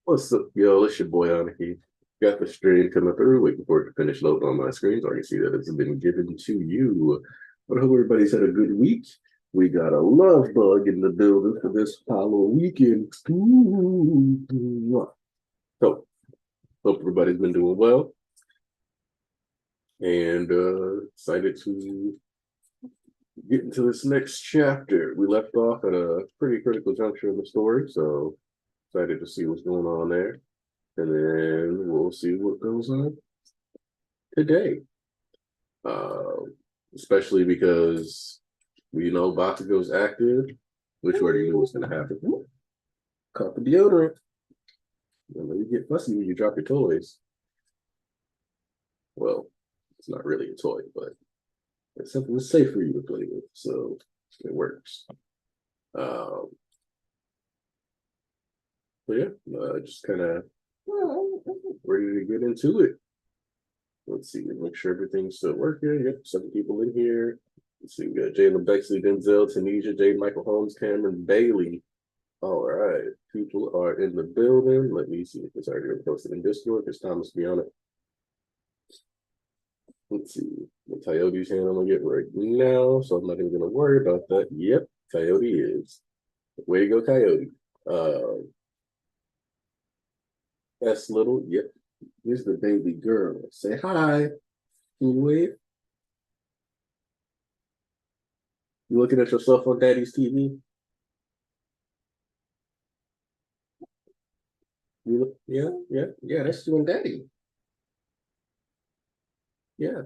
What's up, yo? It's your boy Aniki. Got the stream coming through. Waiting for it to finish loading on my screen so I can see that it's been given to you. But I hope everybody's had a good week. We got a love bug in the building for this Halloween weekend. So, hope everybody's been doing well and excited to get into this next chapter. We left off at a pretty critical juncture in the story, so excited to see what's going on there. And then we'll see what goes on today. Uh, Especially because we know Bakugo's active, which we already knew was going to happen. Caught the deodorant. You get fussy when you drop your toys. Well, it's not really a toy, but it's something that's safe for you to play with, so it works. Um, but yeah, just kind of ready to get into it. Let's see, make sure everything's still working. Yep, 7 people in here. Let's see, we got Jalen Bexley, Denzel, Tanisha, Jade, Michael Holmes, Cameron, Bailey. All right, people are in the building. Let me see if it's already been posted in Discord because Thomas be on it. Let's see, the Coyote's hand I'm gonna get right now, so I'm not even gonna worry about that. Yep, Coyote is. Way to go, Coyote. S Little, yep. Here's the baby girl. Say hi. Can you wave? You looking at yourself on Daddy's TV? You look, yeah. That's you and Daddy. Yeah.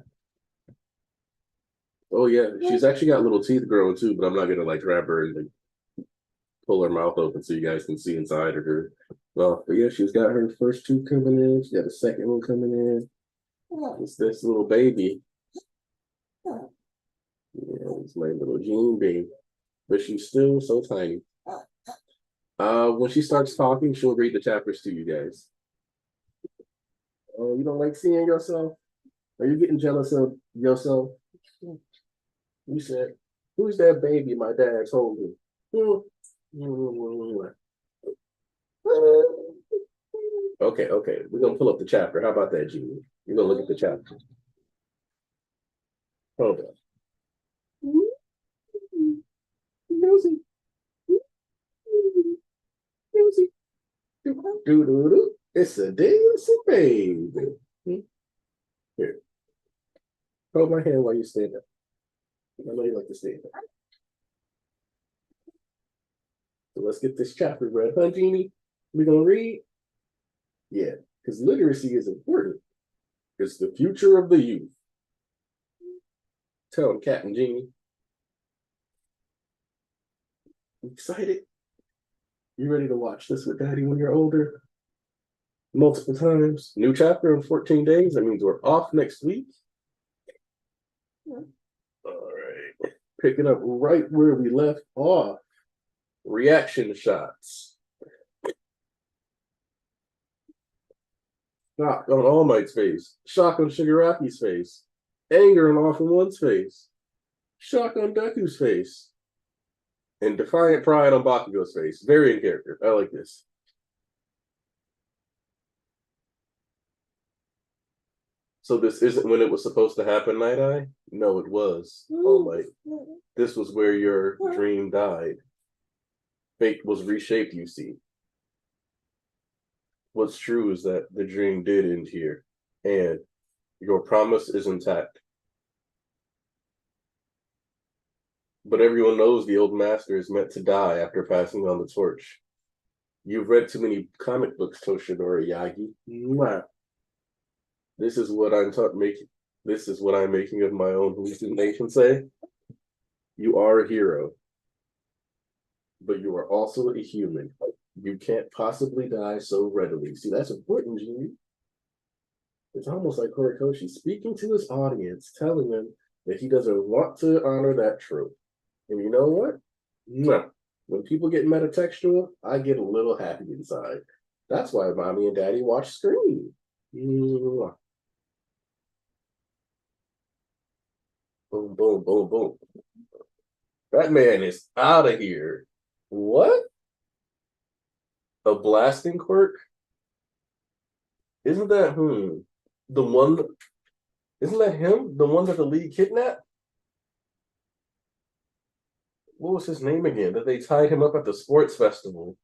Oh yeah. She's actually got little teeth growing too, but I'm not gonna like grab her and like, pull her mouth open so you guys can see inside of her. Well, but yeah, she's got her first 2 coming in. She got a second one coming in. It's this little baby. Yeah, it's my little Jean baby. But she's still so tiny. When she starts talking, she'll read the chapters to you guys. Oh, you don't like seeing yourself? Are you getting jealous of yourself? You said, "Who's that baby my dad's holding?" Okay. We're gonna pull up the chapter. How about that, Jeannie? We're gonna look at the chapter. Hold on. Music. Music. Do. It's a dancing baby. Here, hold my hand while you stand up. I know you like to stand up. So let's get this chapter read, huh, Jeannie? We're gonna read. Yeah, because literacy is important. It's the future of the youth. Tell him, Captain Genie. Excited? You ready to watch this with Daddy when you're older? Multiple times. New chapter in 14 days. That means we're off next week. All right. Picking up right where we left off. Reaction shots. Shock on All Might's face. Shock on Shigaraki's face. Anger on All For One's face. Shock on Deku's face. And defiant pride on Bakugo's face. Very in character. I like this. So this isn't when it was supposed to happen, Night Eye? No, it was. All Might. This was where your dream died. Fate was reshaped, you see. What's true is that the dream did end here, and your promise is intact. But everyone knows the old master is meant to die after passing on the torch. You've read too many comic books, Toshinori Yagi. Mwah. This is what I'm making. This is what I'm making of my own hallucination. Say, you are a hero, but you are also a human. You can't possibly die so readily. See, that's important, Jimmy. It's almost like Horikoshi speaking to his audience, telling them that he doesn't want to honor that trope. And you know what? No. When people get metatextual, I get a little happy inside. That's why mommy and daddy watch Scream. Boom, boom. That man is out of here. What? A blasting quirk? Isn't that the one? Isn't that him? The one that the league kidnapped? What was his name again? That they tied him up at the sports festival.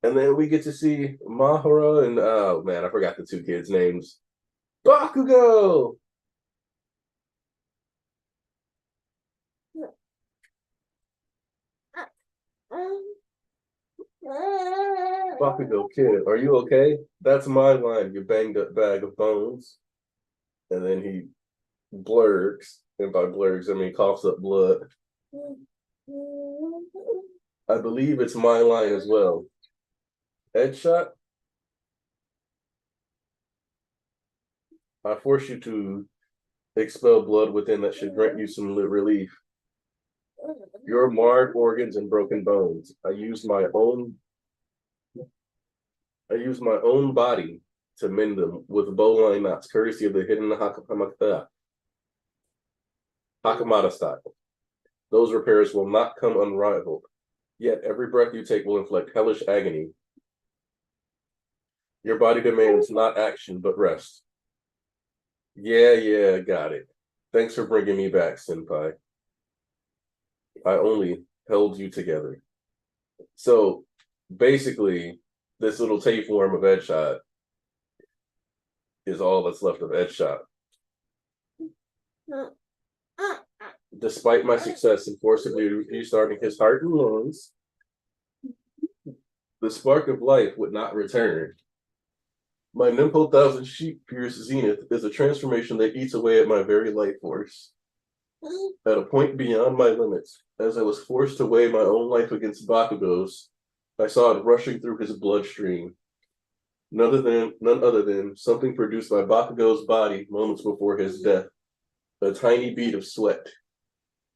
And then we get to see Mahara and oh man, I forgot the two kids' names. Bakugo! Bakugo kid, are you okay? That's my line, you banged up bag of bones. And then he blurgs, and by blurgs I mean coughs up blood. I believe it's my line as well. Headshot. I force you to expel blood within that should grant you some relief. Your marred organs and broken bones. I use my own body to mend them with bowline knots, courtesy of the hidden Hakamata style. Those repairs will not come unrivaled. Yet every breath you take will inflict hellish agony. Your body demands not action, but rest. Yeah, got it. Thanks for bringing me back, senpai. I only held you together. So basically, this little tapeworm of Edshot is all that's left of Edshot. Despite my success in forcibly restarting his heart and lungs, the spark of life would not return. My nimble thousand sheep pierced zenith is a transformation that eats away at my very life force. At a point beyond my limits, as I was forced to weigh my own life against Bakugo's, I saw it rushing through his bloodstream. None other than something produced by Bakugo's body moments before his death. A tiny bead of sweat.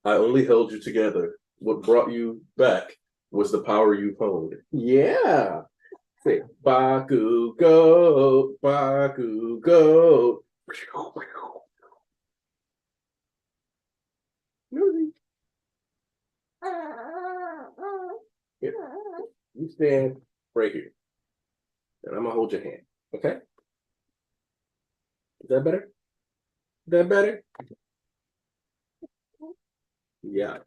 I only held you together. What brought you back was the power you've honed. Yeah. Say, Bakugo, Bakugo. Here. You stand right here. And I'm going to hold your hand. Okay? Is that better? Is that better? Yeah.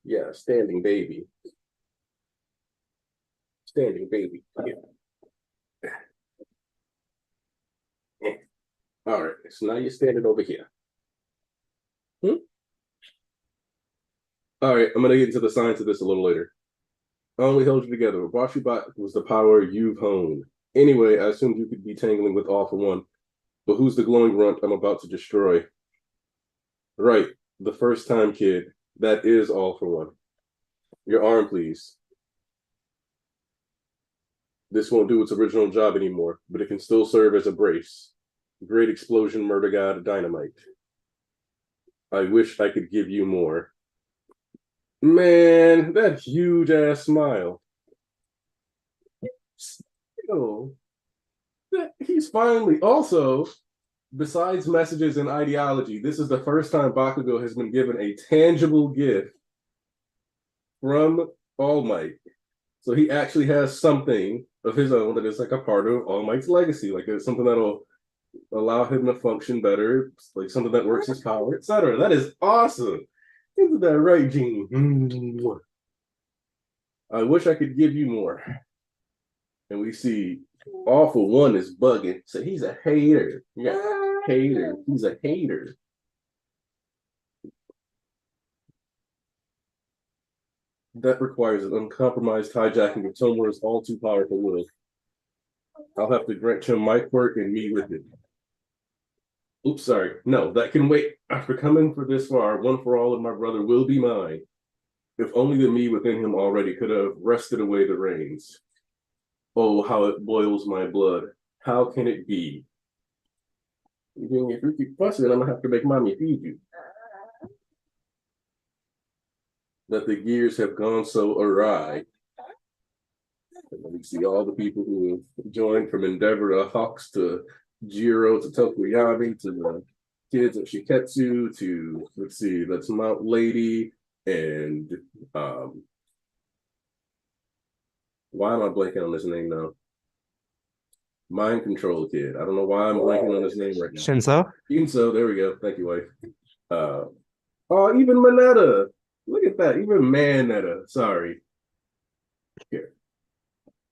Yeah, standing baby. Standing baby. Yeah. All right, so now you're standing over here. All right, I'm going to get into the science of this a little later. I only held you together. What brought you back was the power you've honed. Anyway, I assumed you could be tangling with All for One, but who's the glowing runt I'm about to destroy? Right, the first time kid. That is All for One. Your arm, please. This won't do its original job anymore, but it can still serve as a brace. Great explosion, murder god, dynamite. I wish I could give you more. Man, that huge ass smile. Still, he's finally also, besides messages and ideology, this is the first time Bakugo has been given a tangible gift from All Might. So he actually has something of his own that is like a part of All Might's legacy, like it's something that'll allow him to function better, like something that works his power, etc. That is awesome. Isn't that right, Gene? I wish I could give you more. And we see All for One is bugging. So he's a hater. Yeah, hater. He's a hater. That requires an uncompromised hijacking of Tomura's all too powerful will. I'll have to grant him my quirk and me with it. Oops, sorry. No, that can wait. After coming for this far, one for all of my brother will be mine. If only the me within him already could have wrested away the reins. Oh, how it boils my blood. How can it be? If you keep fussing, I'm gonna have to make mommy feed you. That the gears have gone so awry. And then we see all the people who have joined from Endeavor to Hawks to Jiro to Tokoyami to the kids of Shiketsu to, let's see, that's Mount Lady and why am I blanking on this name now? Mind Control Kid. I don't know why I'm blanking on his name right now. Shinzo? Shinzo, there we go. Thank you, wife. Oh, even Mineta. Look at that. Even Manetta. Sorry. Here.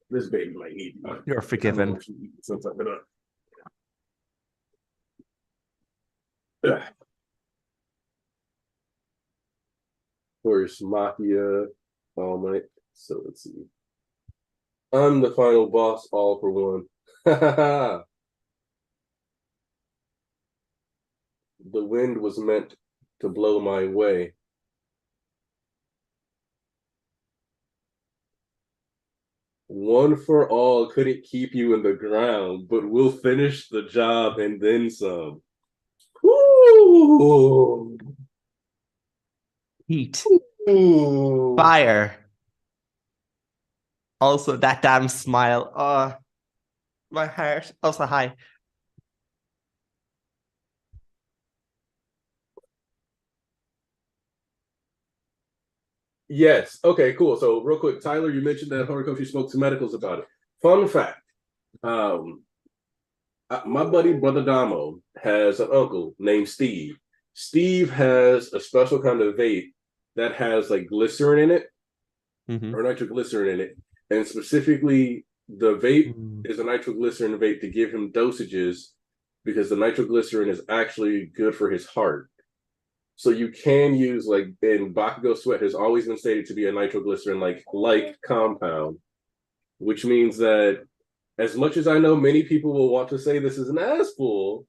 This baby might need you. You're forgiven. Since I've been up. Of course, Mafia, All Might. So let's see. I'm the final boss, all for one. The wind was meant to blow my way. One for all couldn't keep you in the ground, but we'll finish the job and then some. Ooh. Heat. Ooh. Fire. Also, that damn smile. Oh, my heart. Also, hi. Yes. Okay, cool. So real quick, Tyler, you mentioned that Horikoshi spoke to medicals about it. Fun fact. My buddy Brother Damo has an uncle named Steve. Steve has a special kind of vape that has like glycerin in it, or nitroglycerin in it. And specifically, the vape is a nitroglycerin vape to give him dosages because the nitroglycerin is actually good for his heart. So you can use, like, in Bakugo Sweat has always been stated to be a nitroglycerin like compound, which means that as much as I know many people will want to say this is an assful,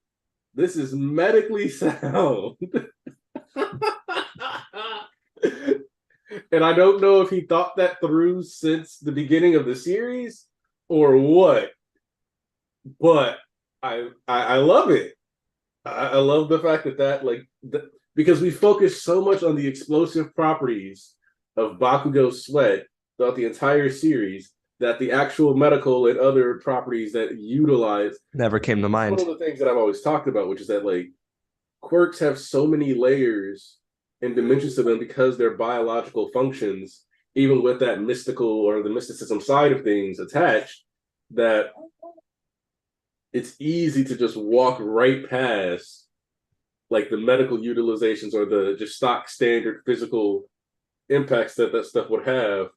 this is medically sound. And I don't know if he thought that through since the beginning of the series or what, but I love it. I love the fact that because we focus so much on the explosive properties of Bakugo Sweat throughout the entire series that the actual medical and other properties that utilize never came to mind. One of the things that I've always talked about, which is that like quirks have so many layers and dimensions to them because they're biological functions, even with that mystical or the mysticism side of things attached, that it's easy to just walk right past like the medical utilizations or the just stock standard physical impacts that stuff would have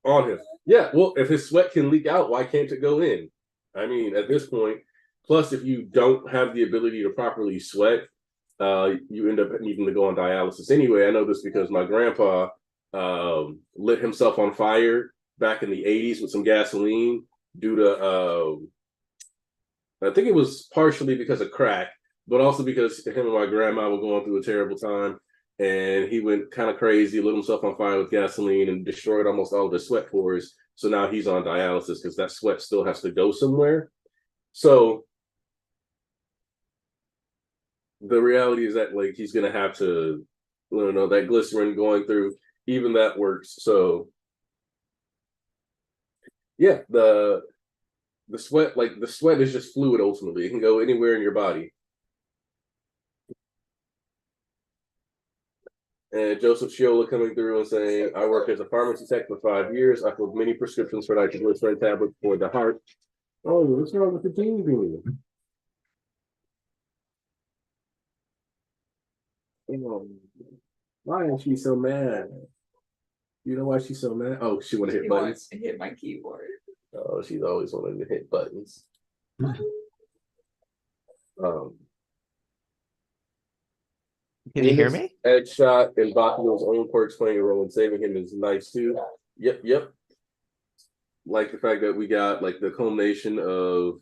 on him. Yeah, well, if his sweat can leak out, why can't it go in? I mean, at this point, plus if you don't have the ability to properly sweat, you end up needing to go on dialysis anyway. I know this because my grandpa lit himself on fire back in the 80s with some gasoline due to, I think it was partially because of crack, but also because him and my grandma were going through a terrible time. And he went kind of crazy, lit himself on fire with gasoline and destroyed almost all of his sweat pores. So now he's on dialysis because that sweat still has to go somewhere. So the reality is that like he's gonna have to, I don't know, that glycerin going through, even that works. So yeah, the sweat, like the sweat is just fluid ultimately. It can go anywhere in your body. And Joseph Shiola coming through and saying, I worked as a pharmacy tech for 5 years. I filled many prescriptions for nitroglycerin tablets for the heart. Oh, what's wrong with the TV? Why is she so mad? You know why she's so mad? Oh, she want to hit buttons. To hit my keyboard. Oh, she's always wanting to hit buttons. Can you hear me? Edge shot and Bakugo's own quirks playing a role in saving him is nice too. Yep. Like the fact that we got like the culmination of,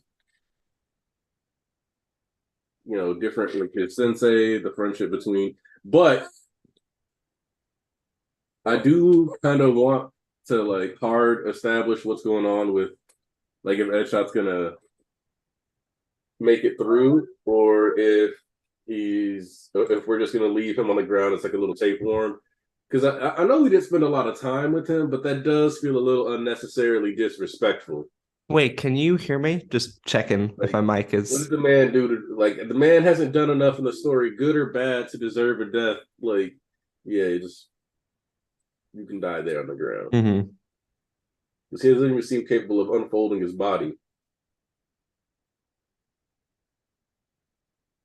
you know, different like his sensei, the friendship between, but I do kind of want to like hard establish what's going on with like if Edshot's gonna make it through or if we're just gonna leave him on the ground. It's like a little tapeworm. Because I know we didn't spend a lot of time with him, but that does feel a little unnecessarily disrespectful. Wait, can you hear me? Just checking Like, if my mic is. What did the man do to, like, the man hasn't done enough in the story, good or bad, to deserve a death. Like, yeah, you can die there on the ground. Mm-hmm. He doesn't even seem capable of unfolding his body.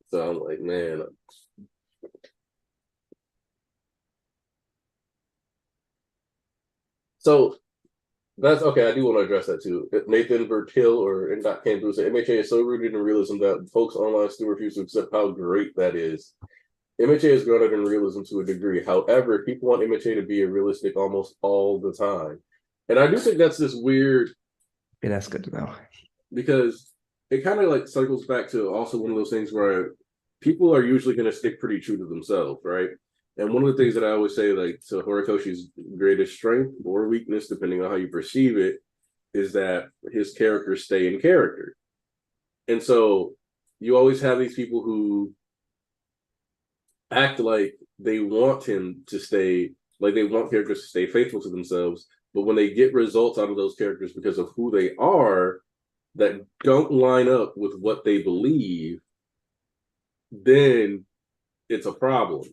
So I'm like, man. So that's okay. I do want to address that too. Nathan Vertil or Dot came through said MHA is so rooted in realism that folks online still refuse to accept how great that is. MHA is grounded in realism to a degree. However, people want MHA to be realistic almost all the time. And I do think that's this weird. Yeah, that's good to know. Because it kind of like cycles back to also one of those things where people are usually going to stick pretty true to themselves, right? And one of the things that I always say, like, to Horikoshi's greatest strength or weakness, depending on how you perceive it, is that his characters stay in character. And so you always have these people who act like they want him to stay, like they want characters to stay faithful to themselves. But when they get results out of those characters because of who they are that don't line up with what they believe, then it's a problem.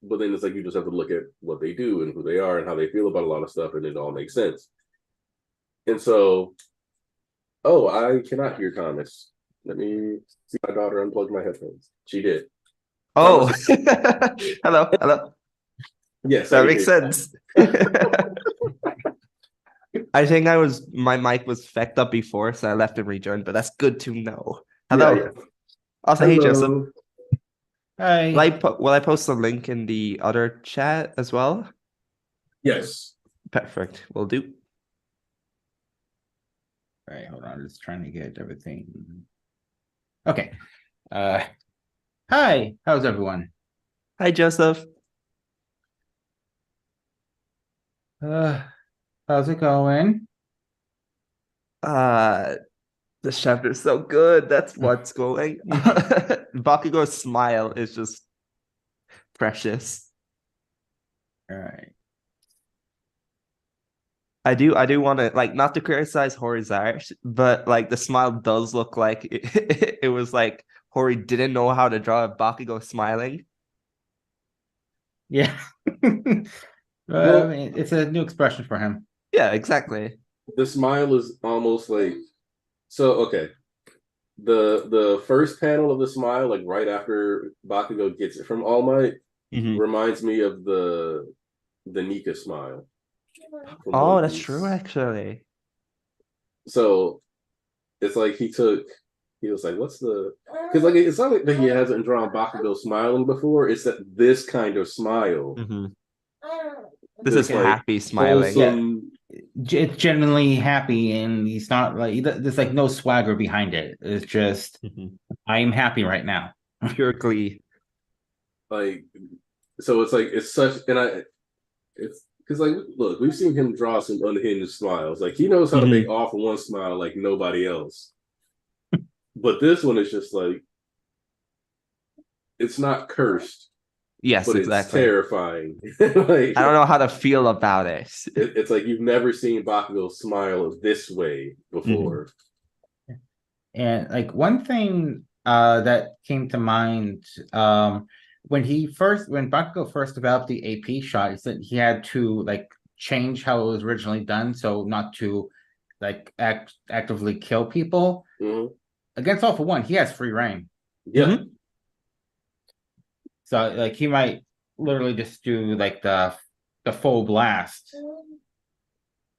But then it's like you just have to look at what they do and who they are and how they feel about a lot of stuff, and it all makes sense. And so, oh, I cannot hear Thomas. Let me see my daughter unplug my headphones. She did. Oh, hello. Yes, that makes sense. I think my mic was fecked up before, so I left and rejoined, but that's good to know. Hello. Yeah. Also, hey, Joseph. Hi. Will I post the link in the other chat as well? Yes. Perfect. Will do. All right, hold on. Just trying to get everything. Okay. Hi. How's everyone? Hi, Joseph. How's it going? This chapter is so good. That's what's going. Bakugo's smile is just precious. All right. I do want to, like, not to criticize Hori's art, but like the smile does look like it was like Hori didn't know how to draw Bakugo smiling. Yeah. Well, I mean, it's a new expression for him. Yeah, exactly. the smile is almost like, so okay. The first panel of the smile, like right after Bakugo gets it from All Might, reminds me of the Nika smile. Oh, that's true, actually. So it's like he was like, what's the, because like it's not like that he hasn't drawn Bakugo smiling before, it's that this kind of smile. This is like happy smiling. Wholesome. It's genuinely happy, and he's not like, there's like no swagger behind it. It's just, I'm happy right now. Pure glee. Like, so it's like, it's such, and it's because like, look, we've seen him draw some unhinged smiles. Like he knows how to make off one smile like nobody else. But this one is just like, it's not cursed. Yes, but exactly. It's terrifying. Like, I don't know how to feel about it. It's like you've never seen Bakugo smile this way before. And like one thing that came to mind when Bakugo first developed the AP shot, is that he had to like change how it was originally done, so not to like actively kill people. Against All For One, he has free reign. Yeah. So like he might literally just do like the full blast.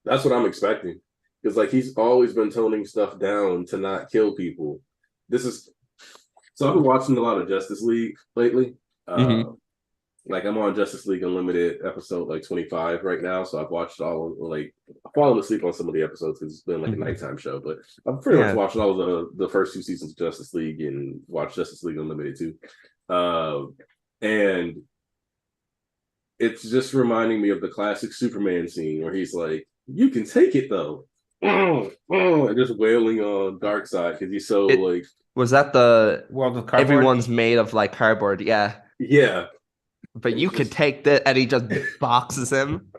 That's what I'm expecting. Because like he's always been toning stuff down to not kill people. So I've been watching a lot of Justice League lately. Like I'm on Justice League Unlimited episode like 25 right now. So I've watched all of, like, I've fallen asleep on some of the episodes because it's been like a nighttime show. But I've pretty much watched all of the first 2 seasons of Justice League and watched Justice League Unlimited too. And it's just reminding me of the classic Superman scene where he's like, "You can take it though," and just wailing on Darkseid because he's so like. Was that the world of cardboard? Everyone's made of like cardboard, yeah. But you can take that, and he just boxes him.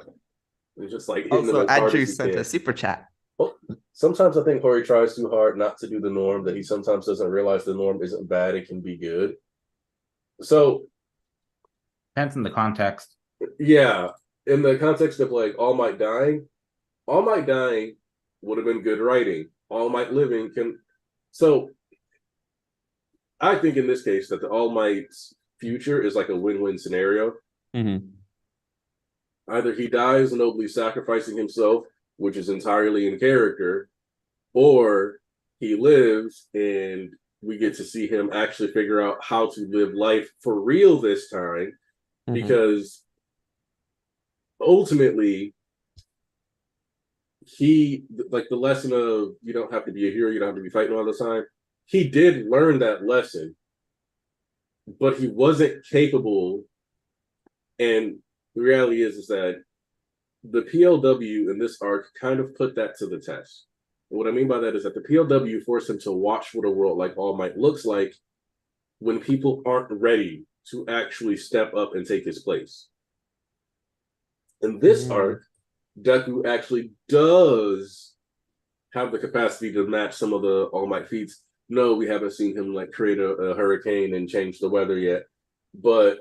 He's just like also, Andrew sent a super chat. Well, sometimes I think Hori tries too hard not to do the norm, that he sometimes doesn't realize the norm isn't bad, it can be good. So depends on the context. Yeah, in the context of like All Might dying, All Might dying would have been good writing. All Might living can. So I think in this case that the All Might's future is like a win-win scenario. Mm-hmm. Either he dies nobly sacrificing himself, which is entirely in character, or he lives and we get to see him actually figure out how to live life for real this time, because ultimately he, like the lesson of you don't have to be a hero, you don't have to be fighting all the time, he did learn that lesson, but he wasn't capable. And the reality is that the PLW in this arc kind of put that to the test. And what I mean by that is that the PLW forced him to watch what a world like All Might looks like when people aren't ready to actually step up and take his place. In this arc, Deku actually does have the capacity to match some of the All Might feats. No, we haven't seen him like create a hurricane and change the weather yet, but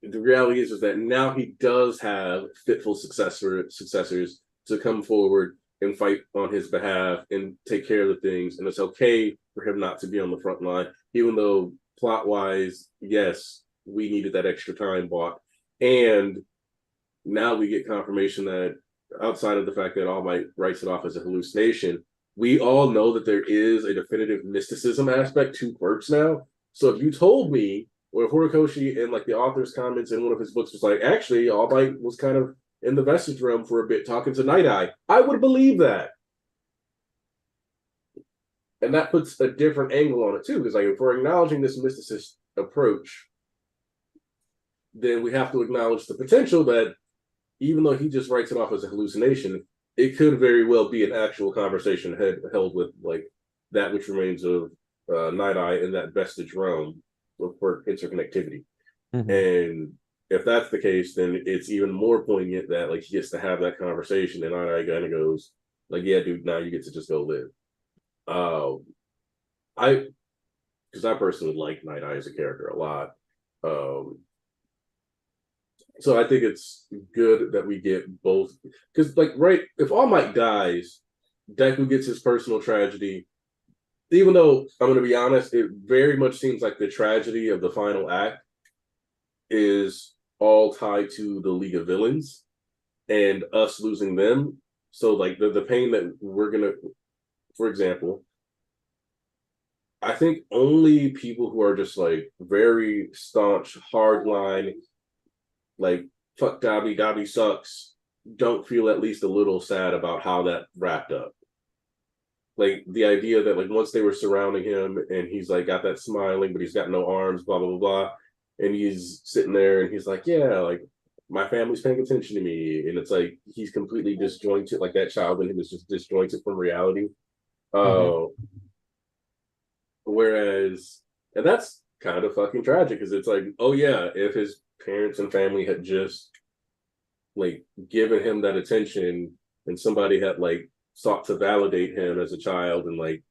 the reality is that now he does have fitful successors to come forward and fight on his behalf and take care of the things. And it's okay for him not to be on the front line, even though plot wise, yes, we needed that extra time bought. And now we get confirmation that outside of the fact that All Might writes it off as a hallucination, we all know that there is a definitive mysticism aspect to quirks now. So if you told me, or if Horikoshi in like the author's comments in one of his books was like, actually, All Might was kind of in the vestige realm for a bit talking to Night Eye, I would believe that. And that puts a different angle on it too, because like if we're acknowledging this mysticist approach, then we have to acknowledge the potential that even though he just writes it off as a hallucination, it could very well be an actual conversation held with like that which remains of Night Eye in that vestige realm for interconnectivity. And if that's the case, then it's even more poignant that like he gets to have that conversation and Night Eye kind of goes like, yeah, dude, now you get to just go live. Because I personally like Night Eye as a character a lot. So I think it's good that we get both, because like right, if All Might dies, Deku gets his personal tragedy. Even though I'm going to be honest, it very much seems like the tragedy of the final act is all tied to the League of Villains and us losing them. So like the pain that we're gonna, for example, I think only people who are just like very staunch, hardline, like fuck Dobby, Dobby sucks, don't feel at least a little sad about how that wrapped up. Like the idea that like once they were surrounding him and he's like got that smiling, but he's got no arms, blah, blah, blah, blah. And he's sitting there and he's like, yeah, like my family's paying attention to me. And it's like he's completely disjointed, like that child in him is just disjointed from reality. Whereas, and that's kind of fucking tragic because it's like, oh yeah, if his parents and family had just like given him that attention and somebody had like sought to validate him as a child and like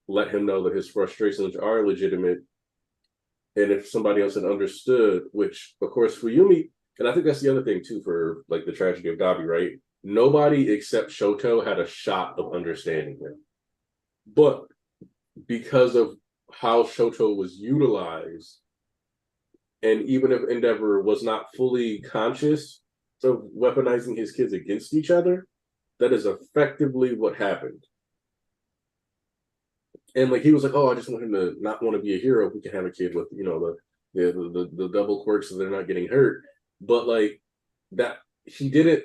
let him know that his frustrations are legitimate, and if somebody else had understood, which of course Fuyumi, and I think that's the other thing too for like the tragedy of Dabi, right? Nobody except Shoto had a shot of understanding him, but because of how Shoto was utilized, and even if Endeavor was not fully conscious of weaponizing his kids against each other, that is effectively what happened. And like he was like, oh, I just want him to not want to be a hero. We can have a kid with, you know, the double quirks so they're not getting hurt. But like that, he didn't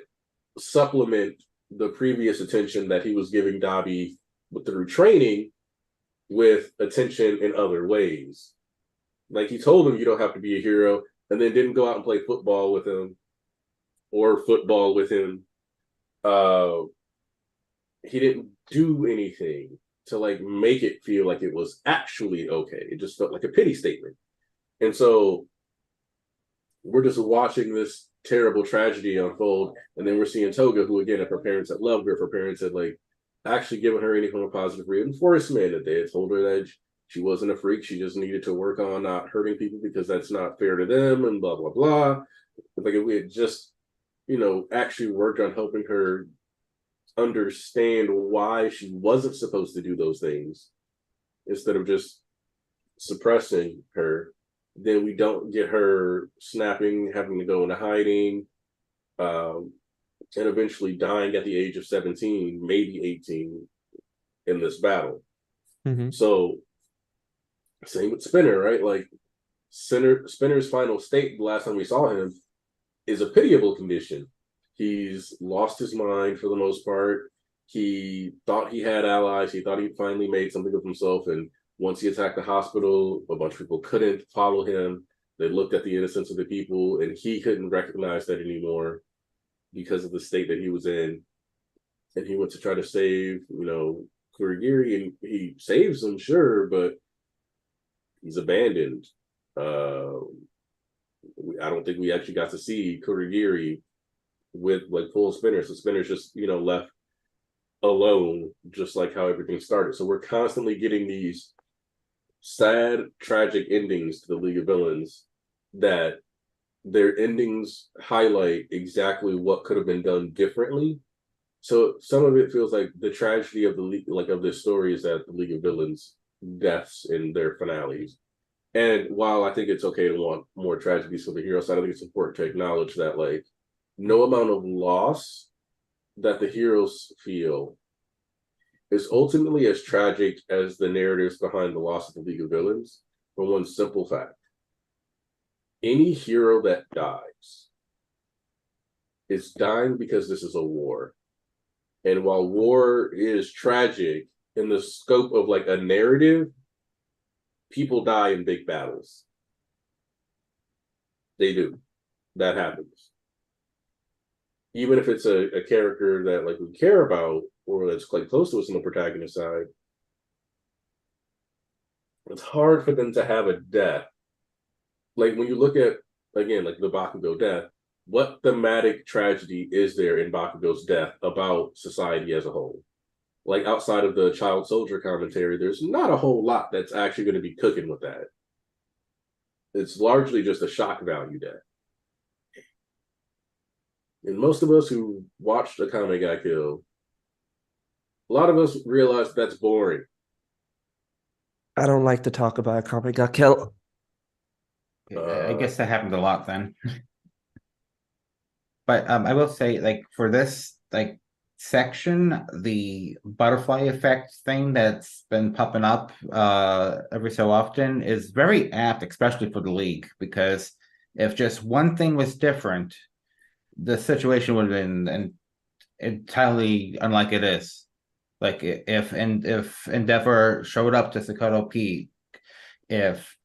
supplement the previous attention that he was giving Dabi through training with attention in other ways. Like he told him you don't have to be a hero, and then didn't go out and play football with him or football with him. He didn't do anything to like make it feel like it was actually okay. It just felt like a pity statement. And so we're just watching this terrible tragedy unfold, and then we're seeing Toga, who again, if her parents had loved her, if her parents had like actually given her any kind of positive reinforcement, that they had told her that she wasn't a freak, she just needed to work on not hurting people because that's not fair to them, and blah blah blah. Like if we had just actually worked on helping her understand why she wasn't supposed to do those things instead of just suppressing her, then we don't get her snapping, having to go into hiding, and eventually dying at the age of 17, maybe 18 in this battle. Mhm. So, same with Spinner, right? Like, Spinner's final state, the last time we saw him, is a pitiable condition. He's lost his mind for the most part. He thought he had allies. He thought he finally made something of himself. And once he attacked the hospital, a bunch of people couldn't follow him. They looked at the innocence of the people, and he couldn't recognize that anymore because of the state that he was in. And he went to try to save, Kurigiri, and he saves him, sure, but he's abandoned. I don't think we actually got to see Kurigiri with like full Spinner. So Spinner's just, left alone, just like how everything started. So we're constantly getting these sad, tragic endings to the League of Villains that their endings highlight exactly what could have been done differently. So some of it feels like the tragedy of the league, like of this story, is that the League of Villains deaths in their finales. And while I think it's okay to want more tragedies for the hero side, I think it's important to acknowledge that like no amount of loss that the heroes feel is ultimately as tragic as the narratives behind the loss of the League of Villains, for one simple fact. Any hero that dies is dying because this is a war. And while war is tragic in the scope of like a narrative, people die in big battles. They do. That happens. Even if it's a character that like we care about or that's quite close to us on the protagonist side, it's hard for them to have a death. Like when you look at, again, like the Bakugo death, what thematic tragedy is there in Bakugo's death about society as a whole? Like outside of the child soldier commentary, there's not a whole lot that's actually going to be cooking with that. It's largely just a shock value death. And most of us who watched Akame got killed, a lot of us realize that's boring. I don't like to talk about a comic got killed. I guess that happened a lot then. But I will say, like for this like section, the butterfly effect thing that's been popping up every so often is very apt, especially for the league, because if just one thing was different, the situation would have been entirely unlike it is. Like if Endeavor showed up to Sokoto Peak, if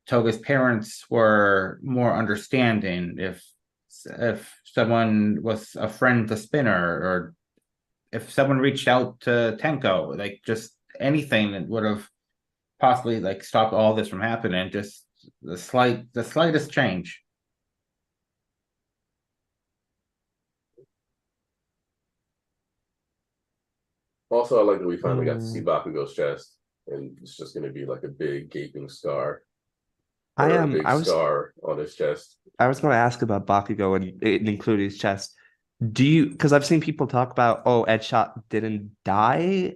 Toga's parents were more understanding, if someone was a friend to Spinner, or if someone reached out to Tenko, like just anything that would have possibly like stopped all this from happening, just the slightest change. Also, I like that we finally got to see Bakugo's chest, and it's just going to be like a big gaping scar, I or a am. big scar on his chest. I was going to ask about Bakugo and it included his chest. Do you? Because I've seen people talk about, oh, Edshot didn't die.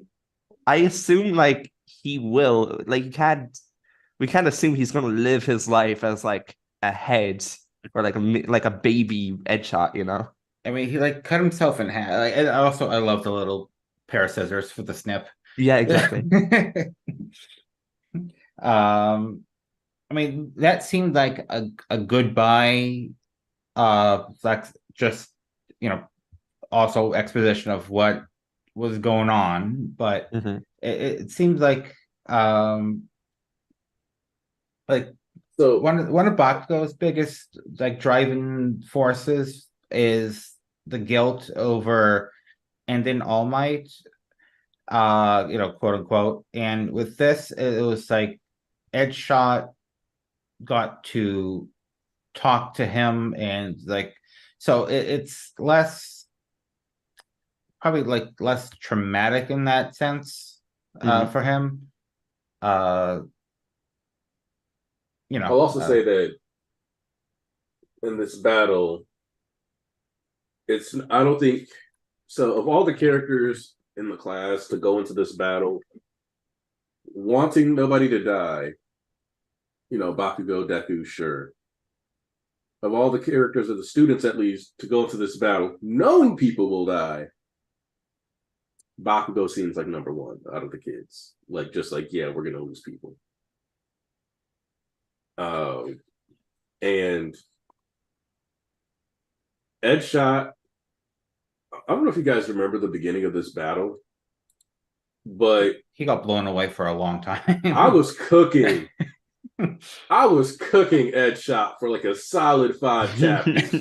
I assume like he will. Like we can't assume he's going to live his life as like a head or like a baby Edshot, you know? I mean, he like cut himself in half. Like, and also, I love the little pair of scissors for the snip. Yeah, exactly. I mean, that seemed like a goodbye. Like just also exposition of what was going on, but Mhm. it seems like So, one of Bakugo's biggest like driving forces is the guilt over ending All Might, quote unquote. And with this, it was like Edshot got to talk to him, and like so it's probably like less traumatic in that sense for him. Uh I'll also say that in this battle, I don't think so. Of all the characters in the class to go into this battle, wanting nobody to die, Bakugo, Deku, sure. Of all the characters of the students, at least, to go into this battle, knowing people will die, Bakugo seems like number one out of the kids. Yeah, we're gonna lose people. And Edshot, I don't know if you guys remember the beginning of this battle, but he got blown away for a long time. I was cooking. I was cooking Edshot for like a solid 5 chapters.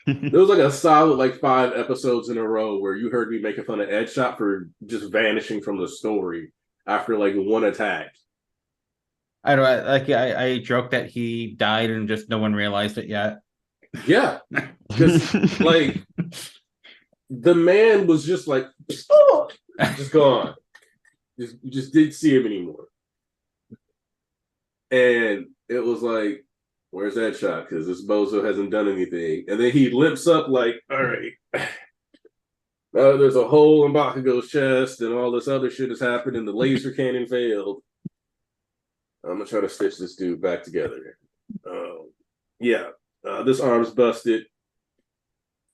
There was like a solid 5 episodes in a row where you heard me making fun of Edshot for just vanishing from the story after one attack. I don't I joked that he died and just no one realized it yet. Yeah, because the man was just just gone. You just didn't see him anymore. And it was like, where's that shot? Because this bozo hasn't done anything. And then he limps up all right. There's a hole in Bakugo's chest and all this other shit has happened and the laser cannon failed. I'm going to try to stitch this dude back together. This arm's busted.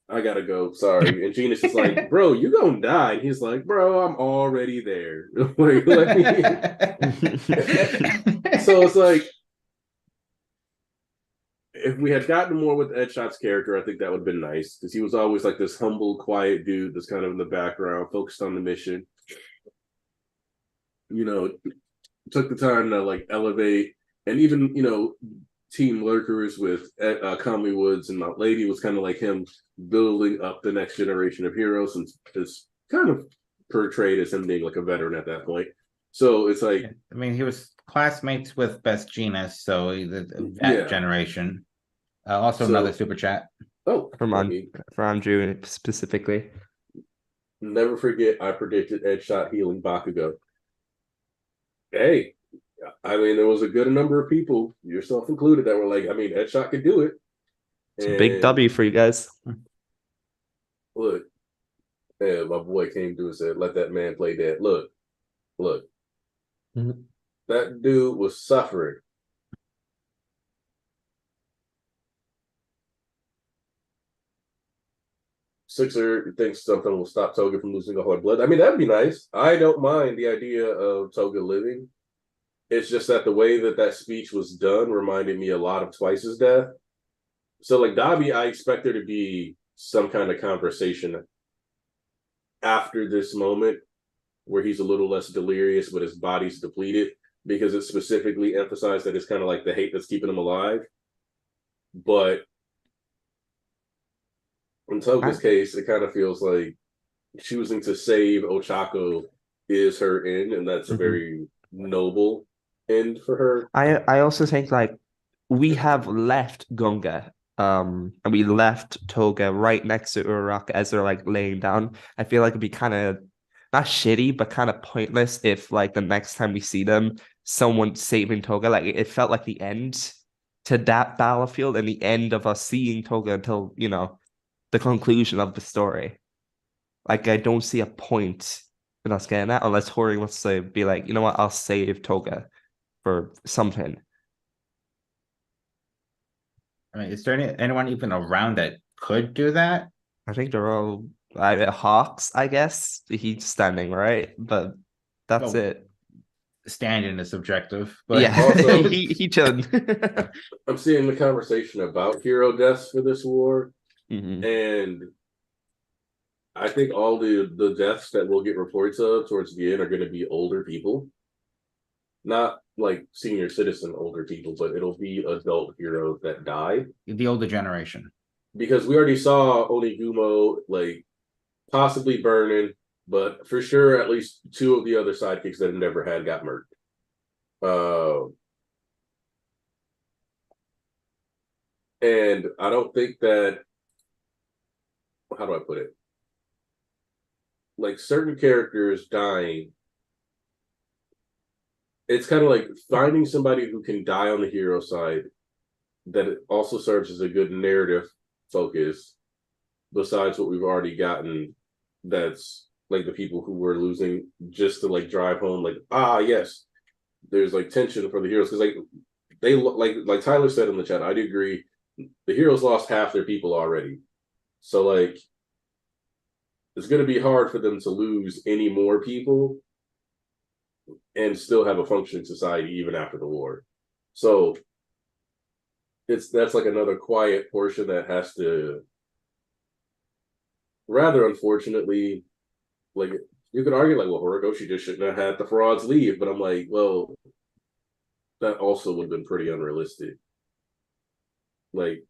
I gotta go. Sorry. And Genus is like, bro, you gonna die. And he's like, bro, I'm already there. So it's like, if we had gotten more with Edshot's character, I think that would have been nice. Because he was always this humble, quiet dude that's kind of in the background, focused on the mission. Took the time to elevate. And even, Team Lurkers with Kami Woods and Mount Lady was kind of like him building up the next generation of heroes, and it's kind of portrayed as him being a veteran at that point. So it's he was classmates with Best Genus, so that generation. Also, another super chat. Oh, from Andrew specifically. Never forget, I predicted Edshot healing Bakugo. Hey. There was a good number of people, yourself included, that were Edshot could do it. It's a big W for you guys. Look, my boy came through and said, let that man play dead. Look. Mm-hmm. That dude was suffering. Sixer thinks something will stop Toga from losing a hard blood. That'd be nice. I don't mind the idea of Toga living. It's just that the way that speech was done reminded me a lot of Twice's death. So, Dabi, I expect there to be some kind of conversation after this moment where he's a little less delirious, but his body's depleted, because it specifically emphasized that it's kind of the hate that's keeping him alive. But in Toga's case, it kind of feels like choosing to save Ochako is her end, and that's a very noble end for her. I also think we have left Gunga and we left Toga right next to Uraraka as they're laying down. I feel it'd be kind of not shitty but kind of pointless if the next time we see them, someone saving Toga. It felt like the end to that battlefield and the end of us seeing Toga until the conclusion of the story. I don't see a point in us getting that unless Hori wants to be you know what, I'll save Toga for something. Is there anyone even around that could do that? I think they're all Hawks, I guess. He's standing, right? But that's it. Standing is subjective. But yeah, also, he chilled. I'm seeing the conversation about hero deaths for this war. Mm-hmm. And I think all the deaths that we'll get reports of towards the end are going to be older people. Not senior citizen older people, but it'll be adult heroes that die. The older generation. Because we already saw Onigumo possibly burning, but for sure at least 2 of the other sidekicks that never had got murdered. And I don't think that, how do I put it? Certain characters dying, it's kind of finding somebody who can die on the hero side that it also serves as a good narrative focus, besides what we've already gotten, that's like the people who were losing, just to like drive home, like, yes, there's like tension for the heroes, because like they like Tyler said in the chat, I do agree. The heroes lost half their people already, so like it's going to be hard for them to lose any more people and still have a functioning society even after the war. So that's like another quiet portion that has to, rather unfortunately, like you could argue like, well, Horikoshi just shouldn't have had the frauds leave, but I'm like, well, that also would have been pretty unrealistic. Like,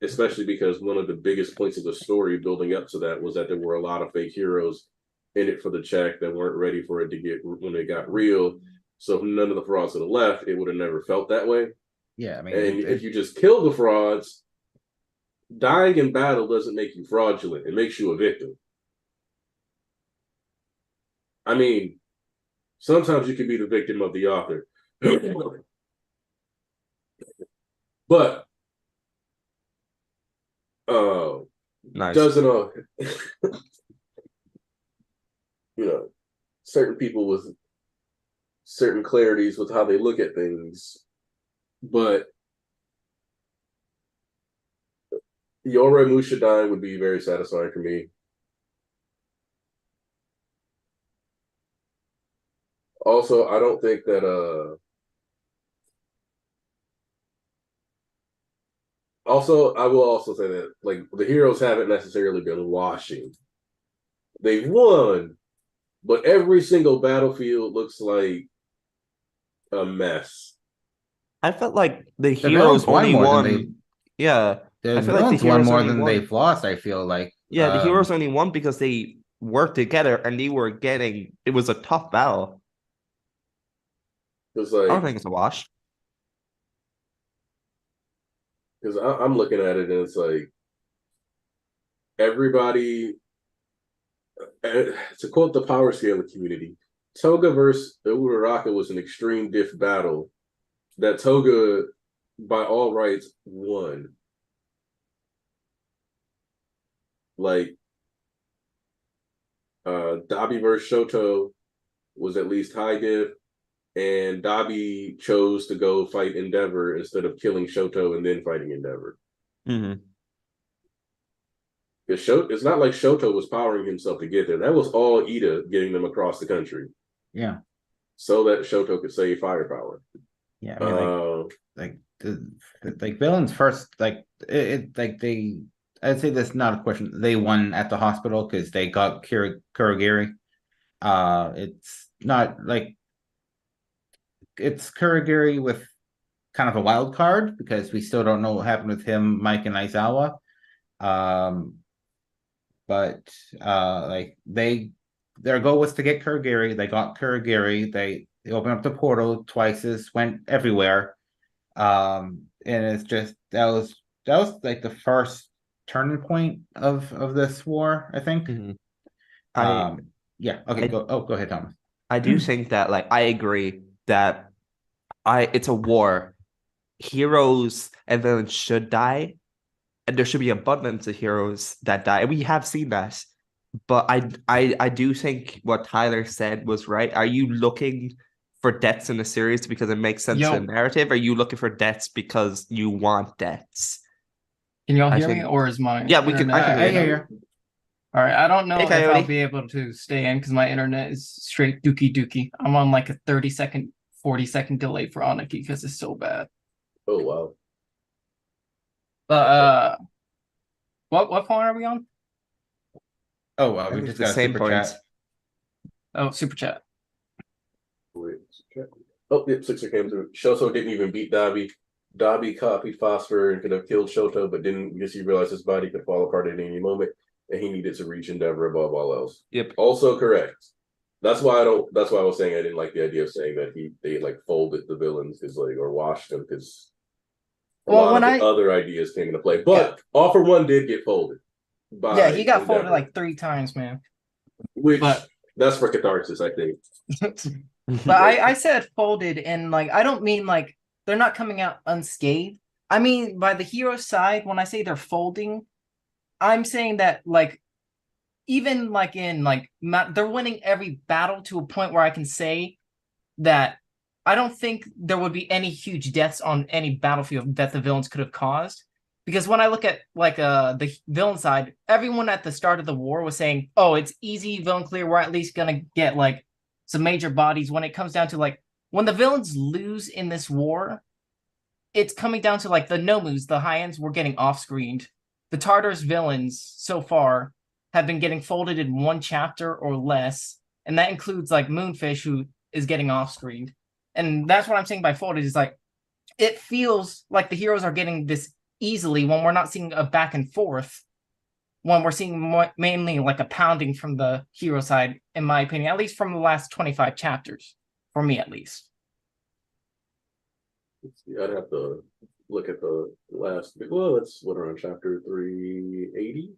especially because one of the biggest points of the story building up to that was that there were a lot of fake heroes in it for the check that weren't ready for it to get when it got real. So if none of the frauds would have left, it would have never felt that way. Yeah, I mean, And if you just kill the frauds, dying in battle doesn't make you fraudulent. It makes you a victim. I mean, sometimes you can be the victim of the author. But Nice. doesn't certain people with certain clarities with how they look at things, but Yoremusha dying would be very satisfying for me. Also, I don't think that also, I will also say that like the heroes haven't necessarily been washing. They've won, but every single battlefield looks like a mess. I felt like the The heroes villains won only more than won. they. Yeah, The I feel like the villains won heroes more only than won. they've lost. I feel like. Yeah, the heroes only won because they worked together and they were getting. It was a tough battle. It's I don't like, think it's a wash. because I'm looking at it and it's like everybody. To quote the power scaling community, Toga versus Uraraka was an extreme diff battle that Toga, by all rights, won. Like, Dabi versus Shoto was at least high diff, and Dabi chose to go fight Endeavor instead of killing Shoto and then fighting Endeavor. Mm-hmm. It's not like Shoto was powering himself to get there. That was all Ida getting them across the country. Yeah. So that Shoto could save firepower. Yeah, I mean, like villains first, like they. I'd say that's not a question. They won at the hospital because they got Kurogiri. It's not like it's Kurogiri with kind of a wild card because we still don't know what happened with him, Mike, and Aizawa. But like their goal was to get Kurogiri. They got Kurogiri. They opened up the portal twice. This went everywhere. And it's just that was like the first turning point of this war, I think. Mm-hmm. Yeah. Okay. Go ahead, Thomas. I do think that like I agree that it's a war. Heroes and villains should die, and there should be abundance of heroes that die. And we have seen that. But I do think what Tyler said was right. Are you looking for deaths in the series because it makes sense to the narrative? Or are you looking for deaths because you want deaths? Can y'all hear me, or is my yeah, we can. I hear you. All right, I don't know Hey, if I'll be able to stay in because my internet is straight dookie. I'm on like a 30-second, 40-second delay for Aniki because it's so bad. Oh wow. But what phone are we on? Oh, we just got a super chat. Oh, super chat. Wait, oh, yep, Sixer came through. Shoto didn't even beat Dabi. Dabi copied Phosphor and could have killed Shoto, but didn't because he realized his body could fall apart at any moment, and he needed to reach Endeavor above all else. Yep. Also correct. That's why I was saying I didn't like the idea of saying that they like folded the villains or washed them because a lot of other ideas came into play. But All For One did get folded. Yeah, he got folded like 3 times, man. That's for catharsis, I think. But I said folded, and like I don't mean like they're not coming out unscathed. I mean by the hero side, when I say they're folding, I'm saying that like even like in like they're winning every battle to a point where I can say that I don't think there would be any huge deaths on any battlefield that the villains could have caused. Because when I look at like the villain side, everyone at the start of the war was saying, "Oh, it's easy villain clear. We're at least gonna get like some major bodies." When it comes down to like when the villains lose in this war, it's coming down to like the Nomus, the high ends, were getting off screened. The Tartarus villains so far have been getting folded in one chapter or less, and that includes like Moonfish, who is getting off screened. And that's what I'm saying by folded is like it feels like the heroes are getting this easily when we're not seeing a back and forth. When we're seeing mainly like a pounding from the hero side, in my opinion, at least from the last 25 chapters, for me at least. I'd have to look at the last. Well, that's what around chapter 380.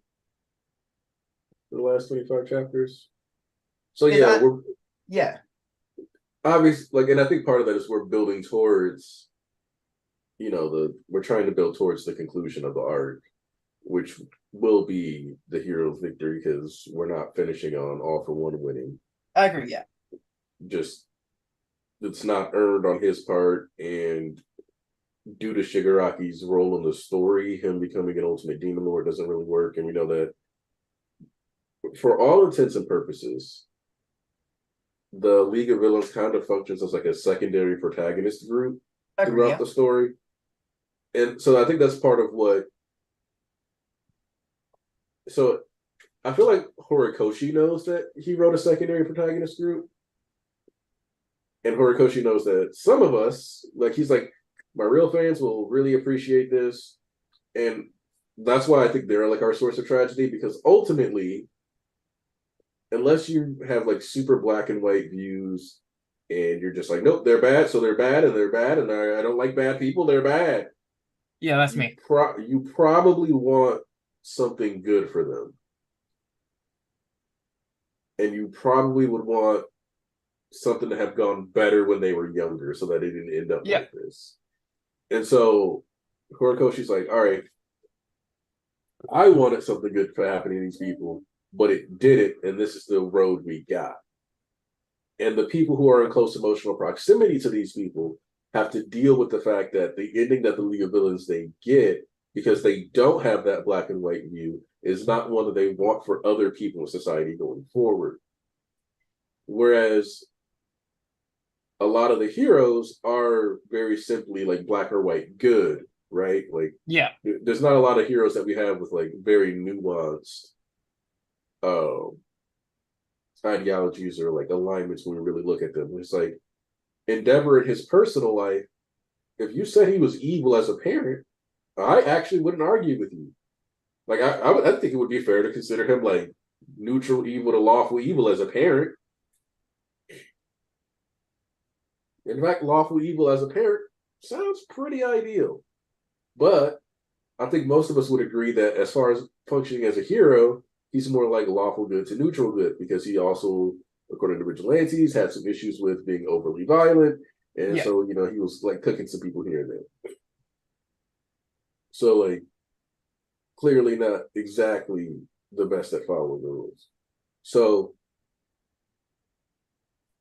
The last 25 chapters. So yeah, we're Yeah. obviously like, and I think part of that is we're building towards, we're trying to build towards the conclusion of the arc, which will be the hero's victory because we're not finishing on all for one winning. I agree, yeah. Just it's not earned on his part, and due to Shigaraki's role in the story, him becoming an ultimate demon lord doesn't really work, and we know that for all intents and purposes, the League of Villains kind of functions as like a secondary protagonist group throughout the story. And so I think that's part of what. So I feel like Horikoshi knows that he wrote a secondary protagonist group. And Horikoshi knows that some of us, like he's like, my real fans will really appreciate this. And that's why I think they're like our source of tragedy, because ultimately, unless you have like super black and white views and you're just like, nope, they're bad, so they're bad, and they're bad, and I don't like bad people, they're bad. Yeah, that's me. You probably want something good for them. And you probably would want something to have gone better when they were younger so that it didn't end up like this. And so Horikoshi's like, all right, I wanted something good to happen to these people, but it didn't, and this is the road we got. And the people who are in close emotional proximity to these people have to deal with the fact that the ending that the League of Villains they get, because they don't have that black and white view, is not one that they want for other people in society going forward. Whereas a lot of the heroes are very simply like black or white good, right? Like, there's not a lot of heroes that we have with like very nuanced ideologies or like alignments when we really look at them. It's like Endeavor in his personal life, if you said he was evil as a parent, I actually wouldn't argue with you. Like I think it would be fair to consider him like neutral evil to lawful evil as a parent. In fact, lawful evil as a parent sounds pretty ideal. But I think most of us would agree that as far as functioning as a hero, he's more like lawful good to neutral good, because he also, according to Vigilantes, had some issues with being overly violent. And so, he was like cooking some people here and there. So, like, clearly not exactly the best at following the rules. So,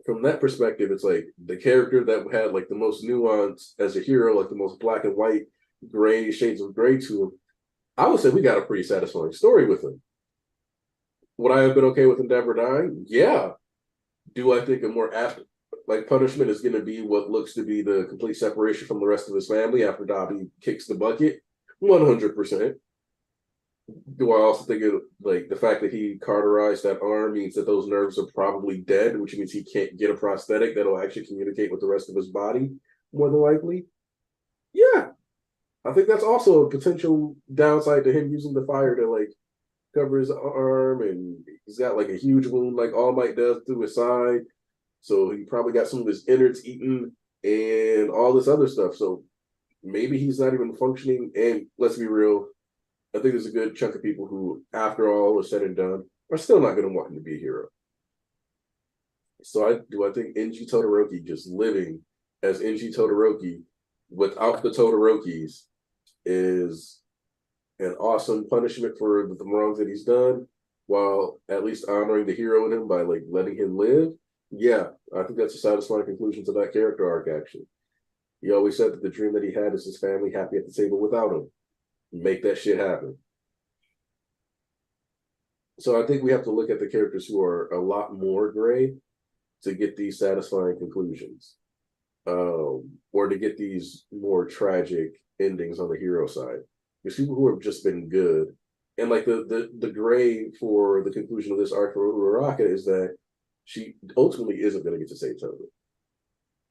from that perspective, it's like the character that had like the most nuance as a hero, like the most black and white, gray shades of gray to him, I would say we got a pretty satisfying story with him. Would I have been okay with Endeavor dying? Yeah. Do I think a more apt like punishment is going to be what looks to be the complete separation from the rest of his family after Dobby kicks the bucket? 100%. Do I also think like the fact that he cauterized that arm means that those nerves are probably dead, which means he can't get a prosthetic that'll actually communicate with the rest of his body, more than likely? Yeah. I think that's also a potential downside to him using the fire to like cover his arm, and he's got like a huge wound like All Might does through his side. So he probably got some of his innards eaten and all this other stuff. So maybe he's not even functioning. And let's be real, I think there's a good chunk of people who, after all is said and done, are still not going to want him to be a hero. So I think Enji Todoroki just living as Enji Todoroki without the Todorokis is an awesome punishment for the wrongs that he's done, while at least honoring the hero in him by like letting him live. Yeah, I think that's a satisfying conclusion to that character arc. Actually, he always said that the dream that he had is his family happy at the table without him. Make that shit happen. So I think we have to look at the characters who are a lot more gray to get these satisfying conclusions, or to get these more tragic endings on the hero side. There's people who have just been good, and like the gray for the conclusion of this arc for Uraraka is that she ultimately isn't going to get to save Toga.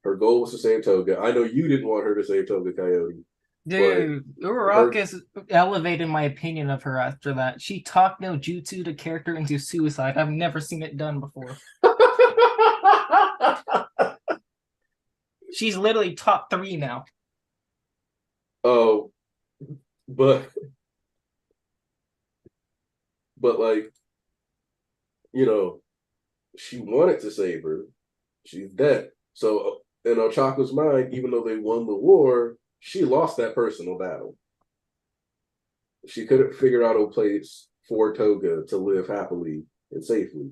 Her goal was to save Toga. I know you didn't want her to save Toga, Coyote. Dude, Uraraka's elevated my opinion of her after that. She talked no jutsu the character into suicide. I've never seen it done before. She's literally top 3 now. Oh, but like, you know, she wanted to save her. She's dead. So in Ochaka's mind, even though they won the war, she lost that personal battle. She couldn't figure out a place for Toga to live happily and safely.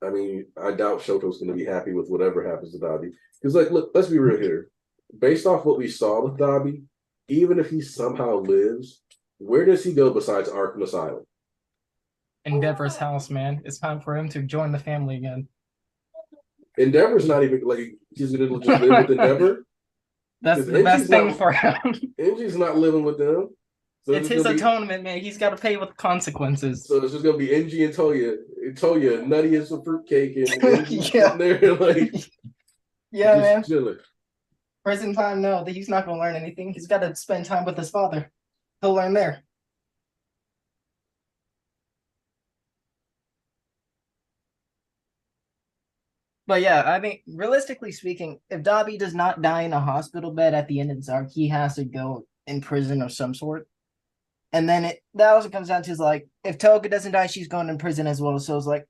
I mean, I doubt Shoto's going to be happy with whatever happens to Dabi. Because, like, look, let's be real here. Based off what we saw with Dabi, even if he somehow lives, where does he go besides Arkham Asylum? Endeavor's house, man. It's time for him to join the family again. Endeavor's not even, like, he's going to just live with Endeavor? That's the best thing for him. Enji's not living with them. So it's his atonement, man. He's got to pay with consequences. So it's just going to be Enji and Toya. Toya, nutty as a fruitcake, and Enji sitting there, like, yeah, man. Chilling. Prison time, no, that he's not going to learn anything. He's got to spend time with his father. He'll learn there. But yeah, I mean, realistically speaking, if Dabi does not die in a hospital bed at the end of this arc, he has to go in prison of some sort. And then that also comes down to is like, if Toga doesn't die, she's going in prison as well. So it's like,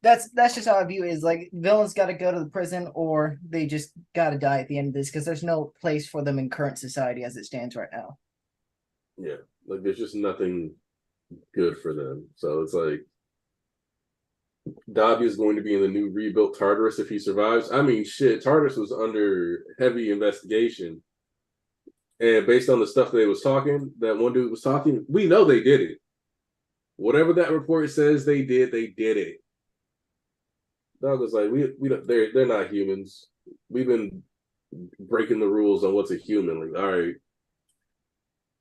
that's just how I view it. Is like villains got to go to the prison, or they just got to die at the end of this, because there's no place for them in current society as it stands right now. Yeah, like there's just nothing good for them. So it's like Dabi is going to be in the new rebuilt Tartarus if he survives. I mean, shit, Tartarus was under heavy investigation, and based on the stuff that that one dude was talking, we know they did it. Whatever that report says they did it. Dog was like, they're not humans. We've been breaking the rules on what's a human. Like, all right.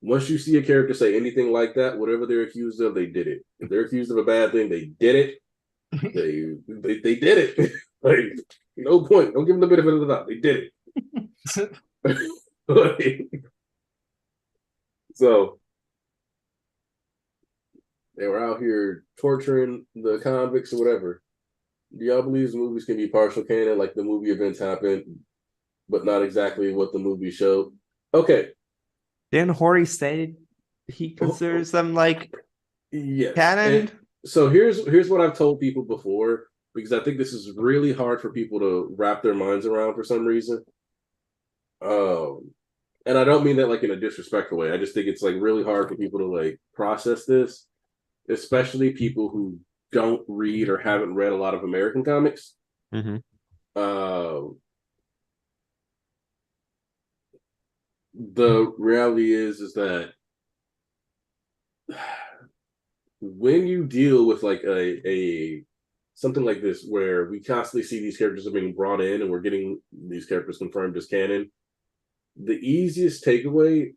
Once you see a character say anything like that, whatever they're accused of, they did it. If they're accused of a bad thing, they did it. They did it. Like, no point. Don't give them the benefit of the doubt. They did it. Like, so they were out here torturing the convicts or whatever. Do y'all believe the movies can be partial canon, like the movie events happened, but not exactly what the movie showed? Okay. Didn't Hori say he considers them like canon? And so here's what I've told people before, because I think this is really hard for people to wrap their minds around for some reason. And I don't mean that like in a disrespectful way. I just think it's like really hard for people to like process this, especially people who don't read or haven't read a lot of American comics. Mm-hmm. The reality is that when you deal with like a something like this, where we constantly see these characters are being brought in and we're getting these characters confirmed as canon, the easiest takeaway,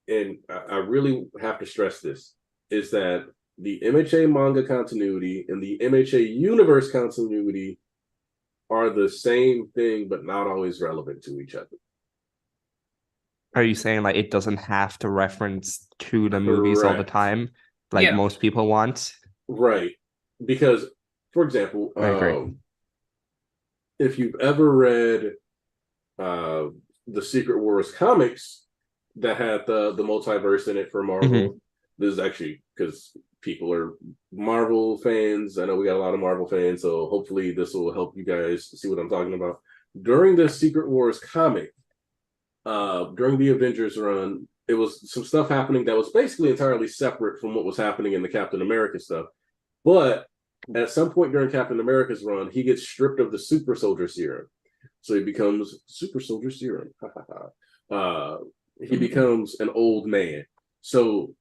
and I really have to stress this, is that the MHA manga continuity and the MHA universe continuity are the same thing, but not always relevant to each other. Are you saying like it doesn't have to reference to the movies all the time, like most people want? Right. Because, for example, I agree. If you've ever read the Secret Wars comics that had the multiverse in it for Marvel, Mm-hmm. This is actually because people are Marvel fans. I know we got a lot of Marvel fans, so hopefully this will help you guys see what I'm talking about. During the Secret Wars comic, during the Avengers run, it was some stuff happening that was basically entirely separate from what was happening in the Captain America stuff. But at some point during Captain America's run, he gets stripped of the super soldier serum. So he becomes super soldier serum. He becomes an old man. So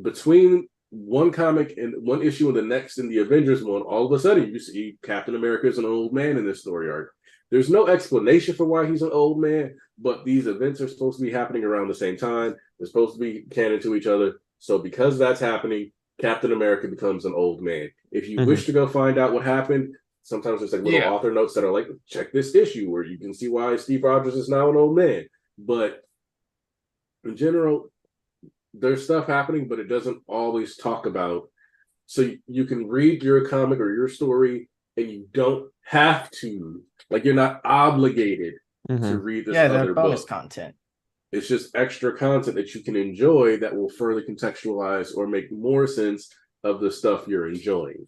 between one comic and one issue and the next in the Avengers one, all of a sudden you see Captain America is an old man in this story arc. There's no explanation for why he's an old man, but these events are supposed to be happening around the same time. They're supposed to be canon to each other. So because that's happening, Captain America becomes an old man. If you wish to go find out what happened, sometimes there's like little author notes that are like, check this issue where you can see why Steve Rogers is now an old man. But in general, there's stuff happening, but it doesn't always talk about. So you can read your comic or your story, and you don't have to, like, you're not obligated to read this other bonus book. Content. It's just extra content that you can enjoy that will further contextualize or make more sense of the stuff you're enjoying.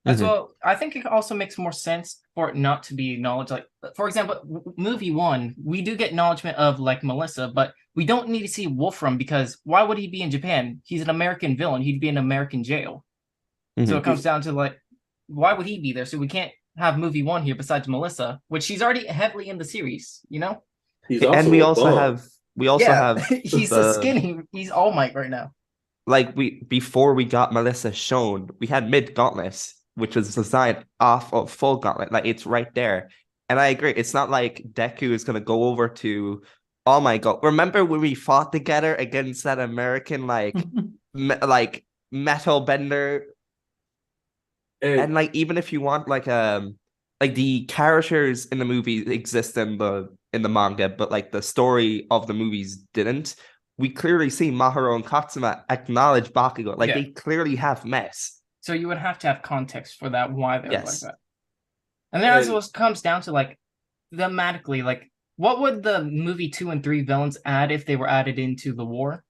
As well, I think it also makes more sense for it not to be acknowledged. Like, for example, movie 1, we do get acknowledgement of like Melissa, but we don't need to see Wolfram because why would he be in Japan? He's an American villain. He'd be in an American jail. So it comes down to like, why would he be there? So we can't have movie 1 here besides Melissa, which she's already heavily in the series, you know? He's also and we also have he's a skinny. He's All Might right now. Like before we got Melissa shown, we had Mid Gauntlet, which was designed off of Full Gauntlet. Like it's right there. And I agree. It's not like Deku is gonna go over to All Might. Remember when we fought together against that American like like metal bender? And like even if you want like the characters in the movie exist in the manga, but like the story of the movies didn't. We clearly see Maharu and Katsuma acknowledge Bakugo. Like they clearly have met. So you would have to have context for that, why they're like that. And then as it comes down to like thematically, like what would the movie 2 and 3 villains add if they were added into the war?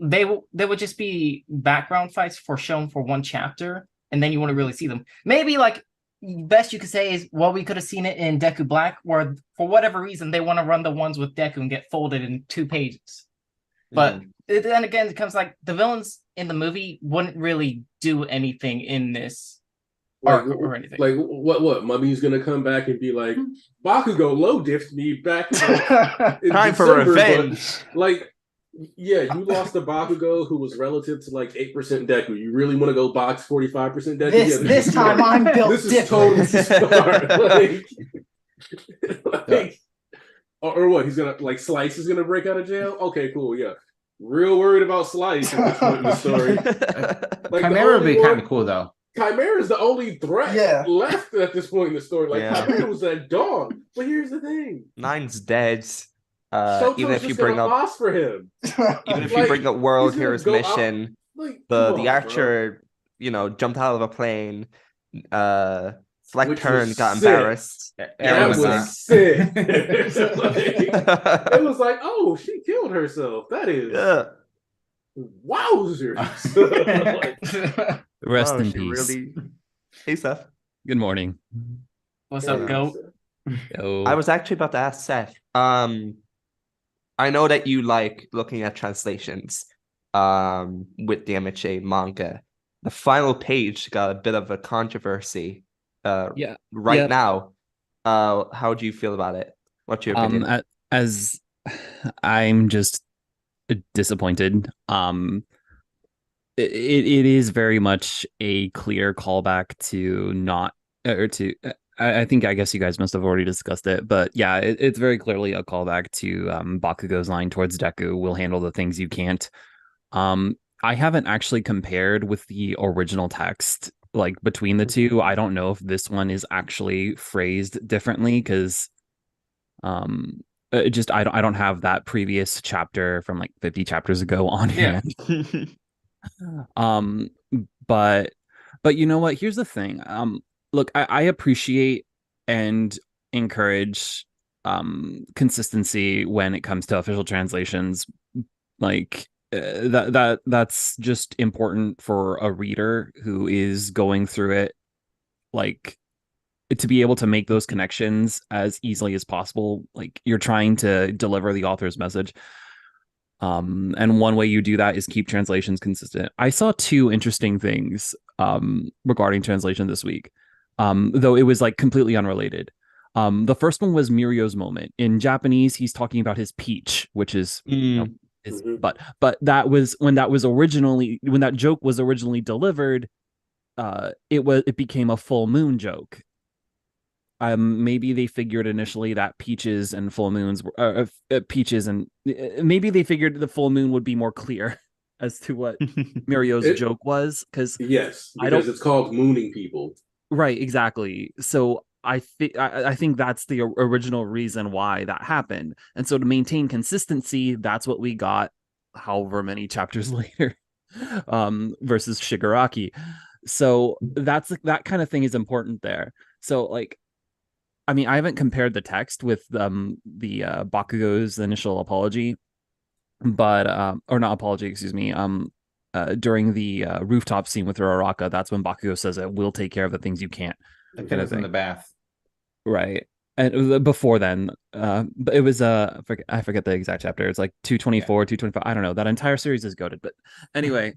They would just be background fights shown for one chapter, and then you want to really see them. Maybe like best you could say is, well, we could have seen it in Deku Black, where for whatever reason they want to run the ones with Deku and get folded in 2 pages. But then again, it comes like the villains in the movie wouldn't really do anything in this arc or anything. Like what? Mummy's gonna come back and be like, Bakugo low diffed me back in time December, for revenge. Like, yeah, you lost a Bakugo who was relative to like 8% Deku. You really want to go box 45% Deku? This time I'm built this different. This is totally smart. Or what? He's gonna like Slice is gonna break out of jail? Okay, cool, yeah. Real worried about Slice at this point in the story. Like, Chimera would be kind of cool though. Chimera is the only threat left at this point in the story. Like Chimera was at dawn. But here's the thing: Nine's dead. Even if you bring up for him, even if you bring up World Heroes Mission, the Archer, jumped out of a plane. Select Turn got embarrassed. That was sick. It was like, oh, she killed herself. That is wowzers. Rest in peace. Hey, Seth. Good morning. What's up, Goat? I was actually about to ask Seth. I know that you like looking at translations with the MHA manga. The final page got a bit of a controversy now. How do you feel about it? What's your opinion? As I'm just disappointed. It is very much a clear callback to I guess you guys must have already discussed it, but yeah, it's very clearly a callback to Bakugo's line towards Deku, "We'll handle the things you can't." I haven't actually compared with the original text, like between the two. I don't know if this one is actually phrased differently because I don't have that previous chapter from like 50 chapters ago on hand. But you know what? Here's the thing. Look, I appreciate and encourage consistency when it comes to official translations. Like that's just important for a reader who is going through it, like to be able to make those connections as easily as possible. Like you're trying to deliver the author's message. And one way you do that is keep translations consistent. I saw two interesting things regarding translation this week, though it was like completely unrelated. The first one was Mirio's moment. In Japanese, he's talking about his peach, which is his Mhm. butt. But that was when that joke was originally delivered, it became a full moon joke. Maybe they figured initially that peaches and full moons peaches and maybe they figured the full moon would be more clear as to what Mario's joke was, because Yes, I because don't it's called mooning people. right, exactly. So I think that's the original reason why that happened. And so to maintain consistency, that's what we got however many chapters later versus Shigaraki. So that kind of thing is important there. So like I mean, I haven't compared the text with the Bakugo's initial apology, but or not apology, excuse me. During the rooftop scene with Uraraka, that's when Bakugo says that we'll take care of the things you can't. Like Kind it of was in the thing. bath. Right. And it was, before then, but it was I forget the exact chapter. It's like 224, 225. I don't know. That entire series is goated. But anyway,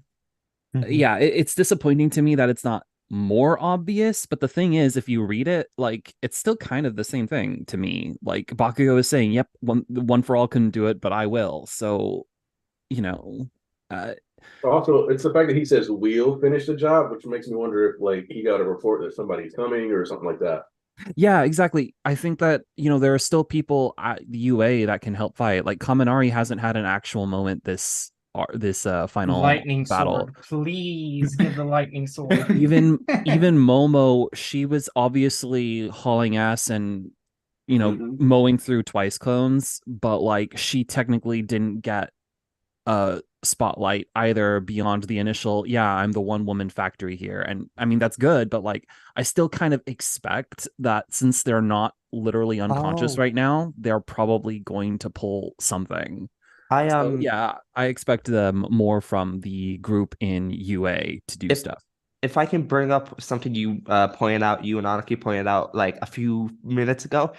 yeah, it's disappointing to me that it's not more obvious, but the thing is, if you read it, like it's still kind of the same thing to me. Like Bakugo is saying, yep, one for all couldn't do it, but I will. So you know, uh Also, it's the fact that he says we'll finish the job, which makes me wonder if like he got a report that somebody's coming or something like that. yeah, exactly. I think that there are still people at the UA that can help fight. Like Kaminari hasn't had an actual moment this final Lightning battle. sword. Please give the lightning sword. Even Momo, she was obviously hauling ass and Mhm. mowing through twice clones, but like she technically didn't get a spotlight either beyond the initial, yeah, I'm the one woman factory here. And I mean that's good, but like I still kind of expect that since they're not literally unconscious Oh, right now, they're probably going to pull something. I So yeah, I expect them more from the group in UA to do if stuff. if I can bring up something you pointed out, you and Anaki pointed out like a few minutes ago,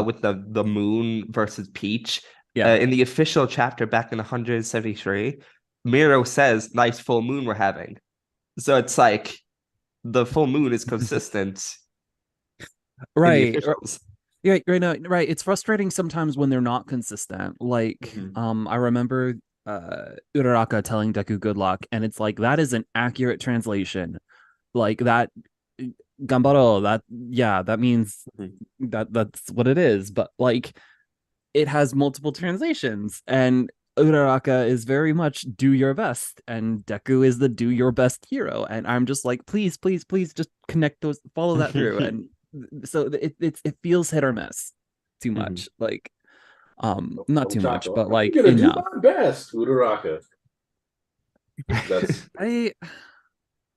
with the moon versus Peach. Yeah. In the official chapter back in 173, Miro says, "Nice full moon we're having." So it's like the full moon is consistent in the Right. officials. Yeah, right now, right. It's frustrating sometimes when they're not consistent. Like, Mhm. I remember Uraraka telling Deku good luck, and it's like that is an accurate translation. Like that Gambaro, that yeah, that means that's what it is. But like it has multiple translations, and Uraraka is very much do your best, and Deku is the do your best hero. And I'm just like, please, please, please just connect those, follow that through. And so it feels hit or miss too much. Like not too much, Ochako, but I'm like gonna do enough. my best, Uduraka. That's I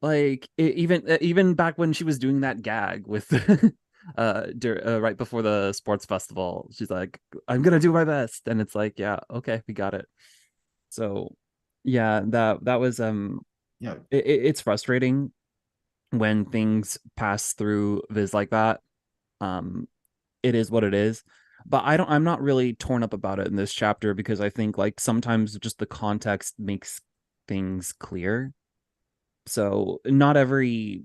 like even back when she was doing that gag with right before the sports festival, she's like, I'm gonna do my best, and it's like, yeah, okay, we got it. So yeah, that was Yeah. it's frustrating when things pass through Viz like that. um it is what it is, but I'm not really torn up about it in this chapter, because I think like sometimes just the context makes things clear. So not every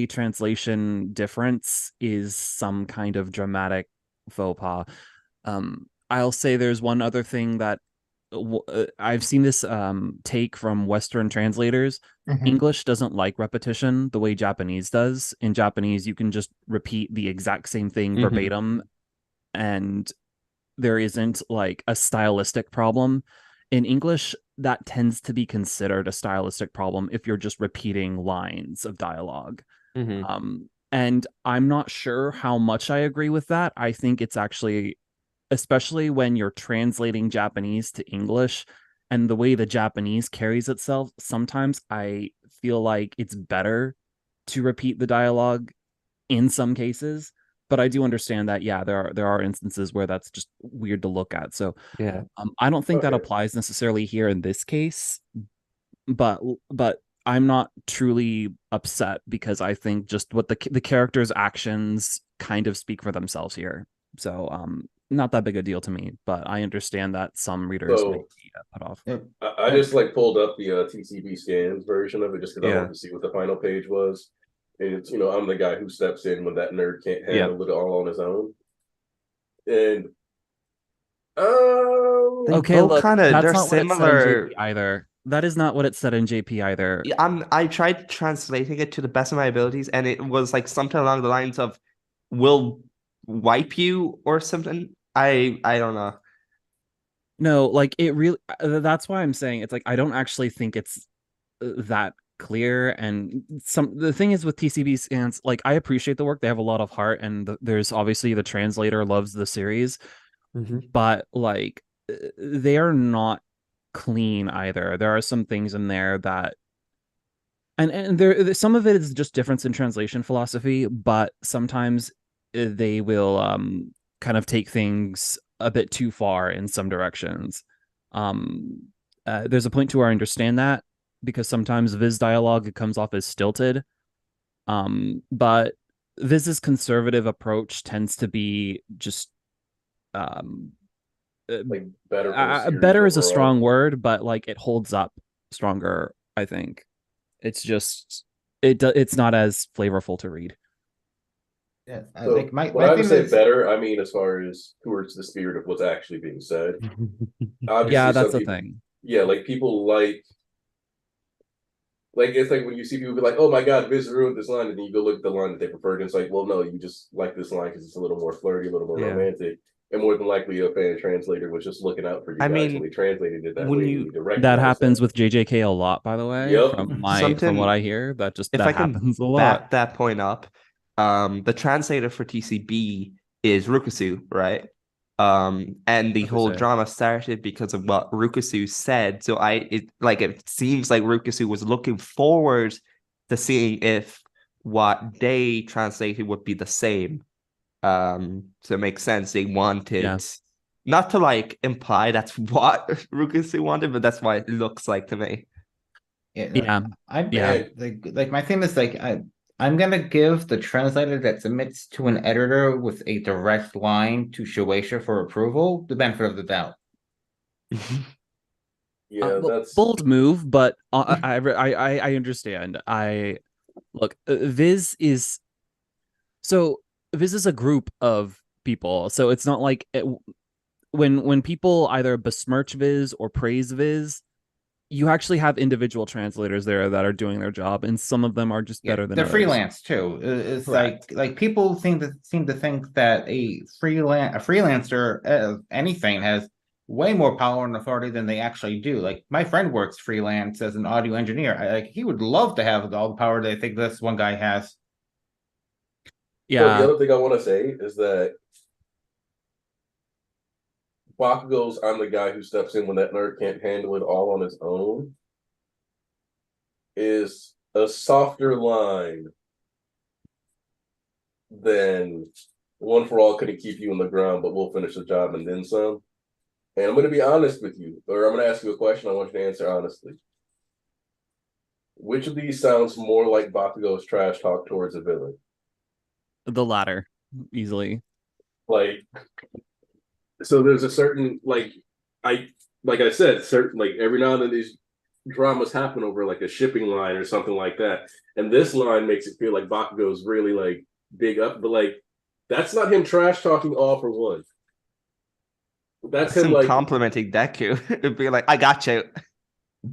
translation difference is some kind of dramatic faux pas. I'll say there's one other thing that I've seen this take from Western translators. Mhm. English doesn't like repetition the way Japanese does. In Japanese, you can just repeat the exact same thing verbatim, and there isn't like a stylistic problem. In English, that tends to be considered a stylistic problem if you're just repeating lines of dialogue. And I'm not sure how much I agree with that. I think it's actually, especially when you're translating Japanese to English and the way the Japanese carries itself, sometimes I feel like it's better to repeat the dialogue in some cases. But I do understand that, yeah, there are instances where that's just weird to look at. So Yeah. I don't think that okay. applies necessarily here in this case, but but I'm not truly upset because I think just what the character's actions kind of speak for themselves here. So not that big a deal to me, but I understand that some readers might So be put off. Yep. I just like pulled up the TCB scans version of it just because I Yeah. wanted to see what the final page was. And it's, I'm the guy who steps in when that nerd can't Yeah. handle it all on his own. And They Okay, both look, kinda- that's they're not what it said in similar. JP either. That is not what it said in JP either. Yeah, I tried translating it to the best of my abilities, and it was like something along the lines of "will wipe you" or something. I don't know. No, like it really. That's why I'm saying it's like I don't actually think it's that clear. And the thing is with TCB scans, like I appreciate the work; they have a lot of heart, and there's obviously the translator loves the series, but like they are not clean either. There are some things in there that and there some of it is just difference in translation philosophy, but sometimes they will kind of take things a bit too far in some directions. Um there's a point to where I understand that because sometimes Viz dialogue comes off as stilted. But Viz's conservative approach tends to be just um like better for the series better is a overall. strong word, but like it holds up stronger, I think. It's just it's not as flavorful to read. Yeah, So like when my I thing say is better, I mean as far as towards the spirit of what's actually being said. Obviously, Yeah, some that's the people, thing. yeah, like people like it's like when you see people be like, "Oh my God, Viz ruined this line," and then you go look at the line that they preferred, and it's like, "Well, no, you just like this line because it's a little more flirty, a little more Yeah. romantic." And more than likely, a fan translator was just looking out for you I guys mean, when they translated it that when way. you- You need to That recognize happens that. with JJK a lot, by the way. Yep. From what Something I hear, if that I can happens a lot. back that point up, the translator for TCB is Rukusu, right? And the whole Rukusu. drama started because of what Rukusu said. So it seems like Rukusu was looking forward to seeing if what they translated would be the same. So it makes sense. They wanted Yeah. not to like imply that's what Rukusu wanted, but that's what it looks like to me. Yeah. I Yeah. like my thing is like I'm gonna give the translator that submits to an editor with a direct line to Shueisha for approval the benefit of the doubt. Yeah, Well, that's bold move, but I understand. I look, so Viz is a group of people, so it's not like when people either besmirch Viz or praise Viz, you actually have individual translators there that are doing their job, and some of them are just better than They're others. freelance too. It's Correct. like people seem to think that a freelancer anything has way more power and authority than they actually do. Like my friend works freelance as an audio engineer. Like he would love to have all the power that I think this one guy has. so the Yeah. other thing I want to say is that Bakugo's "I'm the guy who steps in when that nerd can't handle it all on his own" is a softer line than "One for all couldn't keep you on the ground, but we'll finish the job and then some." And I'm going to be honest with you, or I'm going to ask you a question. I want you to answer honestly. Which of these sounds more like Bakugo's trash talk towards a villain? The latter, easily. Like, so there's a certain like I said, certain like every now and then these dramas happen over like a shipping line or something like that, and this line makes it feel like Bakugo's really like big up, but like that's not him trash talking all for one. That's him Him like complimenting Deku. It'd be like, I got you.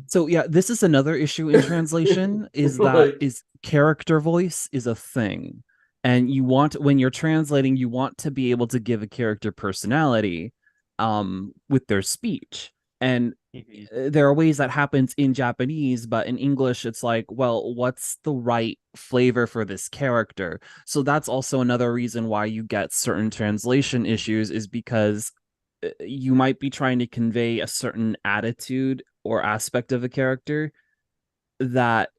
So yeah, this is another issue in translation is that Like- is character voice is a thing. And you want when you're translating, you want to be able to give a character personality with their speech. And there are ways that happens in Japanese, but in English it's like, well, what's the right flavor for this character? So that's also another reason why you get certain translation issues is because you might be trying to convey a certain attitude or aspect of a character that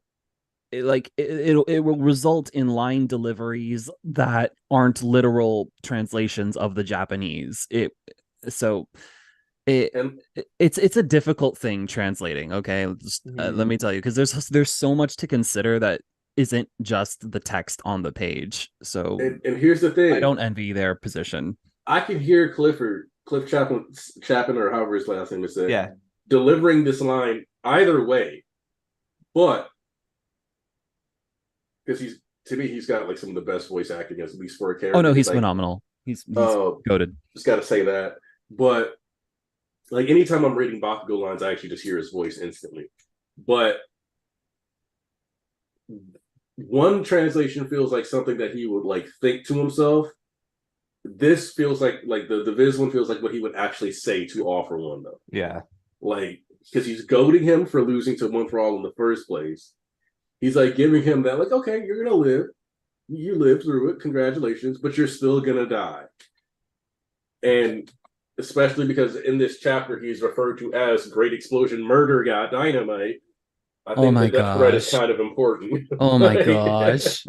it will result in line deliveries that aren't literal translations of the Japanese. So And It's a difficult thing translating. Okay, let me tell you, because there's so much to consider that isn't just the text on the page. So and here's the thing. I don't envy their position. I can hear Cliff Chapin, or however his last name is said, Yeah. delivering this line either way. But because he's got like some of the best voice acting, at least for a character. Oh no, he's like, phenomenal. He's goated. Just got to say that. But like anytime I'm reading Bakugo lines, I actually just hear his voice instantly. But one translation feels like something that he would like think to himself. This feels like the Viz one feels like what he would actually say to All For One, though. Yeah. Like, because he's goading him for losing to One For All in the first place. He's like giving him that, like, okay, you're gonna live. You lived through it, congratulations, but you're still gonna die. And especially because in this chapter he's referred to as Great Explosion Murder God Dynamite. I think the death threat is kind of important. Oh my gosh.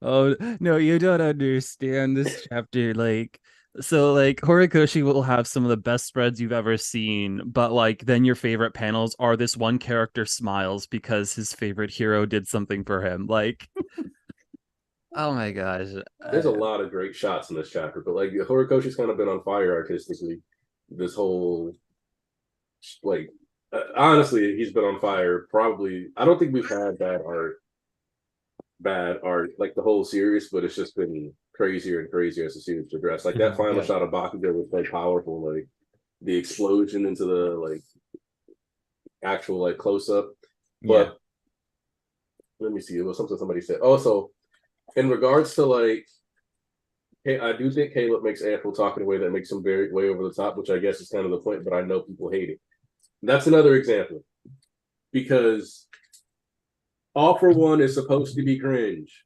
Oh no, you don't understand this chapter. Like, so like Horikoshi will have some of the best spreads you've ever seen, but like then your favorite panels are this one character smiles because his favorite hero did something for him. Like, oh my gosh. There's a lot of great shots in this chapter, but like Horikoshi's kind of been on fire artistically. This whole, like, honestly, he's been on fire. Probably, I don't think we've had bad art like the whole series, but it's just been crazier and crazier as the series progressed. Like that final shot of Bakugo was so powerful, like the explosion into the like actual like close up. But let me see, it was something somebody said. Also, in regards to like, hey, I do think Caleb makes April talk in a way that makes him very way over the top, which I guess is kind of the point, but I know people hate it. That's another example. Because All For One is supposed to be cringe.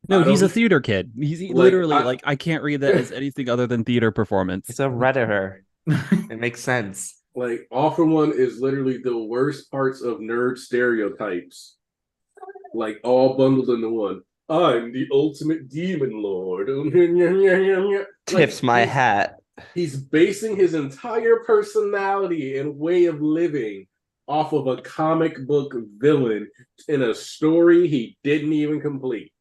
No, he's a theater kid. He's literally like I can't read that as anything other than theater performance. It's a Redditor. It makes sense. Like All For One is literally the worst parts of nerd stereotypes, like all bundled into one. I'm the ultimate demon lord. Tips my hat. He's basing his entire personality and way of living off of a comic book villain in a story he didn't even complete.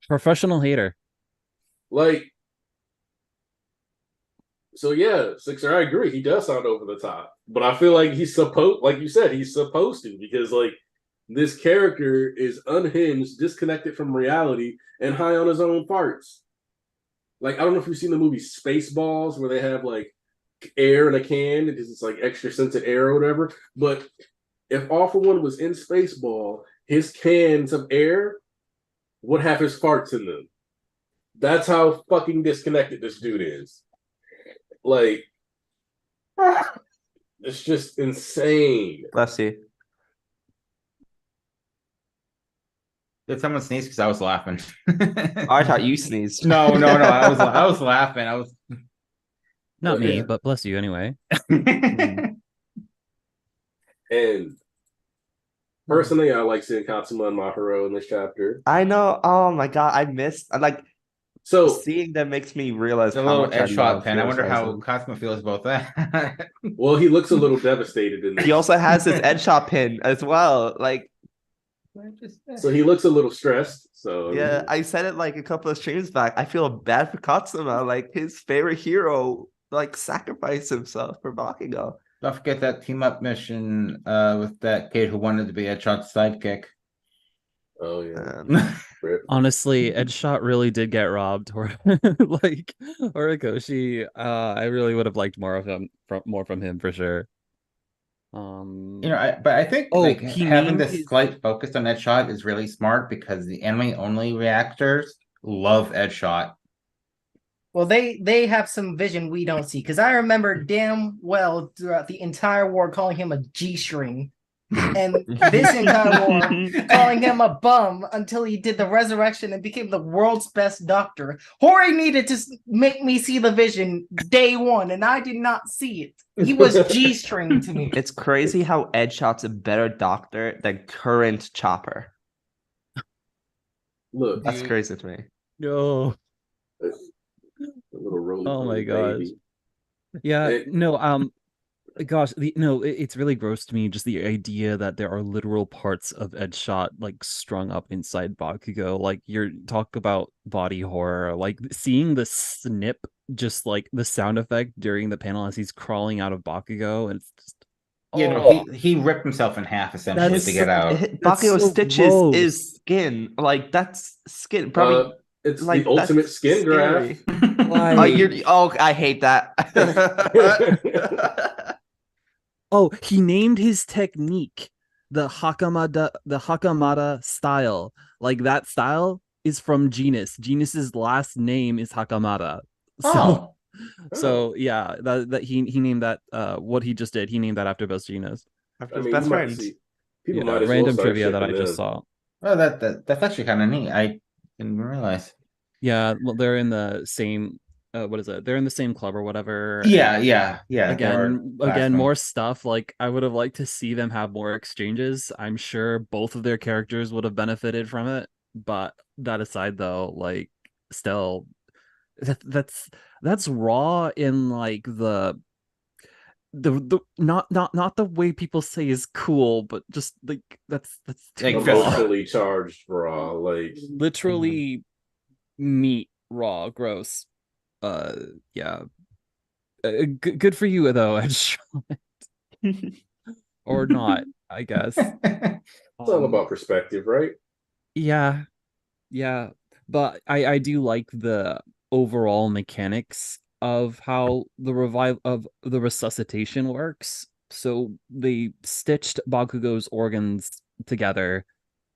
Professional hater. Like, so yeah, Sixer, I agree. He does sound over the top, but I feel like he's supposed, like you said, he's supposed to, because like this character is unhinged, disconnected from reality, and high on his own farts. Like, I don't know if you've seen the movie Spaceballs, where they have like air in a can because it's like extra scented air or whatever. But if All For One was in Spaceball, his cans of air would have his farts in them. That's how fucking disconnected this dude is. Like, it's just insane. Bless you. Did someone sneeze? Because I was laughing. I thought you sneezed. No. I was laughing. I was Not me, but bless you anyway. And personally, I like seeing Katsuma and Mahiro in this chapter. I know. Oh my god, I missed. So seeing them makes me realize a how little much Ed shot pen. I wonder how Horizon. Katsuma feels about that. well, he looks a little devastated in this. He also has his Ed shot pin as well. Like, so he looks a little stressed. So yeah, I said it like a couple of streams back. I feel bad for Katsuma. Like his favorite hero, like sacrificed himself for Bakugo. Don't forget that team up mission with that kid who wanted to be Ed Shot's sidekick. Oh yeah. Honestly, Edshot really did get robbed. Or like Horikoshi, I really would have liked more of him, from him for sure. But I think like having this slight focus on Ed Shot is really smart because the anime only reactors love Ed Shot. Well, they have some vision we don't see, because I remember damn well throughout the entire war calling him a G-string, and this entire war calling him a bum until he did the resurrection and became the world's best doctor. Hori needed to make me see the vision day one, and I did not see it. He was G-string to me. It's crazy how Ed Shot's a better doctor than current Chopper. Look, that's crazy to me. No. A little roly Oh my poly gosh. baby. Yeah, It- no, gosh, it's really gross to me just the idea that there are literal parts of Edgeshot like strung up inside Bakugo. Like you're talk about body horror, like seeing the snip, just like the sound effect during the panel as he's crawling out of Bakugo, and it's just You know, he ripped himself in half essentially to get out. That's Bakugo so stitches gross. is skin. Like that's skin. Probably it's like the ultimate that's skin scary. graft. Like, I hate that. oh, he named his technique the Hakamada style. Like that style is from Genus. Genus's last name is Hakamada. So Oh, yeah, that he named that what he just did. He named that after Best Genus. After I his mean, you best might friends. see people Yeah, might as well random start trivia that I shipping just them. saw. well, that's actually kind of neat. I didn't realize. Yeah, well, they're in the same what is it? They're in the same club or whatever. Yeah, and yeah, yeah. They were again, classmates. more stuff. Like I would have liked to see them have more exchanges. I'm sure both of their characters would have benefited from it. But that aside, though, like still, that's raw in like the not the way people say is cool, but just like that's too Like, raw. Emotionally charged raw, like Literally meat raw, gross. Yeah. Good for you though, Edge. Or not, I guess. it's all about perspective, right? Yeah, yeah, but I do like the overall mechanics of how the revive of the resuscitation works. So they stitched Bakugo's organs together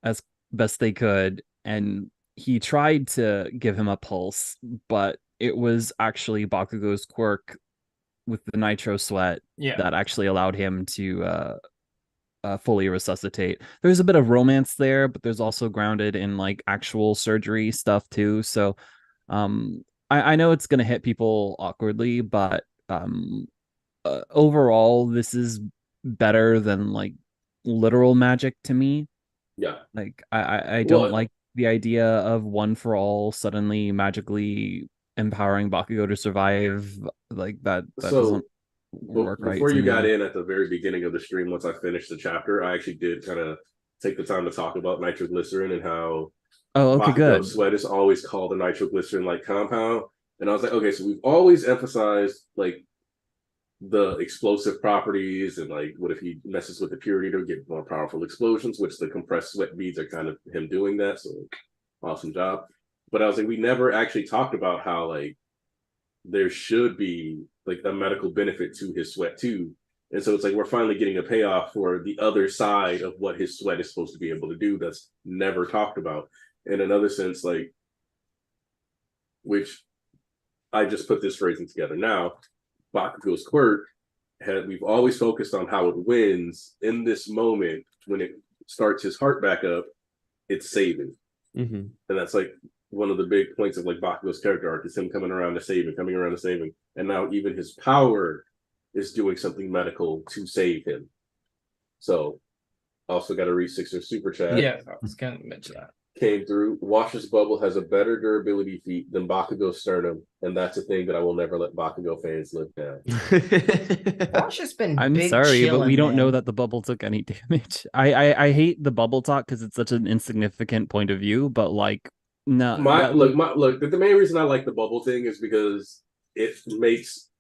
as best they could, and he tried to give him a pulse, but it was actually Bakugo's quirk with the nitro sweat Yeah. that actually allowed him to fully resuscitate. There's a bit of romance there, but there's also grounded in like actual surgery stuff too. So I know it's gonna hit people awkwardly, but overall this is better than like literal magic to me. Yeah. Like I don't Well, like the idea of one for all suddenly magically empowering Bakugo to survive. Like that so doesn't work right before to you got me. in at the very beginning of the stream, once I finished the chapter, I actually did kind of take the time to talk about nitroglycerin and how Oh, okay, Bakugo good. sweat is always called a nitroglycerin like compound. And I was like, okay, so we've always emphasized like the explosive properties and like what if he messes with the purity to get more powerful explosions, which the compressed sweat beads are kind of him doing that. So awesome job. But I was like, we never actually talked about how like there should be like a medical benefit to his sweat too. And so it's like we're finally getting a payoff for the other side of what his sweat is supposed to be able to do that's never talked about. In another sense, like which I just put this phrasing together now, Bakugo's quirk we've always focused on how it wins. In this moment when it starts his heart back up, it's saving. Mm-hmm. And that's like one of the big points of like Bakugo's character arc is him coming around to saving. And now even his power is doing something medical to save him. So also got to read Sixer super chat. Yeah, I was gonna mention that. Came through. Wash's bubble has a better durability feat than Bakugo's sternum, and that's a thing that I will never let Bakugo fans live down. Wash has been I'm big sorry, but we chillin', don't know man. that the bubble took any damage. I hate the bubble talk because it's such an insignificant point of view, but like no Look, the main reason I like the bubble thing is because it makes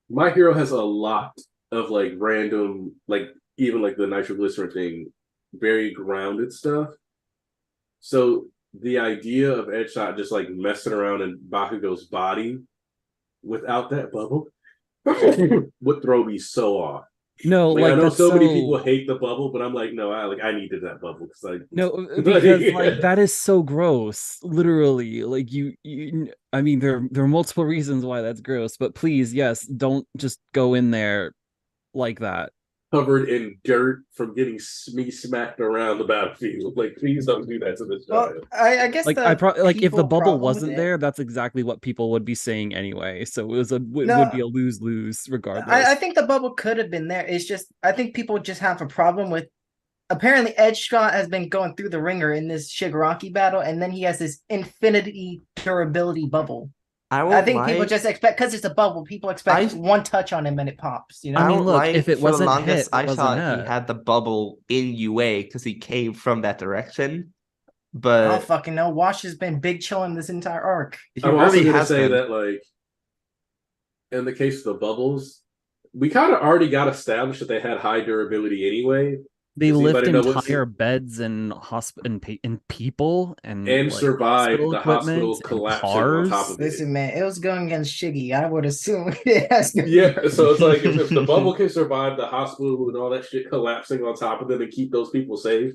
My Hero has a lot of like random, like even like the nitroglycerin thing, very grounded stuff. So the idea of Edgeshot just like messing around in Bakugo's body without that bubble would throw me so off. no Like like I know that's so many so people hate the bubble, but I'm like, no, I needed that bubble because like no because like that is so gross. Literally, like you I mean there are multiple reasons why that's gross, but please, yes, don't just go in there like that. covered in dirt from getting me smacked around the battlefield. Like, please don't do that to this Well, child. I guess Like the like if the people bubble problem with wasn't it- there, that's exactly what people would be saying anyway. So it was would No. be a lose regardless. I think the bubble could have been there. It's just I think people just have a problem with. Apparently, Edgeshot has been going through the ringer in this Shigaraki battle, and then he has this infinity durability bubble. I think people just expect, because it's a bubble, people expect one touch on him and it pops, you know? I mean, don't look, like, if it for the wasn't longest, hit, it I wasn't thought he hit. had the bubble in UA because he came from that direction. I don't But fucking know. Wash has been big chilling this entire arc. he I'm really also gonna has say been. that, like, in the case of the bubbles, we kind of already got established that they had high durability anyway. They Does lift anybody know what's entire beds and and people and and like survived hospital the equipment hospital and collapsing on top cars. of it? Listen, man, it was going against Shiggy. I would assume it has to Yeah, so it's like if the bubble can survive the hospital and all that shit collapsing on top of them and keep those people safe,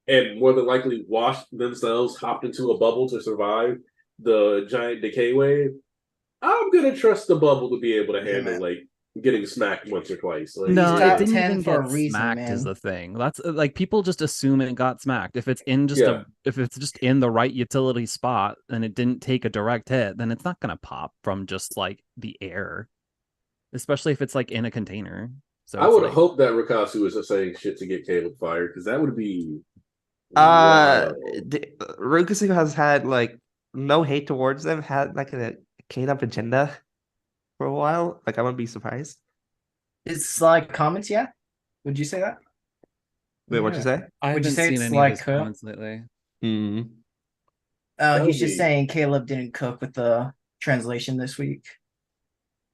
and more than likely wash themselves, hopped into a bubble to survive the giant decay wave, I'm gonna trust the bubble to be able to handle like getting smacked once or twice. Like, No, He's it top didn't 10 even for a get reason, smacked is man. the thing. That's like people just assume it got smacked. If it's in just Yeah. if it's just in the right utility spot and it didn't take a direct hit, then it's not gonna pop from just like the air. Especially if it's like in a container. So I it's would like hope that Rikasu isn't saying shit to get Caleb fired, because that would be Uh, wild. Rukusu has had like no hate towards them, had like a clean up agenda for a while. Like I wouldn't be surprised. It's like comments, yeah? Would you say that? Wait, what'd you say? I Would you haven't say seen it's any like of his comments lately. Hmm. That He's would just be- saying Caleb didn't cook with the translation this week.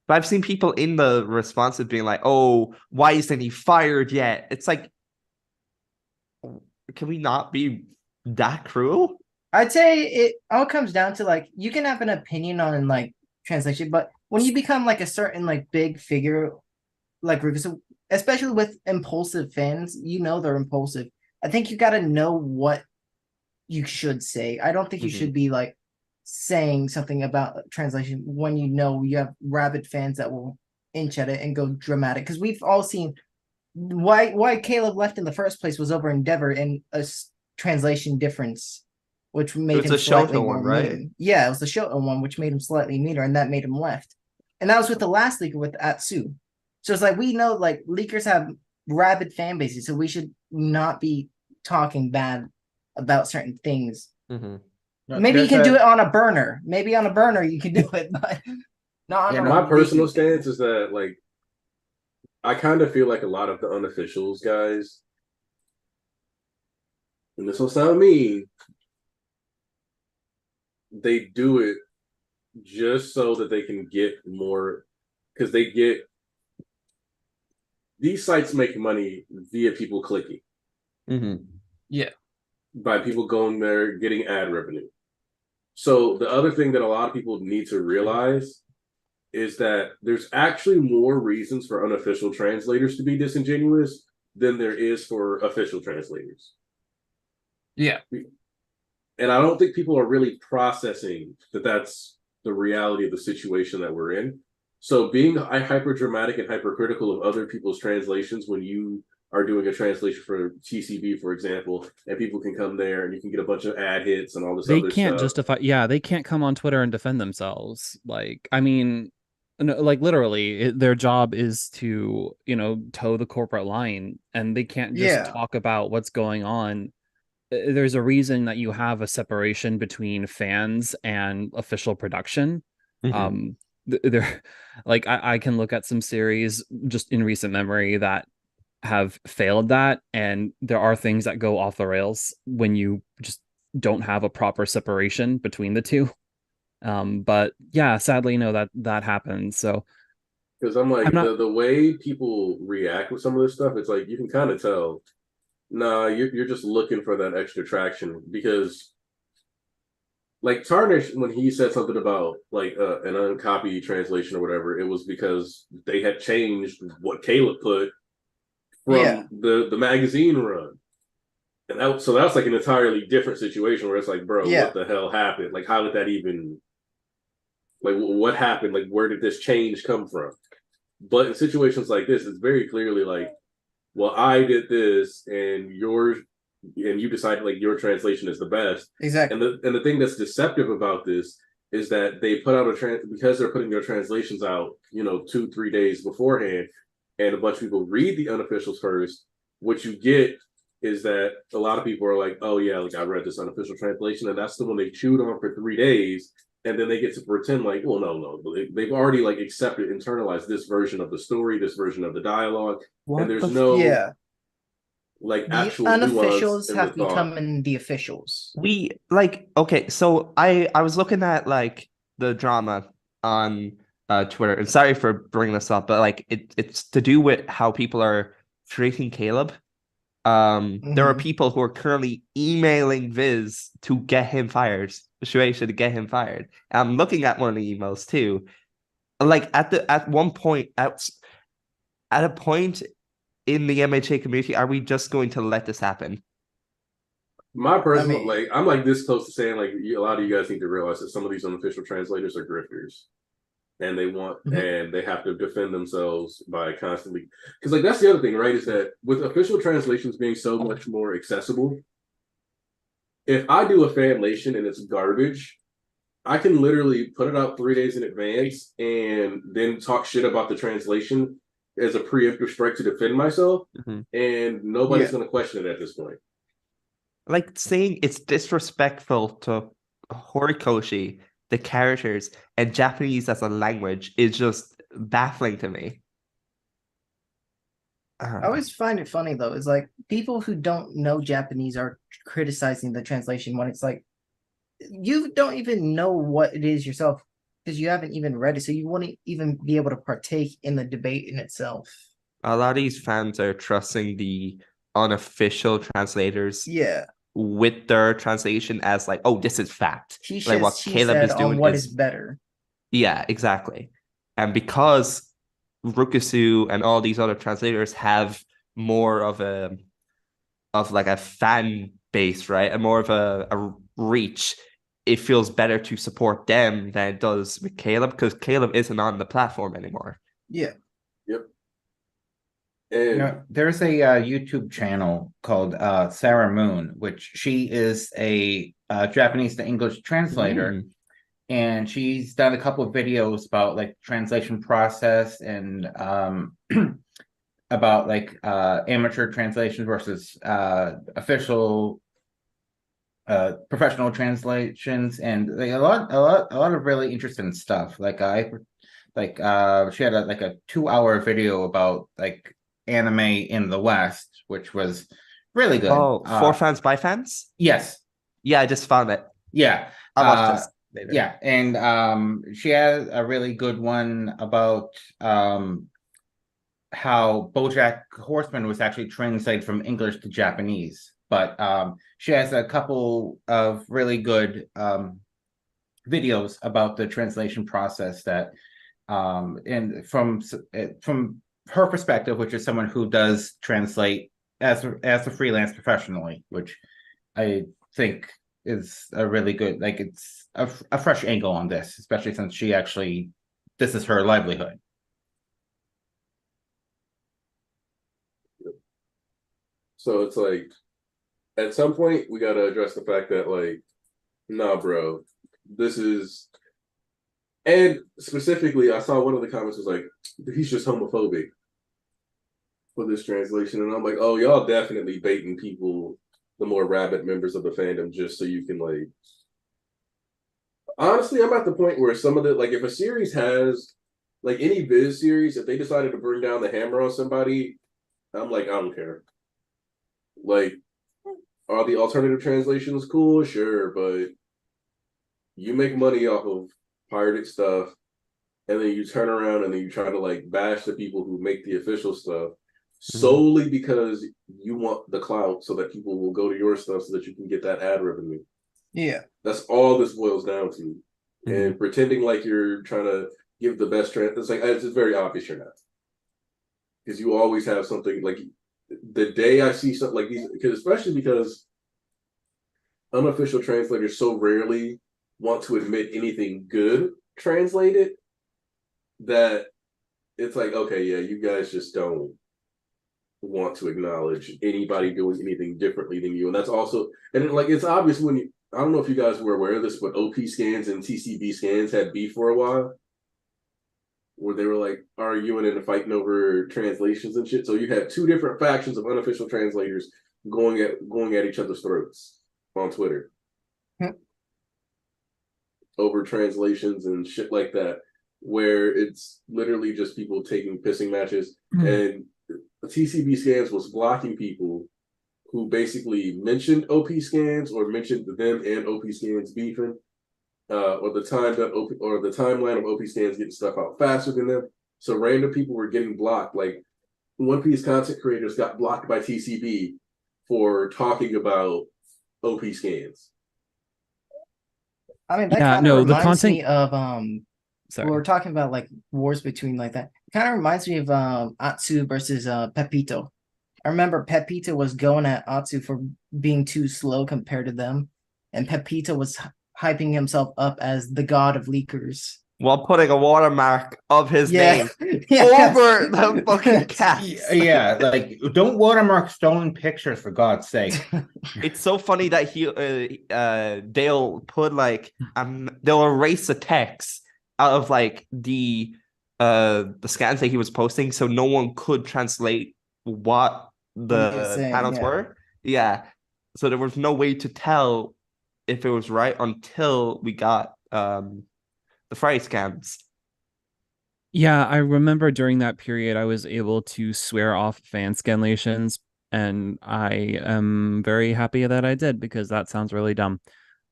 But I've seen people in the responses being like, "Oh, why isn't he fired yet?" It's like, can we not be that cruel? I'd say it all comes down to like you can have an opinion on like translation, but when you become like a certain like big figure like Rukusu, especially with impulsive fans, you know they're impulsive. I think you gotta know what you should say. I don't think you should be like saying something about translation when you know you have rabid fans that will inch at it and go dramatic. Because we've all seen why Caleb left in the first place was over Endeavor and a translation difference, which made It's him a slightly Shoto more one, right? mean. Yeah, it was the Shoto one, which made him slightly meaner, and that made him left. And that was with the last leaker with Atsu. So it's like we know like leakers have rabid fan bases, so we should not be talking bad about certain things. Mm-hmm. Maybe you can do it on a burner. Maybe on a burner you can do it, but not on a My personal leaky thing. stance is that, like, I kind of feel like a lot of the unofficials guys, and this will sound mean, they do it just so that they can get more, because they get these sites make money via people clicking. Mm-hmm. Yeah. By people going there getting ad revenue. So the other thing that a lot of people need to realize is that there's actually more reasons for unofficial translators to be disingenuous than there is for official translators. Yeah. And I don't think people are really processing that that's the reality of the situation that we're in. So being hyper dramatic and hypercritical of other people's translations when you are doing a translation for TCB, for example, and people can come there and you can get a bunch of ad hits and all this They other can't stuff. justify, yeah, they can't come on Twitter and defend themselves. Like, I mean, no, like literally, their job is to, toe the corporate line, and they can't just talk about what's going on. There's a reason that you have a separation between fans and official production. Mm-hmm. There, like I can look at some series just in recent memory that have failed that, and there are things that go off the rails when you just don't have a proper separation between the two. But yeah, sadly, that happens. So because I'm like, I'm not. the way people react with some of this stuff, it's like you can kind of tell. Nah, you're just looking for that extra traction, because like Tarnish, when he said something about like an uncopied translation or whatever, it was because they had changed what Caleb put from the magazine run. And so that's like an entirely different situation where it's like, bro, what the hell happened? Like, how did that even, like, what happened? Like, where did this change come from? But in situations like this, it's very clearly like, well, I did this and you decided like your translation is the best. Exactly. And the thing that's deceptive about this is that they put out because they're putting their translations out, 2-3 days beforehand, and a bunch of people read the unofficials first. What you get is that a lot of people are like, oh yeah, like I read this unofficial translation, and that's the one they chewed on for 3 days, and then they get to pretend like, well, no, they've already like accepted, internalized this version of the story, this version of the dialogue, and there's no Yeah. like The actual unofficials nuance in have the thought. become the officials. We like okay, so I was looking at like the drama on Twitter, and sorry for bringing this up, but like it's to do with how people are treating Caleb. There are Mhm. people who are currently emailing Viz to get him fired, Shueisha to get him fired. And I'm looking at one of the emails too. Like at one point at a point in the MHA community, are we just going to let this happen? My personal, mean- like, I'm like this close to saying, like, a lot of you guys need to realize that some of these unofficial translators are grifters, and they want, and they have to defend themselves by constantly, because, like, that's the other thing, right? Is that with official translations being so much more accessible, if I do a fanlation and it's garbage, I can literally put it out 3 days in advance and then talk shit about the translation as a preemptive strike to defend myself, and nobody's going to question it at this point. Like saying it's disrespectful to Horikoshi, the characters, and Japanese as a language is just baffling to me. I always find it funny though. It's like people who don't know Japanese are criticizing the translation when it's like you don't even know what it is yourself because you haven't even read it, so you wouldn't even be able to partake in the debate in itself. A lot of these fans are trusting the unofficial translators Yeah, with their translation as like, oh, this is fact. she Like says what she Caleb said is on doing what is better. Yeah, exactly. And because Rukusu and all these other translators have more of like a fan base, right? And more of a reach, it feels better to support them than it does with Caleb because Caleb isn't on the platform anymore. Yeah. Yep. And there's a YouTube channel called Sarah Moon, which she is a Japanese to English translator. And she's done a couple of videos about like translation process and about like amateur translations versus official professional translations, and like a lot of really interesting stuff. Like she had like a 2-hour video about like anime in the West, which was really good. Oh, for fans by fans? Yes. Yeah, I just found it. Yeah. I'll watch this later. Yeah, and she has a really good one about how BoJack Horseman was actually translated from English to Japanese. But she has a couple of really good videos about the translation process that and from her perspective, which is someone who does translate as a freelance professionally, which I think is a really good, like it's a fresh angle on this, especially since this is her livelihood. so it's like, at some point, we got to address the fact that, like, nah, bro, this is. And specifically, I saw one of the comments was like, he's just homophobic for this translation. And I'm like, oh, y'all definitely baiting people, the more rabid members of the fandom, just so you can, like. Honestly, I'm at the point where some of the, like, if a series has, like, any Viz series, if they decided to bring down the hammer on somebody, I'm like, I don't care. Like, are the alternative translations cool? Sure, but you make money off of pirated stuff, and then you turn around and then you try to like bash the people who make the official stuff solely because you want the clout so that people will go to your stuff so that you can get that ad revenue. Yeah. That's all this boils down to. And pretending like you're trying to give the best it's like, it's very obvious you're not. Because you always have something like, the day I see something like these, especially because unofficial translators so rarely want to admit anything good translated, that it's like, okay, yeah, you guys just don't want to acknowledge anybody doing anything differently than you. And that's also, and like, it's obvious when you, I don't know if you guys were aware of this, but OP scans and TCB scans had beef for a while, where they were like arguing and fighting over translations and shit. So you had two different factions of unofficial translators going at each other's throats on Twitter. over translations and shit like that, where it's literally just people taking pissing matches, and TCB scans was blocking people who basically mentioned OP scans or mentioned them and OP scans beefing, or the timeline of OP scans getting stuff out faster than them. So random people were getting blocked. Like One Piece content creators got blocked by TCB for talking about OP scans. I mean, that Yeah, kind of no, the reminds content- me of Sorry. we're talking about like wars between like that. It kind of reminds me of Atsu versus Pepito. I remember Pepito was going at Atsu for being too slow compared to them, and Pepito was hyping himself up as the god of leakers. While putting a watermark of his Yeah, name yeah. over the fucking cats. Yeah, like don't watermark stolen pictures for God's sake. It's so funny that they'll put like they'll erase the text out of like the scans that he was posting, so no one could translate what What he was the saying, panels yeah. were. Yeah, so there was no way to tell if it was right until we got the Friday scans. Yeah, I remember during that period I was able to swear off fan scanlations, and I am very happy that I did because that sounds really dumb.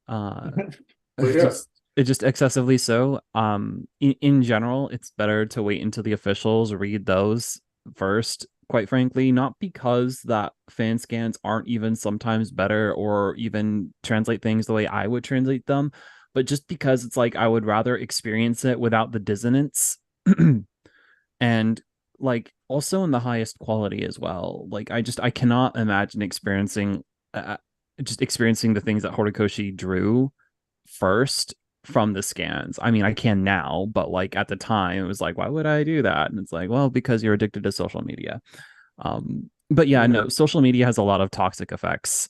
But yeah. It's just excessively so. In general, it's better to wait until the officials read those first, quite frankly, not because that fan scans aren't even sometimes better or even translate things the way I would translate them, but just because it's like I would rather experience it without the dissonance and like also in the highest quality as well. Like I cannot imagine experiencing the things that Horikoshi drew first from the scans. I mean, I can now, but like at the time it was like, why would I do that? And it's like, well, because you're addicted to social media. But yeah, no, social media has a lot of toxic effects.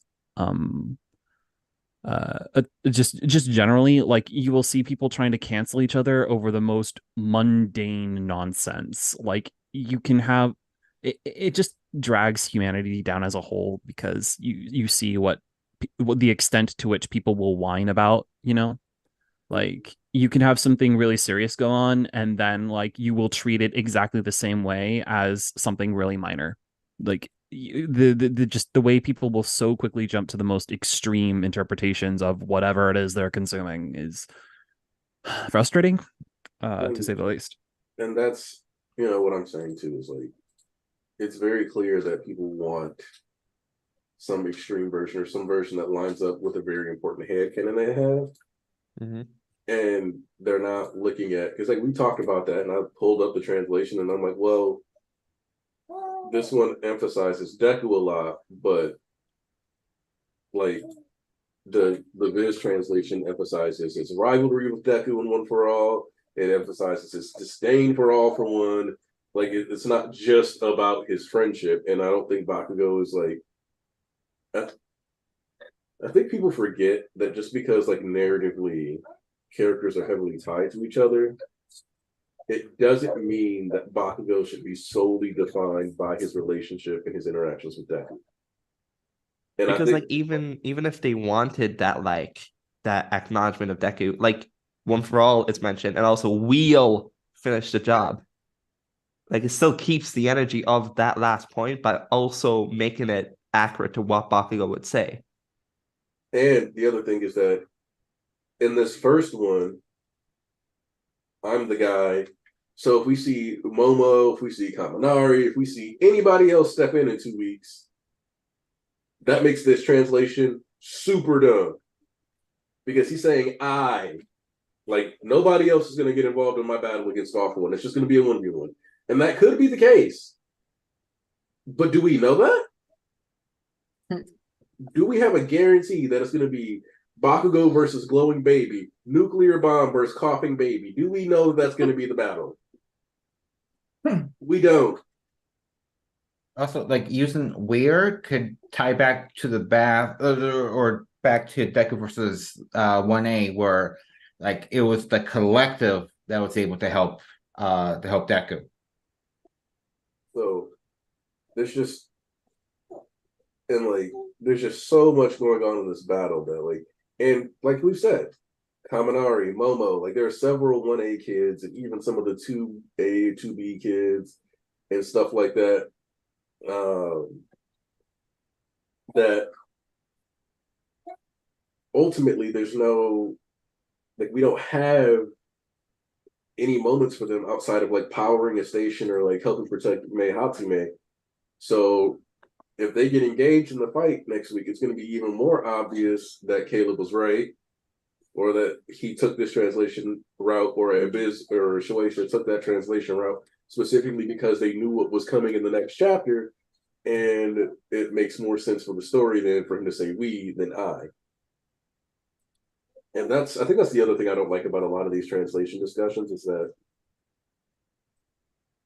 Just generally, like you will see people trying to cancel each other over the most mundane nonsense. Like you can have it just drags humanity down as a whole because you see what the extent to which people will whine about, you know. Like you can have something really serious go on and then like you will treat it exactly the same way as something really minor. Like the just the way people will so quickly jump to the most extreme interpretations of whatever it is they're consuming is frustrating, to say the least. And that's, what I'm saying too is like, it's very clear that people want some extreme version or some version that lines up with a very important headcanon they have. Mm-hmm. And they're not looking at, because like we talked about that and I pulled up the translation and I'm like, well, this one emphasizes Deku a lot, but like the Viz translation emphasizes his rivalry with Deku in One for All. It emphasizes his disdain for All for One. Like it's not just about his friendship, and I don't think Bakugo is like. I think people forget that just because like narratively characters are heavily tied to each other, it doesn't mean that Bakugo should be solely defined by his relationship and his interactions with Deku. And Because I think, like even if they wanted that acknowledgement of Deku, like One for All is mentioned, and also we'll finish the job. Like it still keeps the energy of that last point, but also making it accurate to what Bakugo would say. and the other thing is that in this first one, I'm the guy. So if we see Momo, if we see Kaminari, if we see anybody else step in 2 weeks, that makes this translation super dumb. Because he's saying like nobody else is going to get involved in my battle against All For One. It's just going to be a 1v1. And that could be the case. But do we know that? Do we have a guarantee that it's going to be Bakugo versus Glowing Baby, Nuclear Bomb versus Coughing Baby? Do we know that that's going to be the battle? We don't. Also, like using weird could tie back to the bath or back to Deku versus 1A, where like it was the collective that was able to help Deku. So there's just so much going on in this battle that like, and like we said, Kaminari, Momo, like there are several 1A kids and even some of the 2A, 2B kids and stuff like that. That ultimately there's no, like, we don't have any moments for them outside of like powering a station or like helping protect Mei Hatsume. So if they get engaged in the fight next week, it's going to be even more obvious that Caleb was right, or that he took this translation route, or Abiz or Shueisha took that translation route specifically because they knew what was coming in the next chapter, and it makes more sense for the story than for him to say we than I. And I think that's the other thing I don't like about a lot of these translation discussions is that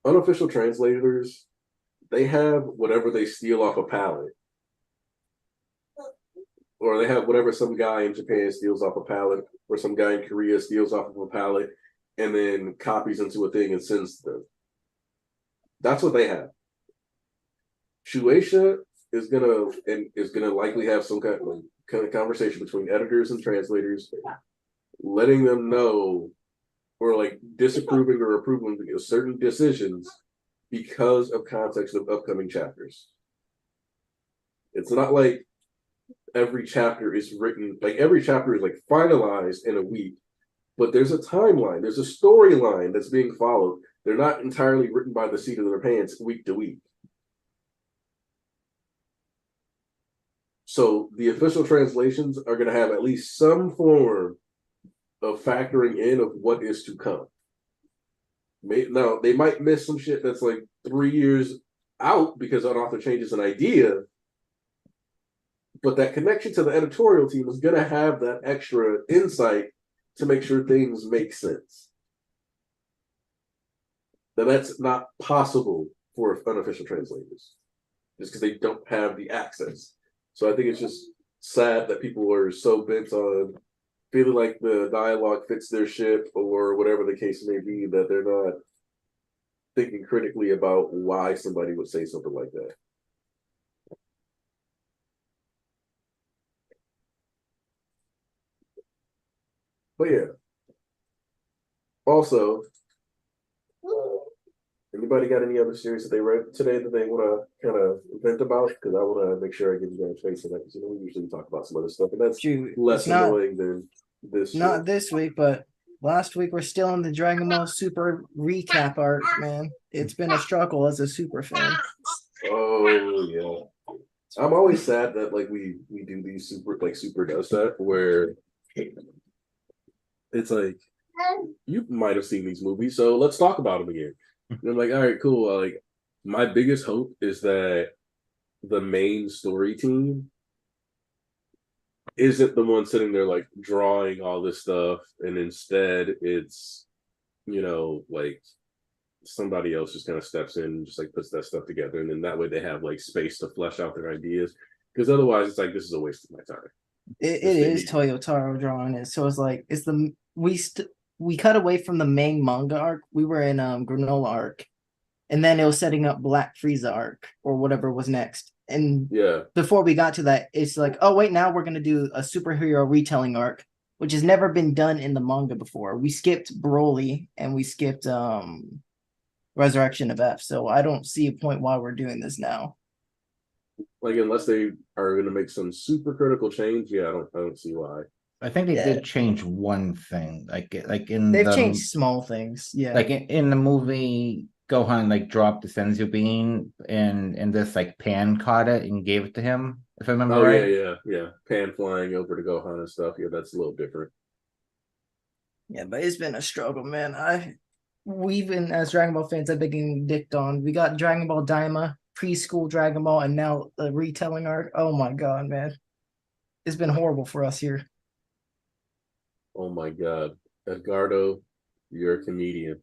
unofficial translators, they have whatever they steal off a pallet. Or they have whatever some guy in Japan steals off a pallet, or some guy in Korea steals off of a pallet, and then copies into a thing and sends to them. That's what they have. Shueisha is gonna likely have some kind of conversation between editors and translators, letting them know, or like disapproving or approving of certain decisions because of context of upcoming chapters. It's not like every chapter is written, like every chapter is like finalized in a week, but there's a timeline, there's a storyline that's being followed. They're not entirely written by the seat of their pants week to week. So the official translations are going to have at least some form of factoring in of what is to come. Now, they might miss some shit that's like 3 years out because an author changes an idea, but that connection to the editorial team is going to have that extra insight to make sure things make sense. Now, that's not possible for unofficial translators, just because they don't have the access. So I think it's just sad that people are so bent on feeling like the dialogue fits their ship or whatever the case may be, that they're not thinking critically about why somebody would say something like that. But yeah. Also, anybody got any other series that they read today that they want to kind of vent about? Because I want to make sure I give you guys space on that, because we usually talk about some other stuff, and that's less annoying than this. Not this week, but last week we're still in the Dragon Ball Super recap arc, man. It's been a struggle as a super fan. Oh yeah. I'm always sad that like we do these super does that where it's like, you might have seen these movies, so let's talk about them again. And I'm like, all right, cool. Like, my biggest hope is that the main story team isn't the one sitting there like drawing all this stuff, and instead it's, like somebody else just kind of steps in and just like puts that stuff together, and then that way they have like space to flesh out their ideas. Because otherwise, it's like, this is a waste of my time. It is Toyotaro drawing it, so it's like we cut away from the main manga arc. We were in Granola arc, and then it was setting up Black Frieza arc or whatever was next. And yeah, before we got to that, it's like, oh wait, now we're gonna do a superhero retelling arc, which has never been done in the manga before. We skipped Broly and we skipped Resurrection of F, so I don't see a point why we're doing this now. Like, unless they are going to make some super critical change, yeah, I don't see why. I think they did change one thing, like in they've changed small things, yeah. Like in the movie, Gohan like dropped the Senzu bean, and this like Pan caught it and gave it to him. If I remember right. Yeah. Pan flying over to Gohan and stuff. Yeah, that's a little different. Yeah, but it's been a struggle, man. We've been, as Dragon Ball fans, I've been getting dicked on. We got Dragon Ball Daima, preschool Dragon Ball, and now the retelling arc. Oh my god, man. It's been horrible for us here. Oh my god. Edgardo, you're a comedian.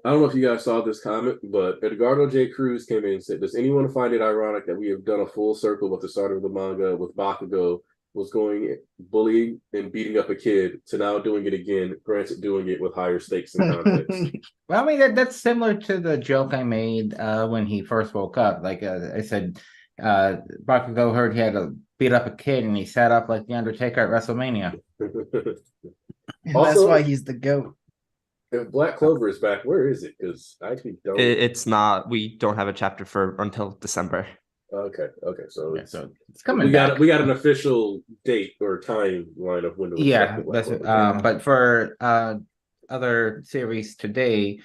I don't know if you guys saw this comment, but Edgardo J. Cruz came in and said, does anyone find it ironic that we have done a full circle with the start of the manga with Bakugo was going bullying and beating up a kid to now doing it again, granted doing it with higher stakes and context? Well, I mean, that's similar to the joke I made when he first woke up. Like I said, Bakugo heard he had a beat up a kid and he sat up like the Undertaker at WrestleMania. That's Also- why he's the GOAT. If Black Clover is back, where is it? Because I actually don't. It's not. We don't have a chapter for until December. Okay, so Yeah, it's, so it's coming we back. got an official date or timeline of when to expect Yeah, the Black that's Clover. but for other series today,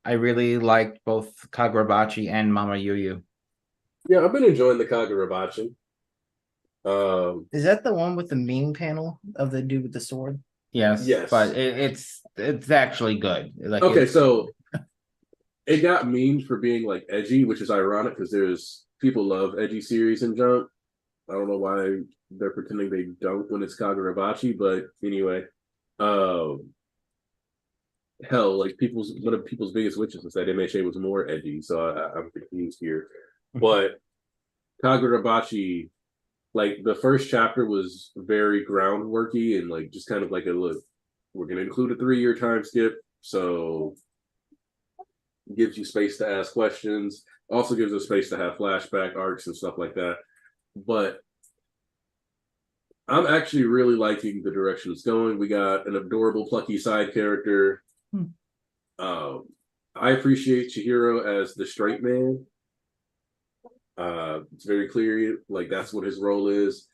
I really liked both Kagurabachi and Mama Yuyu. Yeah, I've been enjoying the Kagurabachi. Is that the one with the meme panel of the dude with the sword? Yes, Yes. but it's actually good. Like Okay, it's- so it got memed for being like edgy, which is ironic because there's people love edgy series in Jump. I don't know why they're pretending they don't when it's Kagurabachi, but anyway, hell, like one of people's biggest wishes is that MHA was more edgy, so I'm confused here. But Kagurabachi, like the first chapter was very groundworky and like just kind of like a look. We're gonna include a 3-year time skip, so gives you space to ask questions. Also gives us space to have flashback arcs and stuff like that. But I'm actually really liking the direction it's going. We got an adorable, plucky side character. I appreciate Chihiro as the straight man. It's very clear, like that's what his role is.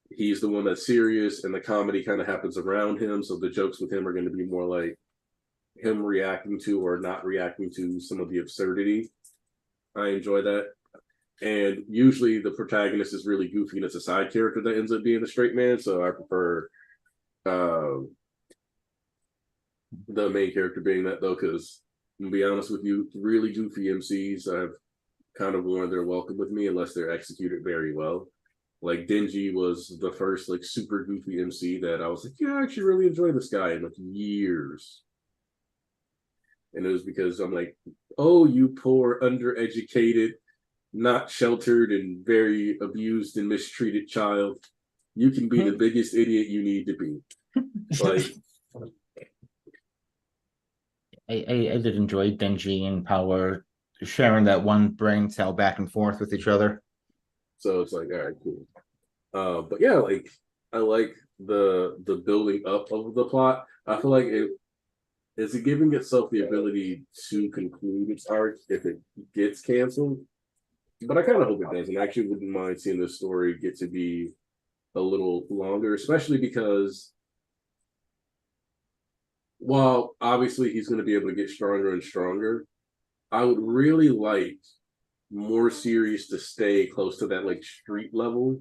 He's the one that's serious, and the comedy kind of happens around him. So the jokes with him are going to be more like him reacting to or not reacting to some of the absurdity. I enjoy that. And usually the protagonist is really goofy and it's a side character that ends up being the straight man. So I prefer the main character being that though, because to be honest with you, really goofy MCs I've kind of learned they're welcome with me unless they're executed very well. Like Denji was the first like super goofy MC that I was like, yeah, I actually really enjoy this guy in like years. And it was because I'm like, oh, you poor undereducated, not sheltered and very abused and mistreated child. You can be the biggest idiot you need to be. Like I did enjoy Denji and Power sharing that one brain cell back and forth with each other. so it's like, all right, cool. But yeah, like I like the building up of the plot. I feel like it is giving itself the ability to conclude its arc if it gets canceled. But I kind of hope it doesn't. I actually wouldn't mind seeing this story get to be a little longer, especially because while obviously he's going to be able to get stronger and stronger, I would really like more series to stay close to that like street level.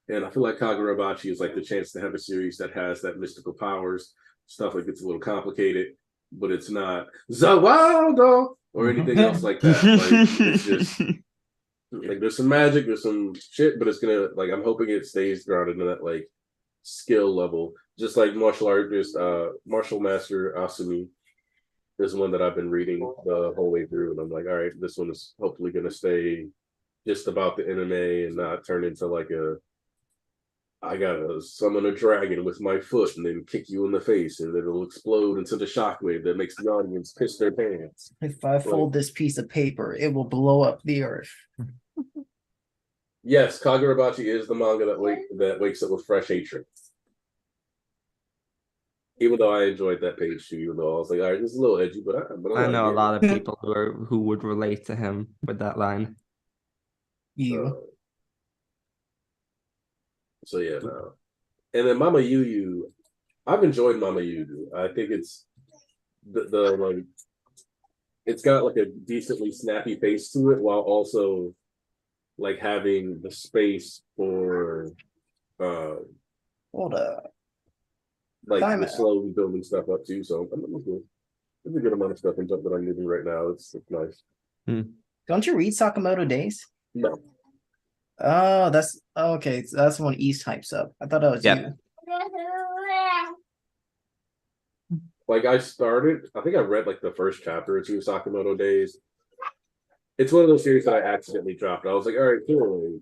And I feel like Kagurabachi is like the chance to have a series that has that mystical powers. Stuff like it's a little complicated, but it's not Zawaldo or anything else like that. Like it's just like there's some magic, there's some shit, but it's gonna like I'm hoping it stays grounded in that like skill level. Just like martial master Asumi is one that I've been reading the whole way through, and I'm like, all right, this one is hopefully gonna stay just about the MMA and not turn into like I gotta summon a dragon with my foot and then kick you in the face and it'll explode into the shockwave that makes the audience piss their pants. If I fold this piece of paper, it will blow up the earth. Yes, Kagurabachi is the manga that wakes up with fresh hatred. Even though I enjoyed that page too, even though I was like, all right, this is a little edgy, but I like know a it. lot of people who would relate to him with that line. You. So yeah, no. And then Mama Yu, I've enjoyed Mama Yu. I think it's the like it's got like a decently snappy pace to it while also like having the space for Hold up. like Time the out. slowly building stuff up too. So there's a good amount of stuff in Jump that I'm using right now. It's nice. Don't you read Sakamoto Days? No. Oh, that's okay. So that's the one East hypes up. I thought that was Yep. you. Like I think I read like the first chapter or two of Sakamoto Days. It's one of those series that I accidentally dropped. I was like, all right, cool.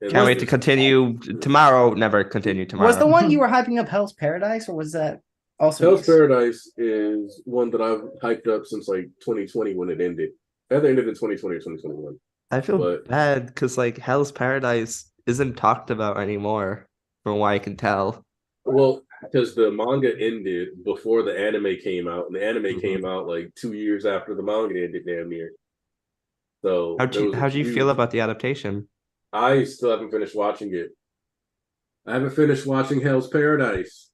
Can't wait to continue tomorrow. Never continue tomorrow. Was the one you were hyping up Hell's Paradise, or was that also Hell's East? Paradise is one that I've hyped up since like 2020 when it ended. Either ended in 2020 or 2021. I feel bad because like Hell's Paradise isn't talked about anymore, from what I can tell. Well, because the manga ended before the anime came out, and the anime came out like 2 years after the manga ended, damn near. So there was a How'd you feel huge. about the adaptation? I still haven't finished watching it. I haven't finished watching Hell's Paradise.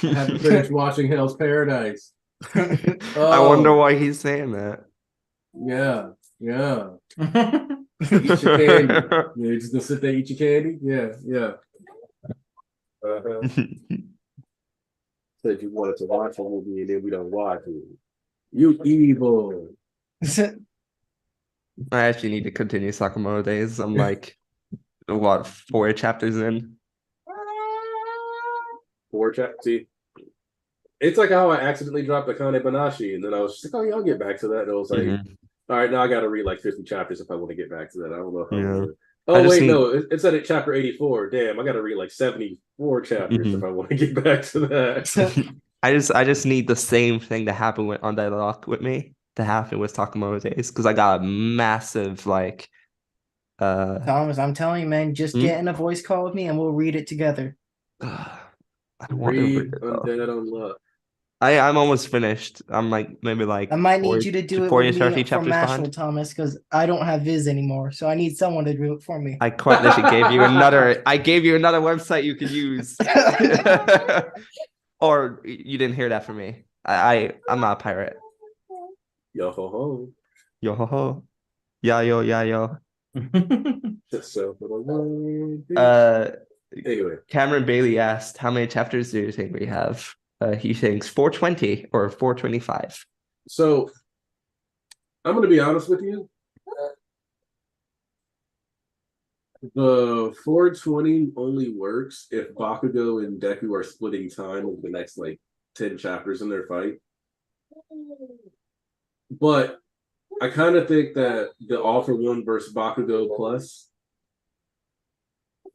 I haven't finished watching Hell's Paradise. I wonder why he's saying that. Yeah. Eat your candy. You're just gonna sit there, eat your candy? Yeah. Uh-huh. Said you wanted to watch a movie and then we don't watch it. You evil. I actually need to continue Sakamoto Days. I'm like, what, 4 chapters in? 4 chapters. See, it's like how I accidentally dropped the Kane Banashi, and then I was just like, oh yeah, I'll get back to that. And I was like, all right, now I got to read like 50 chapters if I want to get back to that. I don't know if I'm gonna. Oh wait, no, it's at chapter 84. Damn, I got to read like 74 chapters if I want to get back to that. I just need the same thing to happen with on Dialogue with me to happen with Sakamoto Days, because I got a massive like. Thomas, I'm telling you, man, just get in a voice call with me and we'll read it together. I don't want to read Undead Unluck. I'm almost finished. I'm like maybe like I might need you to do it 40 with or 30 me for chapters Mashal, behind. Thomas, because I don't have Viz anymore, so I need someone to do it for me. I quite literally gave you another. I gave you another website you could use. Or you didn't hear that from me. I'm not a pirate. Yo ho ho. Yo ho ho. Yeah yo yeah yo. Anyway, Cameron Bailey asked, how many chapters do you think we have? He thinks 420 or 425. So I'm going to be honest with you. The 420 only works if Bakugo and Deku are splitting time over the next like 10 chapters in their fight. But I kind of think that the All for One versus Bakugo Plus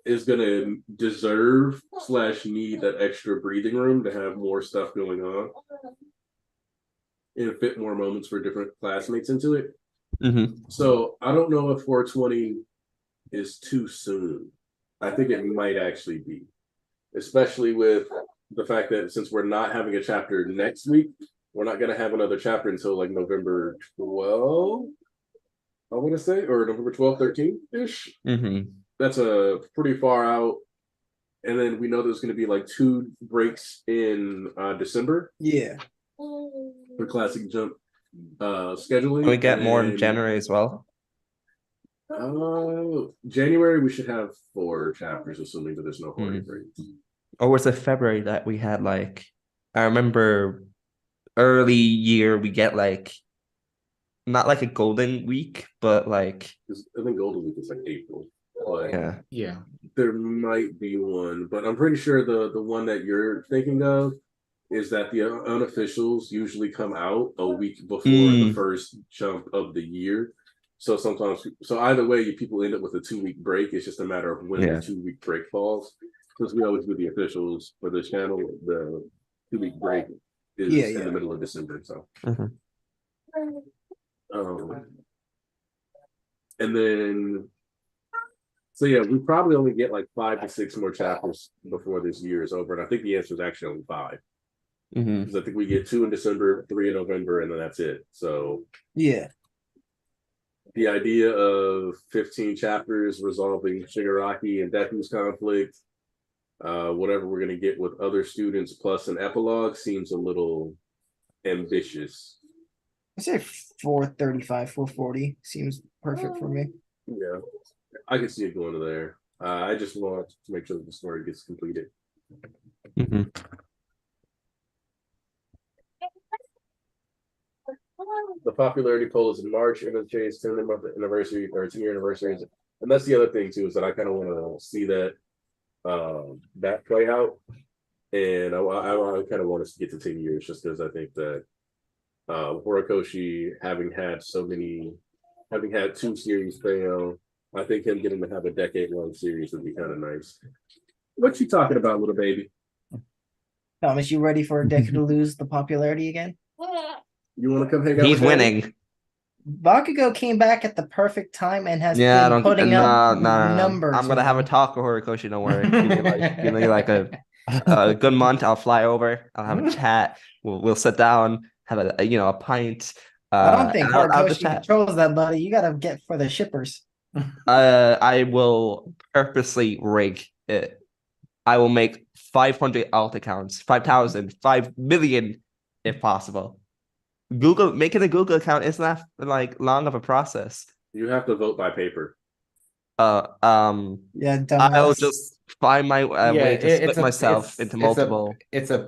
is going to deserve / need that extra breathing room to have more stuff going on and fit more moments for different classmates into it. So I don't know if 420 is too soon. I think it might actually be, especially with the fact that since we're not having a chapter next week, we're not going to have another chapter until like November 12th, I want to say, or November 12th, 13th-ish. That's a pretty far out. And then we know there's going to be like 2 breaks in December. Yeah. For Classic Jump scheduling. Can we get more in January as well? January, we should have 4 chapters, assuming that there's no holiday break. Or was it February that we had like, I remember early year we get like, not like a golden week, but like. I think golden week is like April. But yeah. There might be one, but I'm pretty sure the one that you're thinking of is that the unofficials usually come out a week before the first jump of the year. So either way, people end up with a 2-week break. It's just a matter of when the 2-week break falls. Because we always do the officials for this channel, the 2-week break is in the middle of December. So, and then, so yeah, we probably only get like 5 to 6 more chapters before this year is over. And I think the answer is actually only 5. Because I think we get 2 in December, 3 in November, and then that's it. So yeah, the idea of 15 chapters resolving Shigaraki and Deku's conflict, whatever we're going to get with other students plus an epilogue seems a little ambitious. I say 435, 440 seems perfect for me. Yeah, I can see it going to there. I just want to make sure that the story gets completed. The popularity poll is in March. MHA's 10th anniversary or 10-year anniversary, and that's the other thing too, is that I kind of want to see that that play out, and I kind of want us to get to 10 years, just because I think that Horikoshi having had 2 series fail, I think him getting to have a decade-long series would be kind of nice. What you talking about, little baby? Thomas, you ready for Deku to lose the popularity again? You want to come hang out? He's winning. Bakugo came back at the perfect time and has Yeah, I been don't. putting up No. numbers. I'm gonna have a man. talk with Horikoshi. Don't worry. Give me like a good month. I'll fly over. I'll have a chat. We'll sit down, have a pint. I don't think And I'll just Horikoshi chat. controls that, buddy. You gotta get for the shippers. I will purposely rig it. I will make 500 alt accounts, 5,000, 5 million, if possible. Making a Google account isn't that like long of a process. You have to vote by paper. Uh, um, Yeah, I'll dumbass. just find my way to split myself into multiple. It's a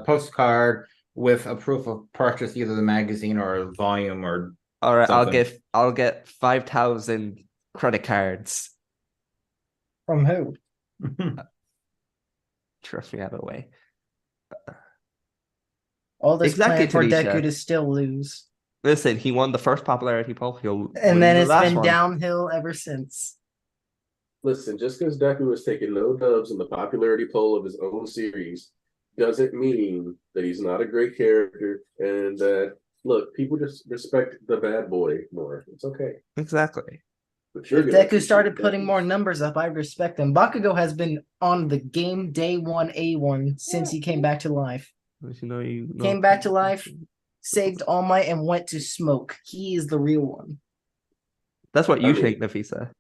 postcard with a proof of purchase, either the magazine or a volume or All right, something. I'll get 5,000 credit cards. From who? Trust me, I have a way. All this Exactly, plan for Tanisha. Deku to still lose. Listen, he won the first popularity poll. He'll And win then the it's last been one. downhill ever since. Listen, just because Deku has taken no dubs in the popularity poll of his own series doesn't mean that he's not a great character and that, look, people just respect the bad boy more. It's okay. Exactly. But you're If gonna Deku started appreciate putting Deku's. more numbers up, I respect him. Bakugo has been on the game day one A1 since he came back to life. Came back to life, saved All Might, and went to smoke. He is the real one. That's what I you mean- think, Nafisa.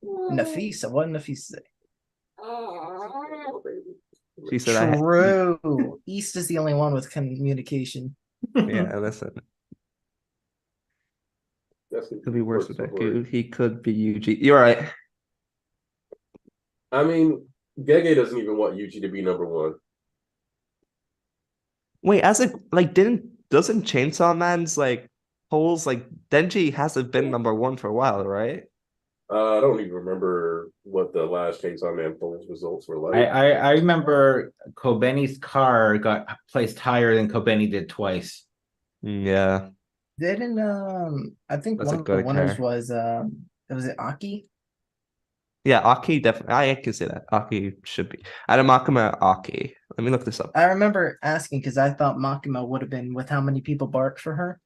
Nafisa, what did Nafisa say? She said, True. East is the only one with communication. yeah, listen. That's Could be worse with that. Deku. He could be Yuji. You're right. I mean, Gege doesn't even want Yuji to be number one. Wait, doesn't Chainsaw Man's polls Denji hasn't been number one for a while, right? I don't even remember what the last Chainsaw Man polls results were like. I remember Kobeni's car got placed higher than Kobeni did twice. Yeah. Didn't I think That's a one of the good winners car. was it Aki? Yeah, Aki definitely. I can say that. Aki should be. Adam Makima, Aki. Let me look this up. I remember asking because I thought Makima would have been with how many people barked for her,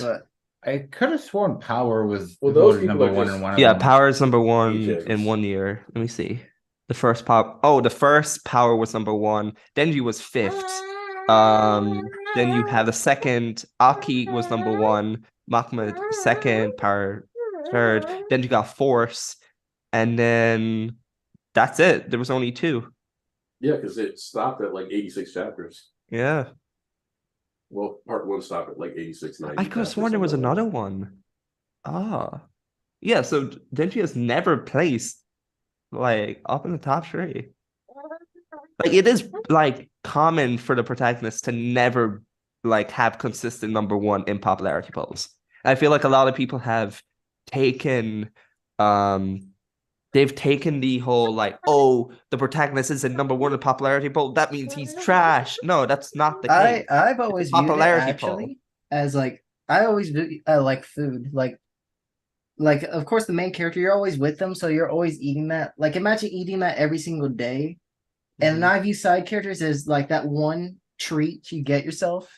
but I could have sworn Power was Well, those voted people number are one just- in one of Yeah, them. Power is number one Agents. in 1 year. Let me see. The first Power was number one. Denji was fifth. Then you had the second. Aki was number one. Makima second. Power third. Then you got Force, and then that's it. There was only two. Yeah, because it stopped at like 86 chapters. Yeah, Well, part one stopped at like 86, 90. I could have sworn there was another one. Ah, yeah. So Denji has never placed up in the top three. It is common for the protagonist to never have consistent number one in popularity polls. I feel like a lot of people have taken they've taken the whole the protagonist isn't number one in popularity poll, that means he's trash. No, that's not the case. I've always viewed it popularity actually as I always like food of course the main character, you're always with them, so you're always eating that. Imagine eating that every single day. And I view side characters as that one treat you get yourself,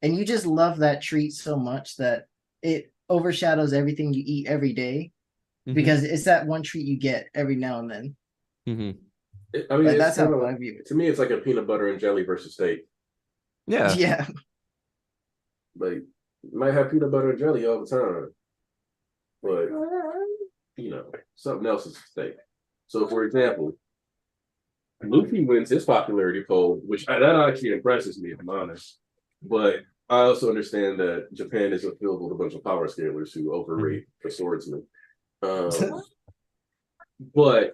and you just love that treat so much that it overshadows everything you eat every day, because it's that one treat you get every now and then. Mm-hmm. I mean, that's how I view it. To me, it's like a peanut butter and jelly versus steak. Yeah. Yeah. You might have peanut butter and jelly all the time, but something else is at stake. So, for example, Luffy wins his popularity poll, which that actually impresses me, if I'm honest. But I also understand that Japan isn't filled with a bunch of power scalers who overrate the swordsman. But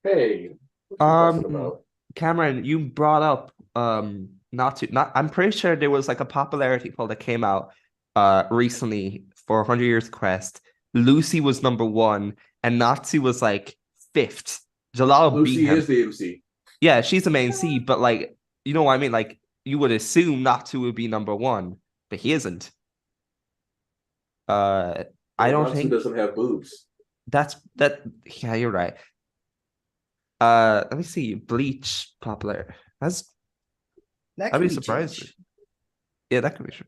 hey, what you fussing about? Cameron, you brought up I'm pretty sure there was a popularity poll that came out recently for 100 Years Quest. Lucy was number one and Natsu was fifth. Jalal Lucy beat him. is the MC. Yeah, she's the main C, but you know what I mean? You would assume Natsu would be number one, but he isn't. I don't Natsu think doesn't have boobs. yeah, you're right. Let me see. Bleach popular. I'd be surprised. Yeah, that could be true.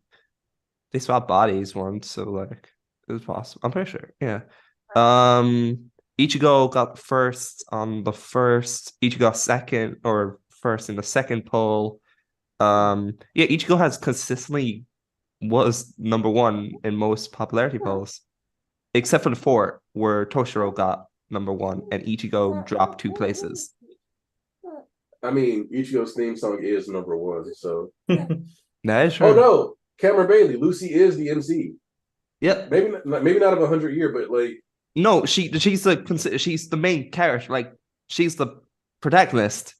They swapped bodies once, so like it was possible. I'm pretty sure. Yeah. Ichigo got first on the first. Ichigo second or first in the second poll. Yeah, Ichigo has consistently was number one in most popularity polls, except for the four where Toshiro got number one and Ichigo dropped 2 places. I mean, Ichigo's theme song is number one, so. That is true. Oh no, Cameron Bailey, Lucy is the MC. Yep. Maybe not of 100 Year, but like. No, she's the main character. Like she's the protagonist.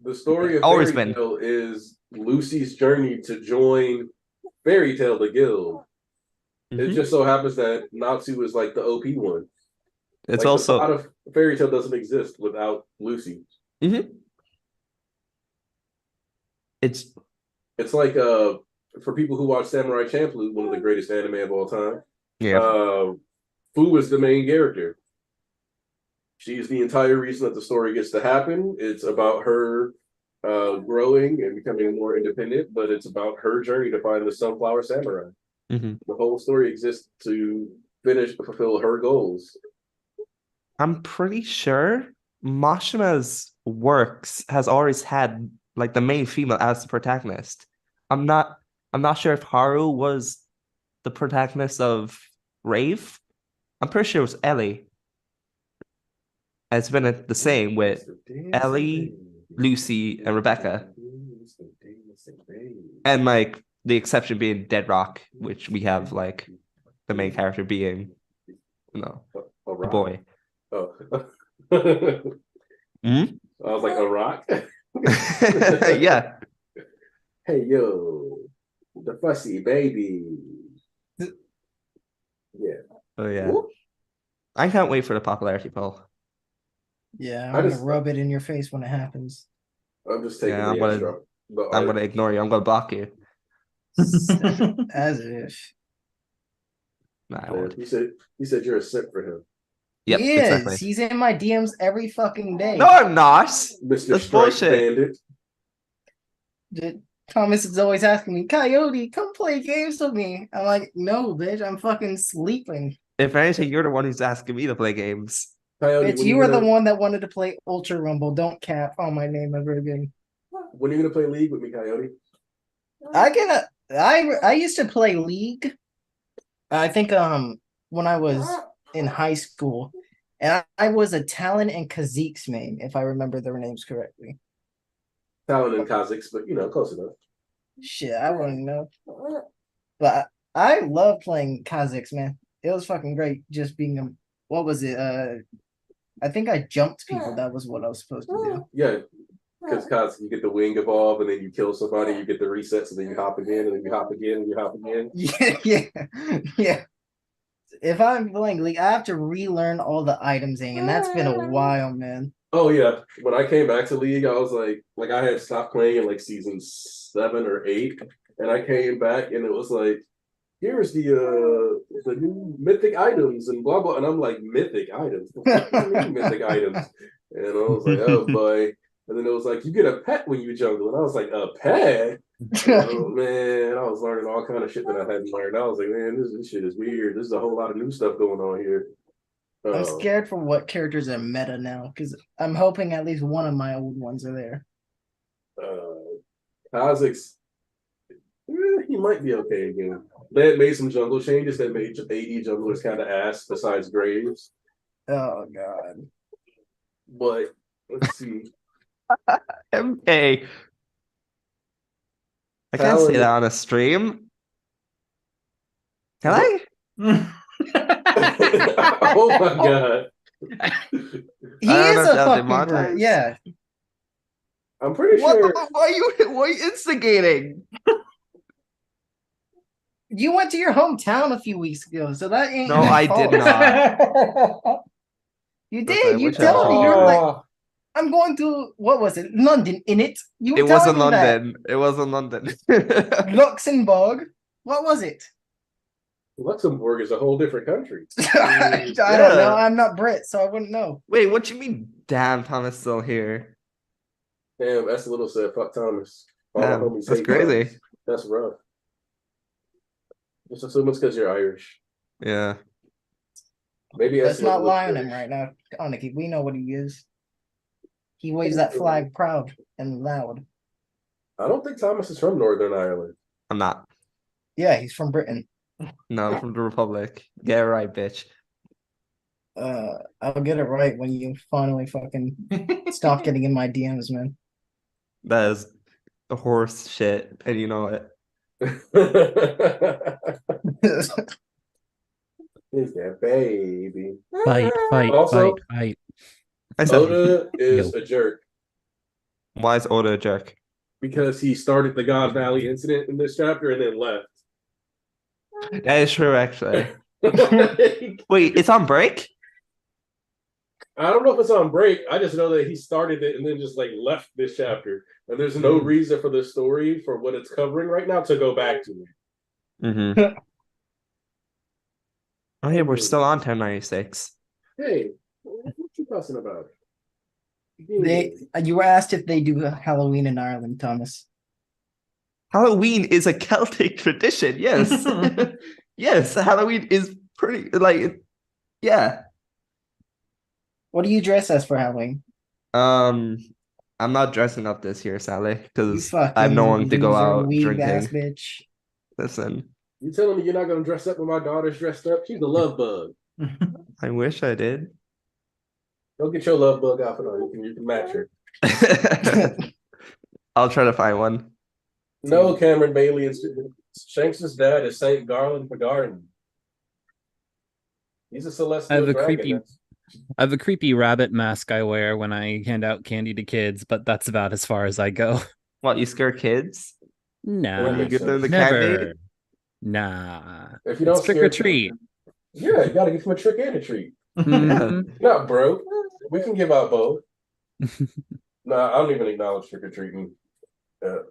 The story of Always Fairy Tail is Lucy's journey to join Fairy Tail, the guild. It just so happens that Natsu is like the OP one. It's like, also the plot of Fairy Tail doesn't exist without Lucy. It's like for people who watch Samurai Champloo, one of the greatest anime of all time. yeah. Fu is the main character. She's the entire reason that the story gets to happen. It's about her growing and becoming more independent, but it's about her journey to find the Sunflower Samurai. The whole story exists to fulfill her goals. I'm pretty sure Mashima's works has always had like the main female as the protagonist. I'm not sure if Haru was the protagonist of Rave. I'm pretty sure it was Ellie. It's been the same with Ellie, Lucy, and Rebecca. And like the exception being Deadrock, which we have like the main character being a boy. Oh. I was like, a rock? Yeah. Hey, yo, the fussy baby. Yeah. Oh, yeah. I can't wait for the popularity poll. Yeah, I'm gonna rub it in your face when it happens. I'm just taking I'm gonna ignore you. I'm gonna block you. As if. Nah, I won't. He said you're a simp for him. Yep, he is. exactly. He's in my DMs every fucking day. No, I'm not. Mr. That's Strike bullshit. Bandit. Thomas is always asking me, Coyote, come play games with me. I'm like, no, bitch, I'm fucking sleeping. If anything, you're the one who's asking me to play games. Coyote, Bitch, you were the one that wanted to play Ultra Rumble. Don't cap on my name ever again. When are you gonna play League with me, Coyote? I used to play League. I think when I was in high school, and I was a Talon and Kha'Zix's main, if I remember their names correctly. Talon and Kha'Zix, but close enough. Shit, I wouldn't know. But I love playing Kha'Zix, man. It was fucking great just being a what was it? I think I jumped people. That was what I was supposed to do. Yeah, because you get the wing evolve, and then you kill somebody, you get the resets, and then you hop again, and then you hop again, and you hop again. Yeah. If I'm playing League, I have to relearn all the items, and that's been a while, man. Oh yeah, when I came back to League, I was like I had stopped playing in like season 7 or 8, and I came back, and it was like, here's the new mythic items and blah blah, and I'm like, mythic items? What do you mean mythic items? And I was like, oh boy. And then it was like, you get a pet when you jungle, and I was like, a pet? Oh man, I was learning all kind of shit that I hadn't learned. I was like, man, this shit is weird. There's a whole lot of new stuff going on here. I'm scared for what characters are meta now, because I'm hoping at least one of my old ones are there. Kha'Zix, he might be okay again. They had made some jungle changes that made AD junglers kind of ass besides Graves. Oh god. But let's see. MK. I can't say that on a stream. Can I? Oh my god. He is a fucking bird. Yeah. I'm pretty sure. Why are you instigating? You went to your hometown a few weeks ago, so that ain't. No, I did not. You did. You told me. You're like, I'm going to, what was it? London, in it? It wasn't London. It wasn't London. Luxembourg. What was it? Luxembourg is a whole different country. I don't know. I'm not Brit, so I wouldn't know. Wait, what you mean? Damn, Thomas still here. Damn, that's a little said. Fuck Thomas. Damn, that's crazy. Thomas. That's rough. Just assume it's because you're Irish. Yeah. Maybe Let's not looks lie on him British. right now. Aniki, we know what he is. He waves that flag proud and loud. I don't think Thomas is from Northern Ireland. I'm not. Yeah, he's from Britain. No, I'm from the Republic. Get it right, bitch. I'll get it right when you finally fucking stop getting in my DMs, man. That is the horse shit, and you know it. He's that baby. Fight, Also- fight. I said, Oda is Yo. a jerk why is Oda a jerk? because he started the God Valley incident in this chapter and then left. That is true, actually. I Wait, it's on break? don't know if it's on break. I just know that he started it and then just like left this chapter. And there's no reason for the story for what it's covering right now to go back to it. Mm-hmm. Oh, yeah, we're still on 1096. Hey, what you fussing about? You were asked if they do Halloween in Ireland, Thomas. Halloween is a Celtic tradition, yes. Yes, Halloween is pretty, like, yeah. What do you dress as for Halloween? I'm not dressing up this year, Sally, You because fucking I have no one to go loser, out weeb ass drinking. bitch. Listen, You telling me you're not gonna dress up when my daughter's dressed up? She's a love bug. I wish I did. Go get your love bug outfit on. You can match her. I'll try to find one. No, Cameron Bailey is Shanks' dad is Saint Garland for Garden. He's a celestial dragon. I have a creepy rabbit mask I wear when I hand out candy to kids, but that's about as far as I go. What, you scare kids? Nah, When you give them the never. candy? Nah. If you don't It's trick scare or treat. yeah, you gotta give him a trick and a treat. Mhm. Not broke. We can give out both. No, I don't even acknowledge trick or treating. This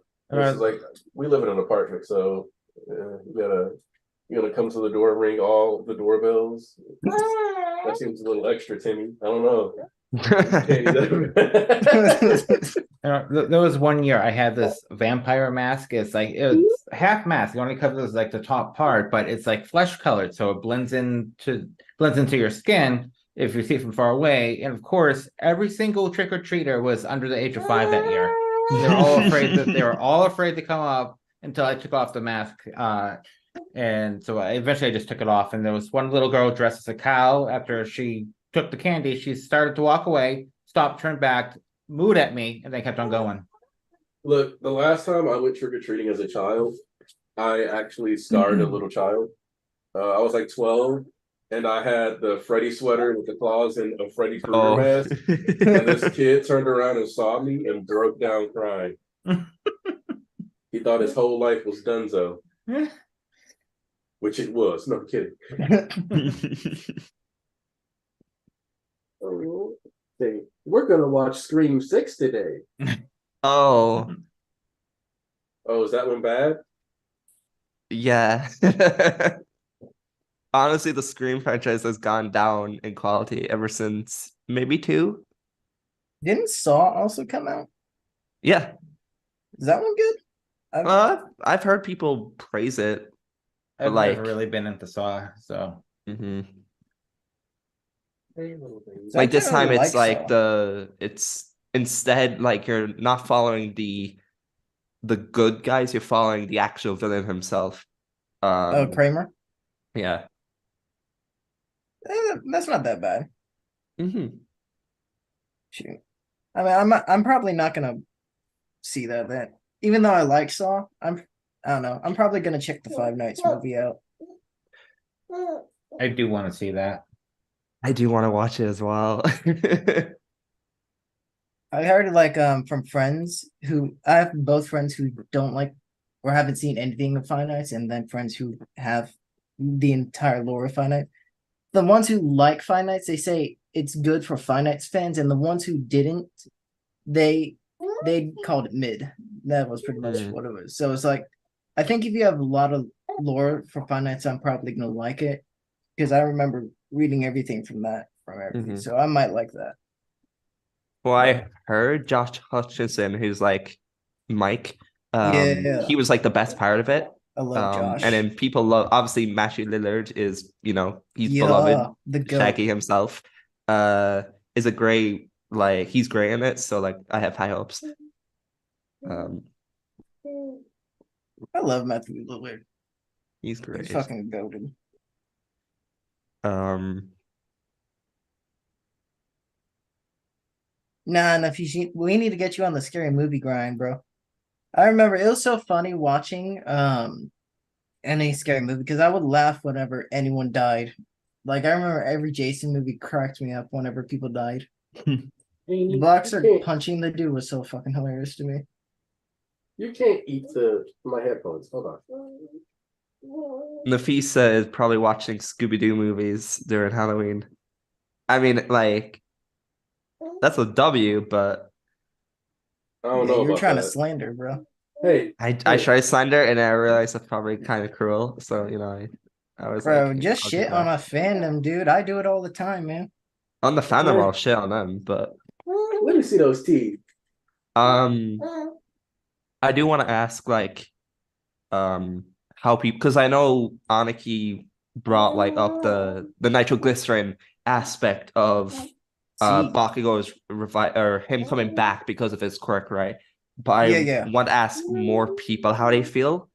is like we live in an apartment, so you gotta come to the door, ring all the doorbells. That seems a little extra, Timmy. I don't know. There was one year I had this vampire mask. It's half mask. It only covers like the top part, but it's like flesh colored, so it blends into your skin if you see it from far away. And of course, every single trick or treater was under the age of 5 that year. They were all afraid to come up until I took off the mask. And so eventually I just took it off. And there was one little girl dressed as a cow. After she took the candy, she started to walk away, stopped, turned back, mooed at me, and then kept on going. Look, the last time I went trick or treating as a child, I actually scarred a little child. I was like 12, and I had the Freddy sweater with the claws and a Freddy Krueger mask. And this kid turned around and saw me and broke down crying. He thought his whole life was donezo. Which it was. No I'm kidding. Oh, hey, we're gonna watch Scream 6 today. Oh, Oh, is that one bad? yeah. Honestly, the Scream franchise has gone down in quality ever since maybe 2. Didn't Saw also come out? Yeah. Is that one good? I've heard people praise it. I've Like- never really been into Saw, so Mhm. Hey, little thing. Like this kinda time it's like like Saw. it's instead like you're not following the good guys, you're following the actual villain himself. Kramer. Yeah. That's not that bad. Mm-hmm. Shoot. I mean, I'm probably not gonna see that. Even though I like Saw, I don't know. I'm probably gonna check the Five Nights movie out. I do want to see that. I do want to watch it as well. I heard from friends who I have both friends who don't like or haven't seen anything of Five Nights, and then friends who have the entire lore of Five Nights. The ones who like Five Nights, they say it's good for Five Nights fans, and the ones who didn't, they called it mid. That was pretty much what it was. So it's like, I think if you have a lot of lore for Five Nights, I'm probably gonna like it because I remember reading everything from everything. Mhm. So I might like that. Well, I heard Josh Hutcherson, who's like Mike. Yeah. He was like the best part of it. I love Josh. And then people love, obviously Matthew Lillard is, he's Yeah, beloved. the goat. Shaggy himself is a great, like, he's great in it, so like I have high hopes. I love Matthew Lillard. He's great. He's fucking goated. Nah, we need to get you on the scary movie grind, bro. I remember it was so funny watching any scary movie because I would laugh whenever anyone died. Like I remember every Jason movie cracked me up whenever people died. The boxer punching the dude was so fucking hilarious to me. You can't eat my headphones. Hold on. Nafisa is probably watching Scooby-Doo movies during Halloween. I mean, like, that's a W, but I don't know. You're trying to slander, bro. Hey, I tried slander and I realized that's probably kind of cruel. So I was bro, like, just shit on a fandom, dude. I do it all the time, man. On the fandom, I'll shit on them, but let me see those teeth. I do want to ask, like, how people, because I know Aniki brought like up the nitroglycerin aspect of Bakugo's or him coming back because of his quirk, right? But I want to ask more people how they feel,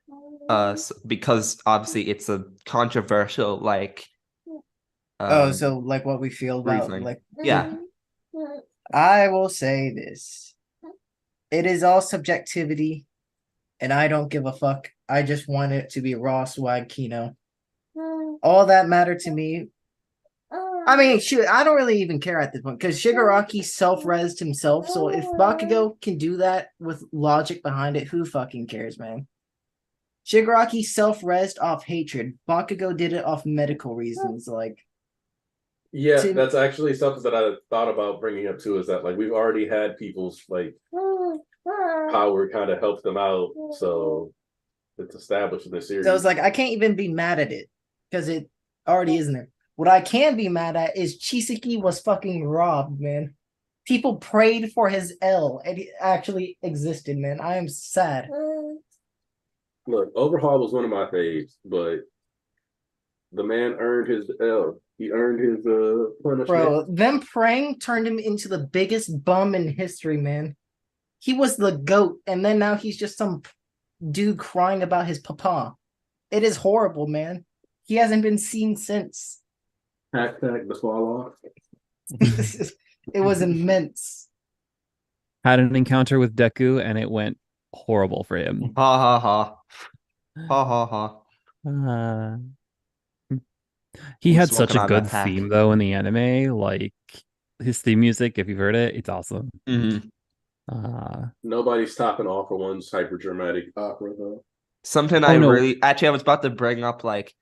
because obviously it's a controversial, like, so like what we feel about reasoning. like Yeah. I will say this. It is all subjectivity, and I don't give a fuck. I just want it to be raw swag Kino. All that mattered to me. I mean, shoot, I don't really even care at this point because Shigaraki self-resed himself. So if Bakugo can do that with logic behind it, who fucking cares, man? Shigaraki self-resed off hatred. Bakugo did it off medical reasons. Like, yeah, that's actually something that I thought about bringing up too. Is that like we've already had people's like power kind of help them out, so it's established in the series. So it's like I can't even be mad at it because it already isn't there. What I can be mad at is Chisaki was fucking robbed, man. People prayed for his L, and it actually existed, man. I am sad. Look, Overhaul was one of my faves, but the man earned his L. He earned his punishment. Bro, them praying turned him into the biggest bum in history, man. He was the GOAT, and then now he's just some dude crying about his papa. It is horrible, man. He hasn't been seen since. Hashtag the fall off. It was immense. Had an encounter with Deku and it went horrible for him. Ha ha ha. Ha ha ha. He had such a good theme though in the anime. Like his theme music, if you've heard it, it's awesome. Nobody's topping All for One's hyper dramatic opera though. Something I was about to bring up, like,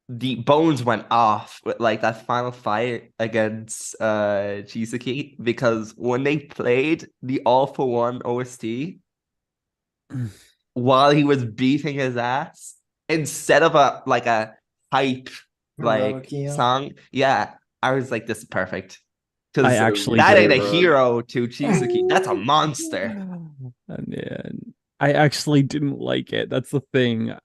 the bones went off with like that final fight against Chisaki, because when they played the All for One OST while he was beating his ass, instead of a hype like song, I was like, this is perfect. I actually that ain't a hero to Chisaki. That's a monster. Man, I actually didn't like it. That's the thing.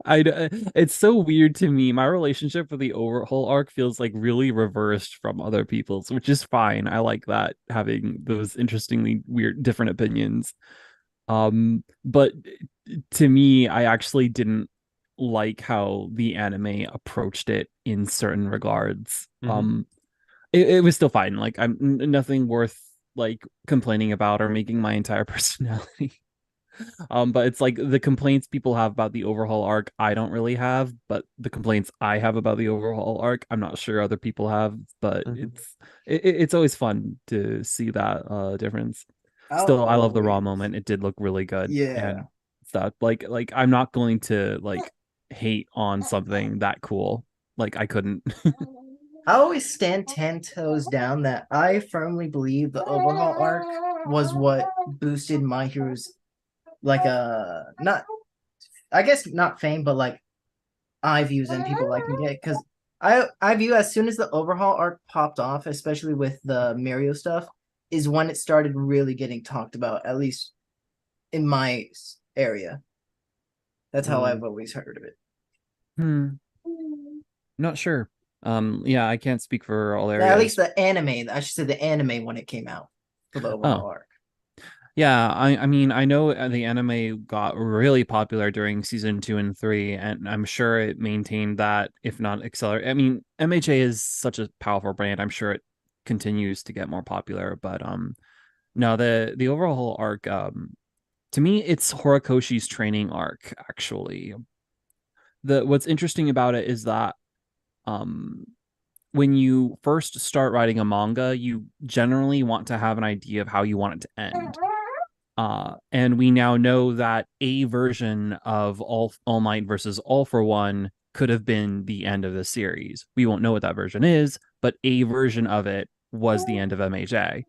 It's so weird to me. My relationship with the overhaul arc feels like really reversed from other people's, which is fine. I like that, having those interestingly weird, different opinions. But to me, I actually didn't like how the anime approached it in certain regards. It was still fine. Like, I'm nothing worth like complaining about or making my entire personality. But it's like the complaints people have about the overhaul arc, I don't really have, but the complaints I have about the overhaul arc, I'm not sure other people have, but it's always fun to see that difference. Still, I love the raw moment. It did look really good. Yeah. And stuff. Like I'm not going to like hate on something that cool. Like I couldn't. I always stand 10 toes down that I firmly believe the overhaul arc was what boosted My Hero's not fame, but like eye views and people like me get, because I view as soon as the overhaul arc popped off, especially with the Mario stuff, is when it started really getting talked about, at least in my area. That's how I've always heard of it. Not sure. Yeah, I can't speak for all Yeah, areas. at least the anime. I should say the anime when it came out for the overall arc. Yeah, I mean, I know the anime got really popular during season 2 and 3, and I'm sure it maintained that, if not accelerate. I mean, MHA is such a powerful brand. I'm sure it continues to get more popular, but no, the overall arc, to me, it's Horikoshi's training arc, actually. What's interesting about it is that um when you first start writing a manga, you generally want to have an idea of how you want it to end. And we now know that a version of All Might versus All for One could have been the end of the series. We won't know what that version is, but a version of it was the end of MHA.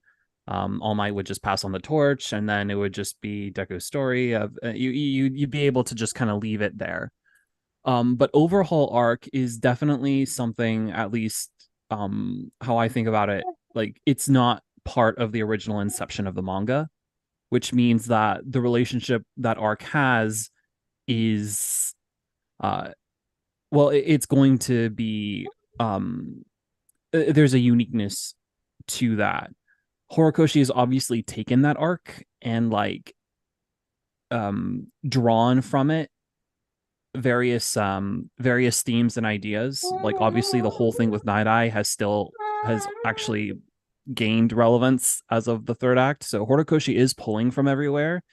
All Might would just pass on the torch, and then it would just be Deku's story of you'd be able to just kind of leave it there. But overhaul arc is definitely something, at least how I think about it, like it's not part of the original inception of the manga, which means that the relationship that arc has is well, it's going to be there's a uniqueness to that. Horikoshi has obviously taken that arc and like drawn from it various themes and ideas. Like obviously the whole thing with Night Eye has actually gained relevance as of the third act. So Horikoshi is pulling from everywhere,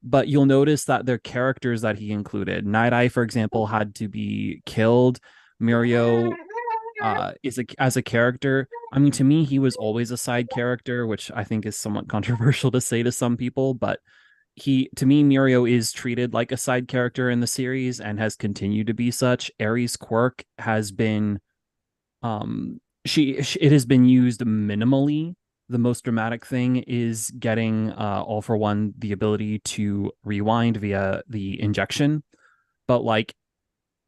but you'll notice that they're characters that he included. Night Eye, for example, had to be killed. Mirio as a character. I mean, to me, he was always a side character, which I think is somewhat controversial to say to some people, but to me, Mirio is treated like a side character in the series and has continued to be such. Aries' quirk has been it has been used minimally. The most dramatic thing is getting All for One the ability to rewind via the injection, but like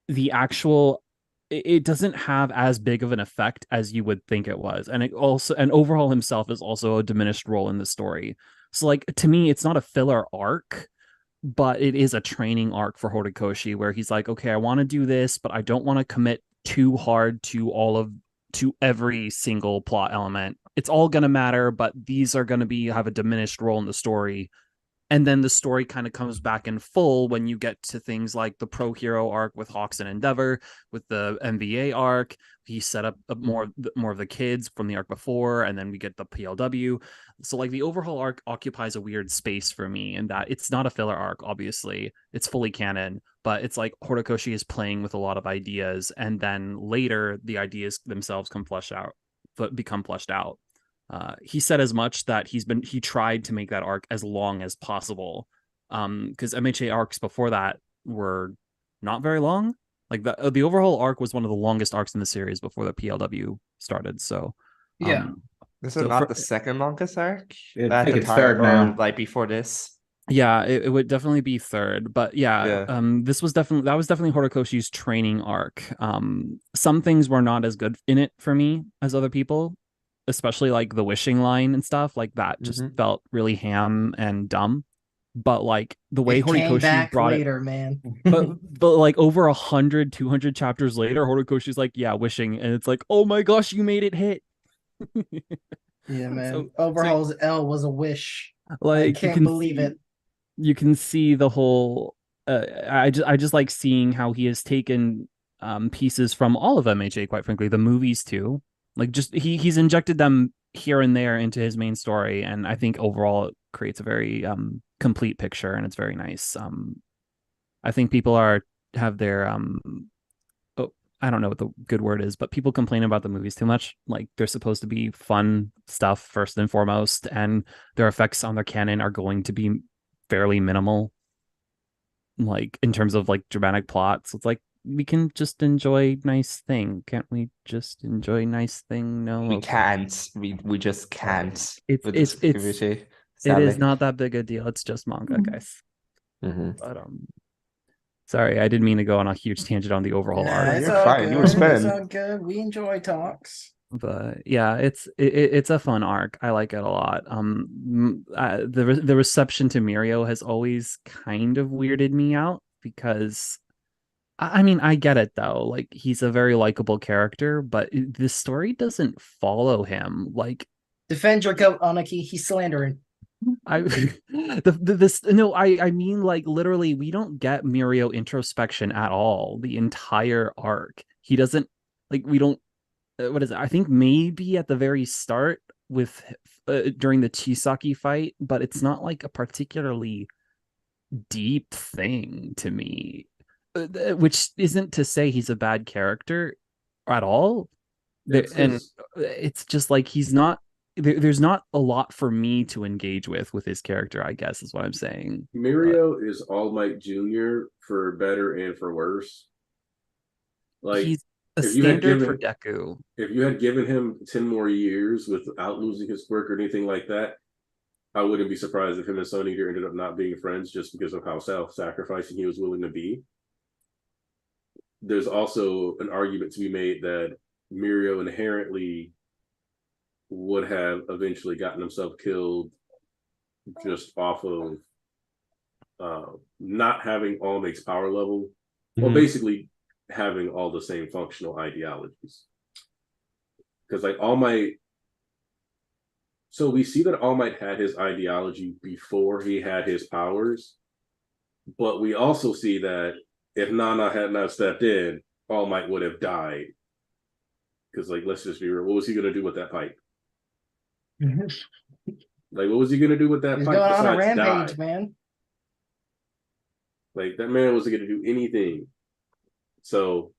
the actual it doesn't have as big of an effect as you would think it was. And Overhaul himself is also a diminished role in the story. So like to me, it's not a filler arc, but it is a training arc for Horikoshi where he's like, okay, I want to do this, but I don't want to commit too hard to every single plot element. It's all gonna matter, but these are gonna have a diminished role in the story. And then the story kind of comes back in full when you get to things like the Pro Hero arc with Hawks and Endeavor, with the MVA arc. He set up more of the kids from the arc before, and then we get the PLW. So like the overhaul arc occupies a weird space for me in that it's not a filler arc, obviously. It's fully canon, but it's like Horikoshi is playing with a lot of ideas, and then later the ideas themselves become fleshed out. He said as much that he tried to make that arc as long as possible, because MHA arcs before that were not very long. Like the overhaul arc was one of the longest arcs in the series before the PLW started. So Yeah. This is not the second longest arc I think it's third now. like before this. Yeah, it would definitely be third, but yeah. That was definitely Horikoshi's training arc. Some things were not as good in it for me as other people, especially like the wishing line and stuff like that just felt really ham and dumb. But like the way Horikoshi brought later, it, man. but like over 100, 200 chapters later, Horikoshi's like, yeah, wishing, and it's like, oh my gosh, you made it hit. Yeah, man. Overhaul's L was a wish. Like I can't believe it. You can see the whole. I just like seeing how he has taken pieces from all of MHA, quite frankly, the movies too. Like just he's injected them here and there into his main story, and I think overall it creates a very complete picture, and it's very nice. I think people have their I don't know what the good word is, but people complain about the movies too much. Like they're supposed to be fun stuff first and foremost, and their effects on their canon are going to be fairly minimal, like in terms of like dramatic plots. It's like we can just enjoy nice thing, can't we? Just enjoy nice thing. No, we can't. We just can't. It is not that big a deal. It's just manga, guys. But sorry, I didn't mean to go on a huge tangent on the overall arc. You're fine. You were spinning. It's all good. We enjoy talks. But yeah, it's a fun arc. I like it a lot. The reception to Mirio has always kind of weirded me out. because I mean, I get it though. Like he's a very likable character, but the story doesn't follow him. Like Defend your goat, Anaki. He's slandering. I this no, I mean like literally we don't get Mirio introspection at all the entire arc. He doesn't like we don't what is it? I think maybe at the very start with during the Chisaki fight, but it's not like a particularly deep thing to me. Which isn't to say he's a bad character at all. And it's just like he's not there's not a lot for me to engage with his character, I guess is what I'm saying. Mirio is All Might Jr. for better and for worse. Like He's a if you had standard given, for Deku. if you had given him 10 more years without losing his quirk or anything like that, I wouldn't be surprised if him and Sun Eater ended up not being friends just because of how self-sacrificing he was willing to be. There's also an argument to be made that Mirio inherently would have eventually gotten himself killed just off of not having All Might's power level, or basically having all the same functional ideologies. Because like All Might, so we see that All Might had his ideology before he had his powers, but we also see that if Nana had not stepped in, All Might would have died. Because like, let's just be real, what was he gonna do with that pipe? Like, what was he gonna do with that He's pipe going on a besides rampage, die? man. Like that man wasn't gonna do anything. So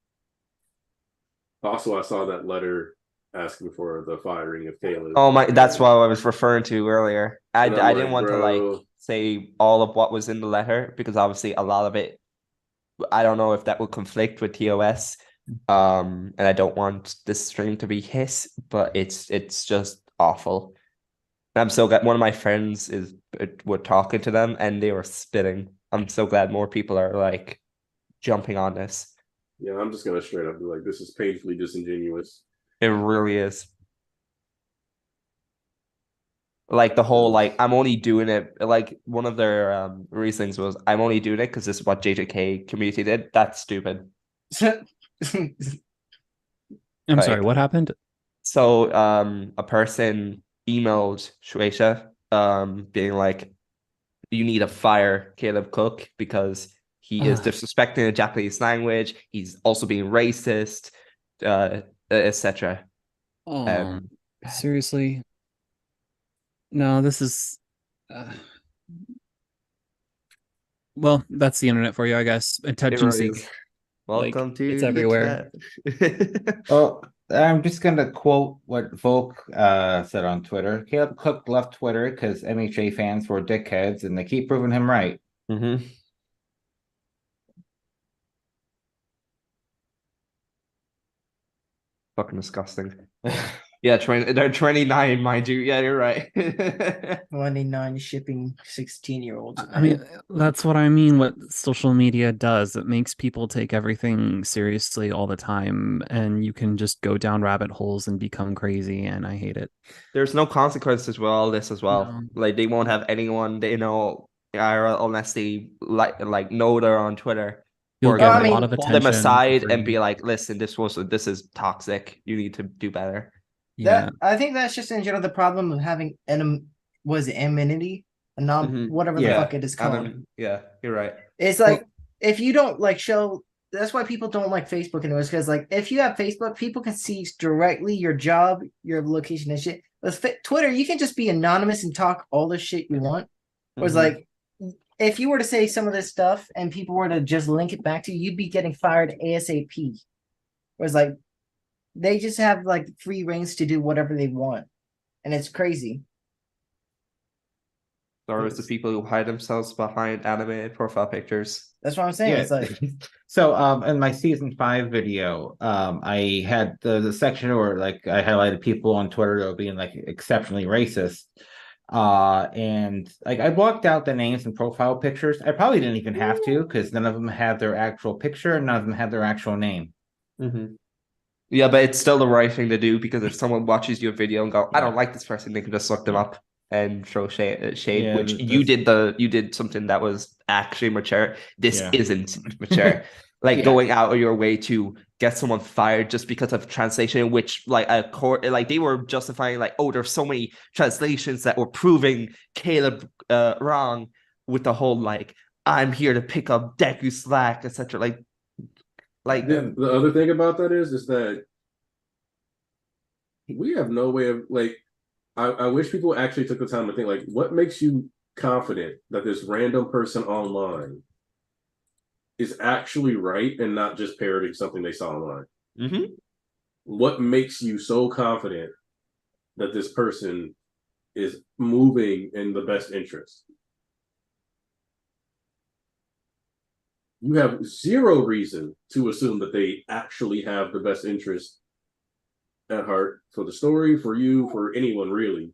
also I saw that letter asking for the firing of Caleb. Oh my, that's what I was referring to earlier. I And I'm didn't like, want to bro. like say all of what was in the letter because obviously a lot of it I don't know if that would conflict with TOS. And I don't want this stream to be his, but it's just awful. I'm so glad one of my friends were talking to them and they were spitting. I'm so glad more people are like jumping on this. Yeah, I'm just gonna straight up be like, this is painfully disingenuous. It really is. Like the whole like I'm only doing it like one of their reasons was I'm only doing it because this is what JJK community did. That's stupid. I'm Like, sorry, what happened? So a person emailed Shueisha being like, you need to fire Caleb Cook because he is disrespecting the Japanese language, he's also being racist, etc. Seriously? No, this is well, that's the internet for you, I guess. Attention seek. Welcome Like, to it's the everywhere. internet. Well, I'm just gonna quote what Volk said on Twitter. Caleb Cook left Twitter because MHA fans were dickheads, and they keep proving him right. Mm-hmm. Fucking disgusting. Yeah, they're 29, mind you. Yeah, you're right. 29 shipping 16-year-olds. I mean, that's what I mean. What social media does, it makes people take everything seriously all the time, and you can just go down rabbit holes and become crazy. And I hate it. There's no consequences with all this as well. No. Like they won't have anyone they know unless they like know they're on Twitter. You'll Or get I a lot mean, of pull attention them aside for and be free. like, listen, this is toxic. You need to do better. Yeah, I think that's just in general the problem of having anonymity, whatever the fuck it is called. Yeah, you're right. It's like if you don't like show. That's why people don't like Facebook anyways. Because like if you have Facebook, people can see directly your job, your location, and shit. With Twitter, you can just be anonymous and talk all the shit you want. Whereas like if you were to say some of this stuff and people were to just link it back to you, you'd be getting fired ASAP. Whereas like they just have like free reins to do whatever they want, and it's crazy. Or it's the people who hide themselves behind animated profile pictures. That's what I'm saying. Yeah. It's like So in my season 5 video, I had the section where like I highlighted people on Twitter that were being like exceptionally racist. And like I blocked out the names and profile pictures. I probably didn't even have to because none of them had their actual picture and none of them had their actual name. Yeah, but it's still the right thing to do because if someone watches your video and go, I don't like this person, they can just look them up and throw shade. Yeah, Which you did something that was actually mature. This Yeah. isn't mature. Like Yeah. going out of your way to get someone fired just because of translation, which like a court, like they were justifying like, oh, there's so many translations that were proving Caleb wrong with the whole like, I'm here to pick up Deku slack, etc. Like The other thing about that is that we have no way of like. I wish people actually took the time to think like, what makes you confident that this random person online is actually right and not just parroting something they saw online? mm-hmm. What makes you so confident that this person is moving in the best interest? You have zero reason to assume that they actually have the best interest at heart for the story, for you, for anyone really.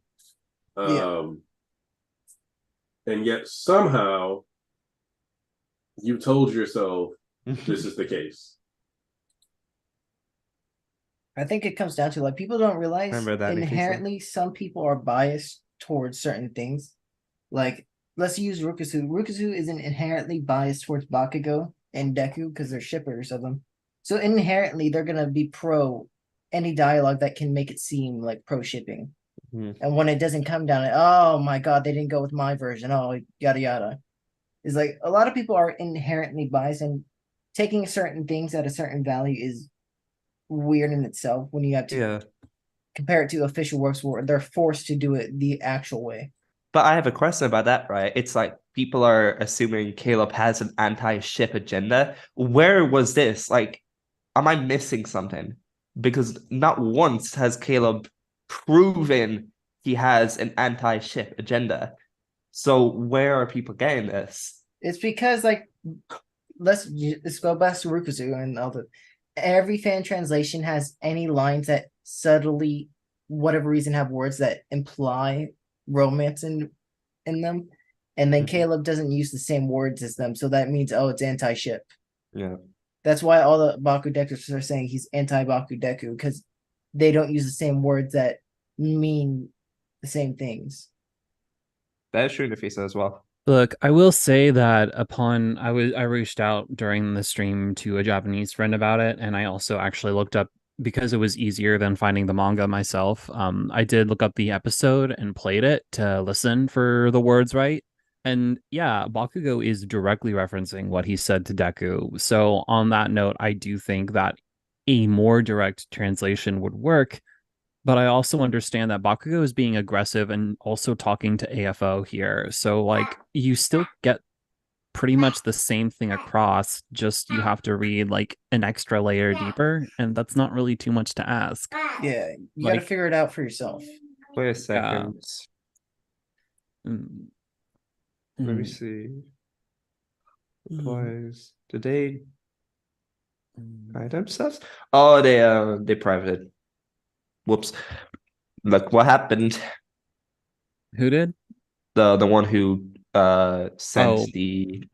And yet somehow you told yourself this is the case. I think it comes down to like people don't realize Remember that, Nikita? inherently some people are biased towards certain things. Like let's use Rukusu. Rukusu isn't inherently biased towards Bakugo and Deku because they're shippers of them. So inherently they're gonna be pro any dialogue that can make it seem like pro shipping. And when it doesn't come down, oh my god, they didn't go with my version. Oh, yada yada. It's like a lot of people are inherently biased, and taking certain things at a certain value is weird in itself when you have to compare it to official works where they're forced to do it the actual way. But I have a question about that, right? It's like people are assuming Caleb has an anti-ship agenda. Where was this? Like, am I missing something? Because not once has Caleb proven he has an anti-ship agenda. So where are people getting this? It's because like let's go back to Rukuzu and all the every fan translation has any lines that subtly, whatever reason, have words that imply romance in them. And then Caleb doesn't use the same words as them. So that means, oh, it's anti-ship. Yeah. That's why all the Bakudekers are saying he's anti-Bakudeku, because they don't use the same words that mean the same things. That is true in the face as well. Look, I will say that I reached out during the stream to a Japanese friend about it, and I also actually looked up because it was easier than finding the manga myself. I did look up the episode and played it to listen for the words right. And yeah, Bakugo is directly referencing what he said to Deku. So on that note, I do think that a more direct translation would work. But I also understand that Bakugo is being aggressive and also talking to AFO here. So like you still get pretty much the same thing across, just you have to read like an extra layer deeper, and that's not really too much to ask. Yeah, you Like, gotta figure it out for yourself. Wait a second. Let me mm, see. Replies. Did they hide themselves? Oh, they privated. Whoops. Look what happened. who did? The one who sent Oh. the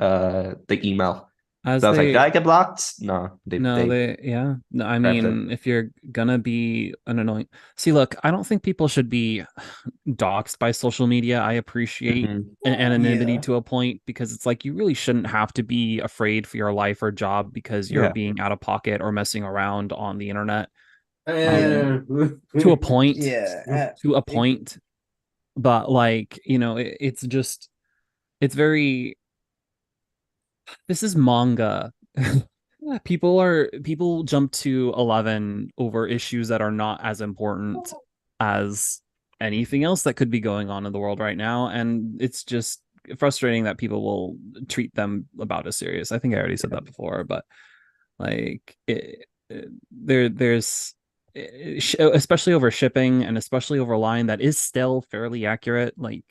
email. As So I was like, they did I get blocked? No, yeah. No, I Corrected. mean, if you're gonna be an annoying, see, look, I don't think people should be doxxed by social media. I appreciate Mhm. an anonymity Yeah. to a point because it's like you really shouldn't have to be afraid for your life or job because you're Yeah. being out of pocket or messing around on the internet. To To a point. Yeah. To a point. But like, it's just it's very this is manga. People jump to 11 over issues that are not as important as anything else that could be going on in the world right now, and it's just frustrating that people will treat them about as serious. I think I already said that before, but like there's especially over shipping and especially over line that is still fairly accurate. Like,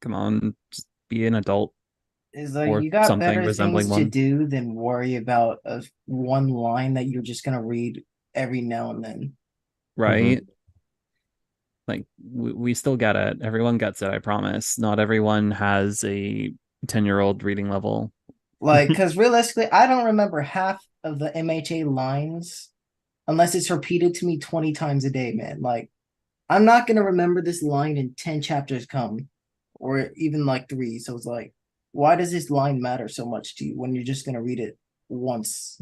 come on, just be an adult. Is like Or you got something better resembling things to one. do than worry about one line that you're just gonna read every now and then. Right? Like we still get it. Everyone gets it, I promise. Not everyone has a 10-year-old reading level. Like, because realistically, I don't remember half of the MHA lines unless it's repeated to me 20 times a day, man. Like, I'm not gonna remember this line in 10 chapters come, or even like 3. So it's like why does this line matter so much to you when you're just gonna read it once?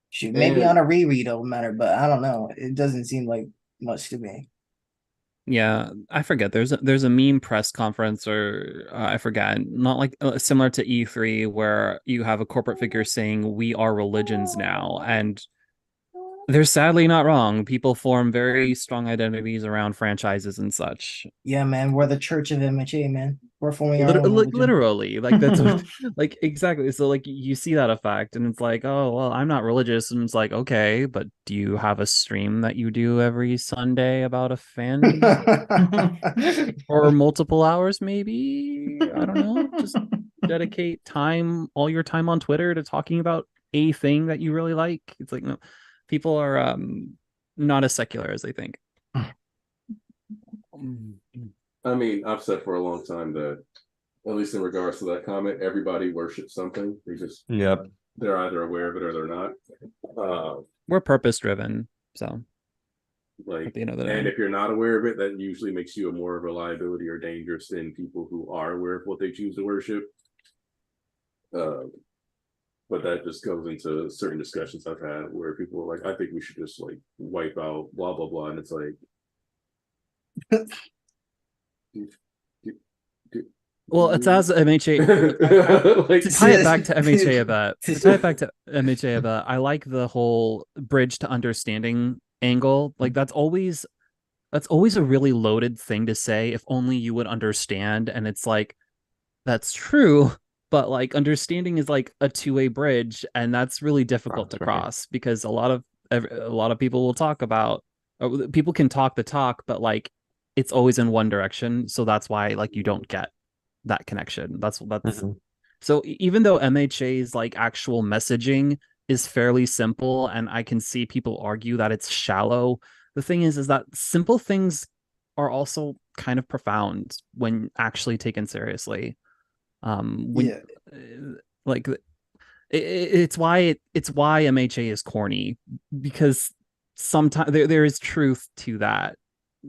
Shoot, maybe And- on a reread it'll matter, but I don't know. It doesn't seem like much to me. Yeah, I forget. There's a meme press conference, or I forget, not like similar to E3, where you have a corporate figure saying we are religions now, and they're sadly not wrong. People form very strong identities around franchises and such. Yeah, man, we're the Church of MHA, man. We're forming our own religion. Literally, like that's like exactly. So like you see that effect, and it's like, oh well, I'm not religious, and it's like, okay, but do you have a stream that you do every Sunday about a fan or multiple hours? Maybe, I don't know. Just dedicate time, all your time on Twitter to talking about a thing that you really like. It's like, no, people are not as secular as they think. I mean, I've said for a long time that, at least in regards to that comment, everybody worships something. Yep. They're either aware of it or they're not. We're purpose driven, so Like, at the end of the and day. if you're not aware of it, that usually makes you a more of a liability or dangerous than people who are aware of what they choose to worship. But that just goes into certain discussions I've had where people are like, I think we should just like wipe out blah blah blah, and it's like, Well, it's as MHA. like, To tie it back to MHA a bit, I like the whole bridge to understanding angle. Like that's always a really loaded thing to say. If only you would understand, and it's like that's true, but like understanding is like a two-way bridge, and that's really difficult to That's right. cross because a lot of people will talk about, or people can talk the talk, but like it's always in one direction. So that's why like you don't get that connection. That's Mhm. so even though MHA's like actual messaging is fairly simple, and I can see people argue that it's shallow, the thing is that simple things are also kind of profound when actually taken seriously. When Yeah. like it's why MHA is corny, because sometimes there is truth to that,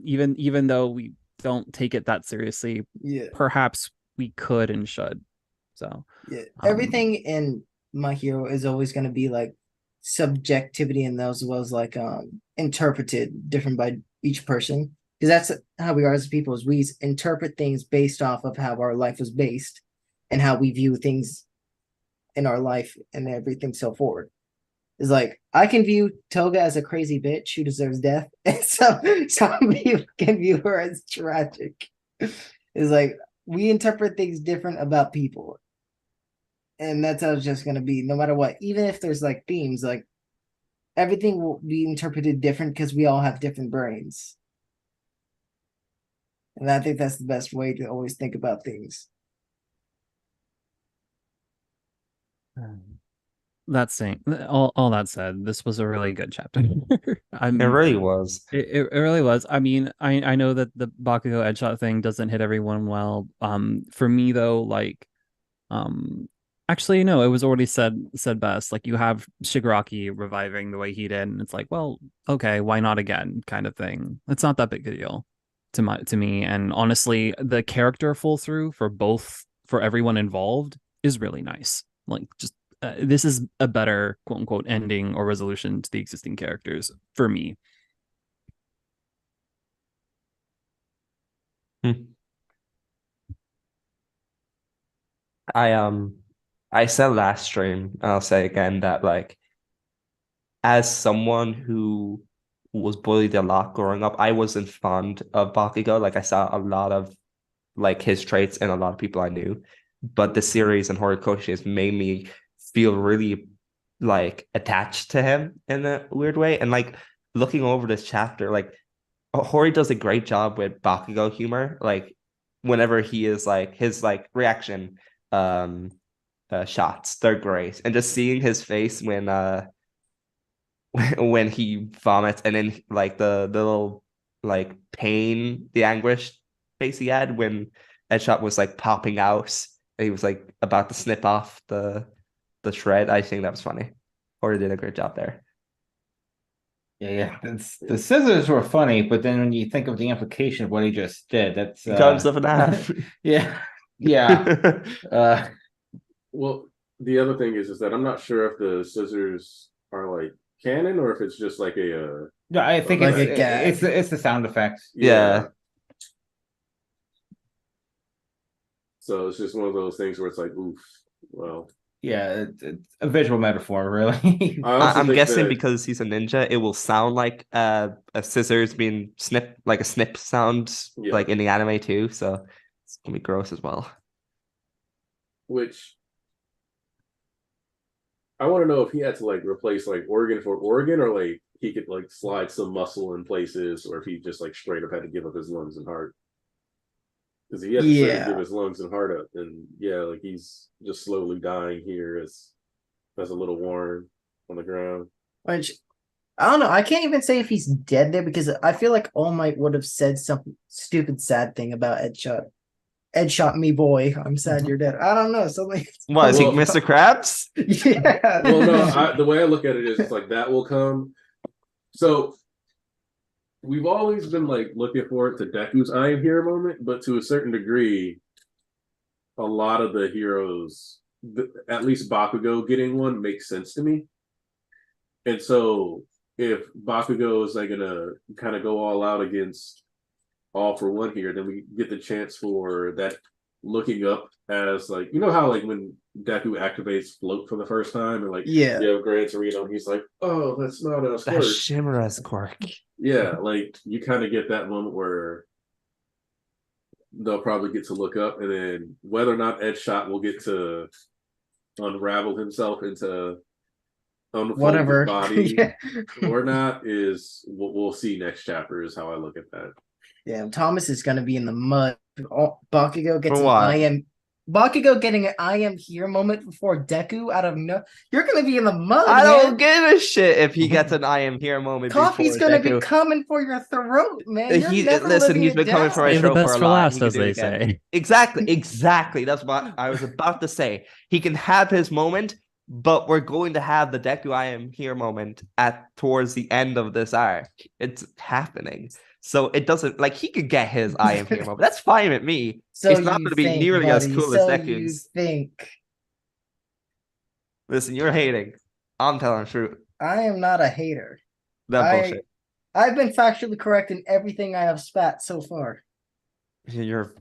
even though we don't take it that seriously. Yeah. Perhaps we could and should. So Yeah. Everything in My Hero is always gonna be like subjectivity, and those was like interpreted different by each person. Because that's how we are as people, is we interpret things based off of how our life was based and how we view things in our life and everything so forward. Is like I can view Toga as a crazy bitch who deserves death, and some people can view her as tragic. It's like we interpret things different about people, and that's how it's just gonna be, no matter what. Even if there's like themes, like everything will be interpreted different because we all have different brains, and I think that's the best way to always think about things. that's saying all that said, this was a really good chapter. It really was. It really was. I mean, I know that the Bakugo headshot thing doesn't hit everyone well. For me though, like, actually no, it was already said best. Like you have Shigaraki reviving the way he did, and it's like, well, okay, why not again, kind of thing. It's not that big a deal to me. And honestly, the character full through for everyone involved is really nice. Like just this is a better quote unquote ending or resolution to the existing characters for me. I said last stream, and I'll say again that like as someone who was bullied a lot growing up, I wasn't fond of Bakugo. Like I saw a lot of like his traits in a lot of people I knew. But the series and Horikoshi has made me feel really like attached to him in a weird way. And like looking over this chapter, like Hori does a great job with Bakugo humor. Like whenever he is like his like reaction shots, they're great. And just seeing his face when he vomits, and then like the little like pain, the anguish face he had when Edshot was like popping out and he was like about to snip off the shred. I think that was funny. Hori did a great job there. Yeah. The scissors were funny, but then when you think of the implication of what he just did, that's Cut himself in half. yeah, yeah. Well, the other thing is that I'm not sure if the scissors are like canon or if it's just like a No, I think Like it's a gag. it's the sound effects. Yeah. So it's just one of those things where it's like, oof. Well, Yeah, it's a visual metaphor, really. I also I'm think guessing that, because he's a ninja, it will sound like a scissors being snipped, like a snip sound, Yeah. like in the anime too. So it's gonna be gross as well. which I want to know if he had to like replace like organ for organ, or like he could like slide some muscle in places, or if he just like straight up had to give up his lungs and heart. Because he had to straight up give Yeah. his lungs and heart up, and yeah, like he's just slowly dying here as a little Warren on the ground. Which I don't know. I can't even say if he's dead there because I feel like All Might would have said some stupid sad thing about Ed Shot. Ed shot me, boy. I'm sad you're dead. I don't know. Something. What is he, Well- Mr. Krabs? Yeah. Well, no, the way I look at it is it's like that will come. So we've always been like looking forward to Deku's I am here moment, but to a certain degree, a lot of the heroes, at least Bakugo getting one, makes sense to me. And so if Bakugo is like gonna kind of go all out against All for One here, then we get the chance for that looking up as like, you know how like when Deku activates float for the first time and like Yeah. you have Gran Torino and he's like, oh, that's not a That squirt. Shimura's quirk. Yeah, like you kind of get that moment where they'll probably get to look up, and then whether or not Ed Shot will get to unravel himself into unfold Whatever. his body Yeah. or not is what we'll see next chapter is how I look at that. Yeah, Thomas is gonna be in the mud. Bakugo gets For an what? I am Bakugo getting an I am here moment before Deku out of no. You're gonna be in the mud. I don't man. give a shit if he gets an I am here moment. Coffee's before gonna be Deku. coming for your throat, man. You're never Listen, living he's it been coming down. for my Save the show for best a for lot. last, He can as do it they again. say. Exactly. That's what I was about to say. He can have his moment, but we're going to have the Deku I am here moment towards the end of this arc. It's happening. So it doesn't like he could get his I am here moment. That's fine with me. So It's not you going to be think, nearly as buddy, cool so as you Deku's. think. Listen, you're hating. I'm telling the truth. I am not a hater. That bullshit. I've been factually correct in everything I have spat so far. You're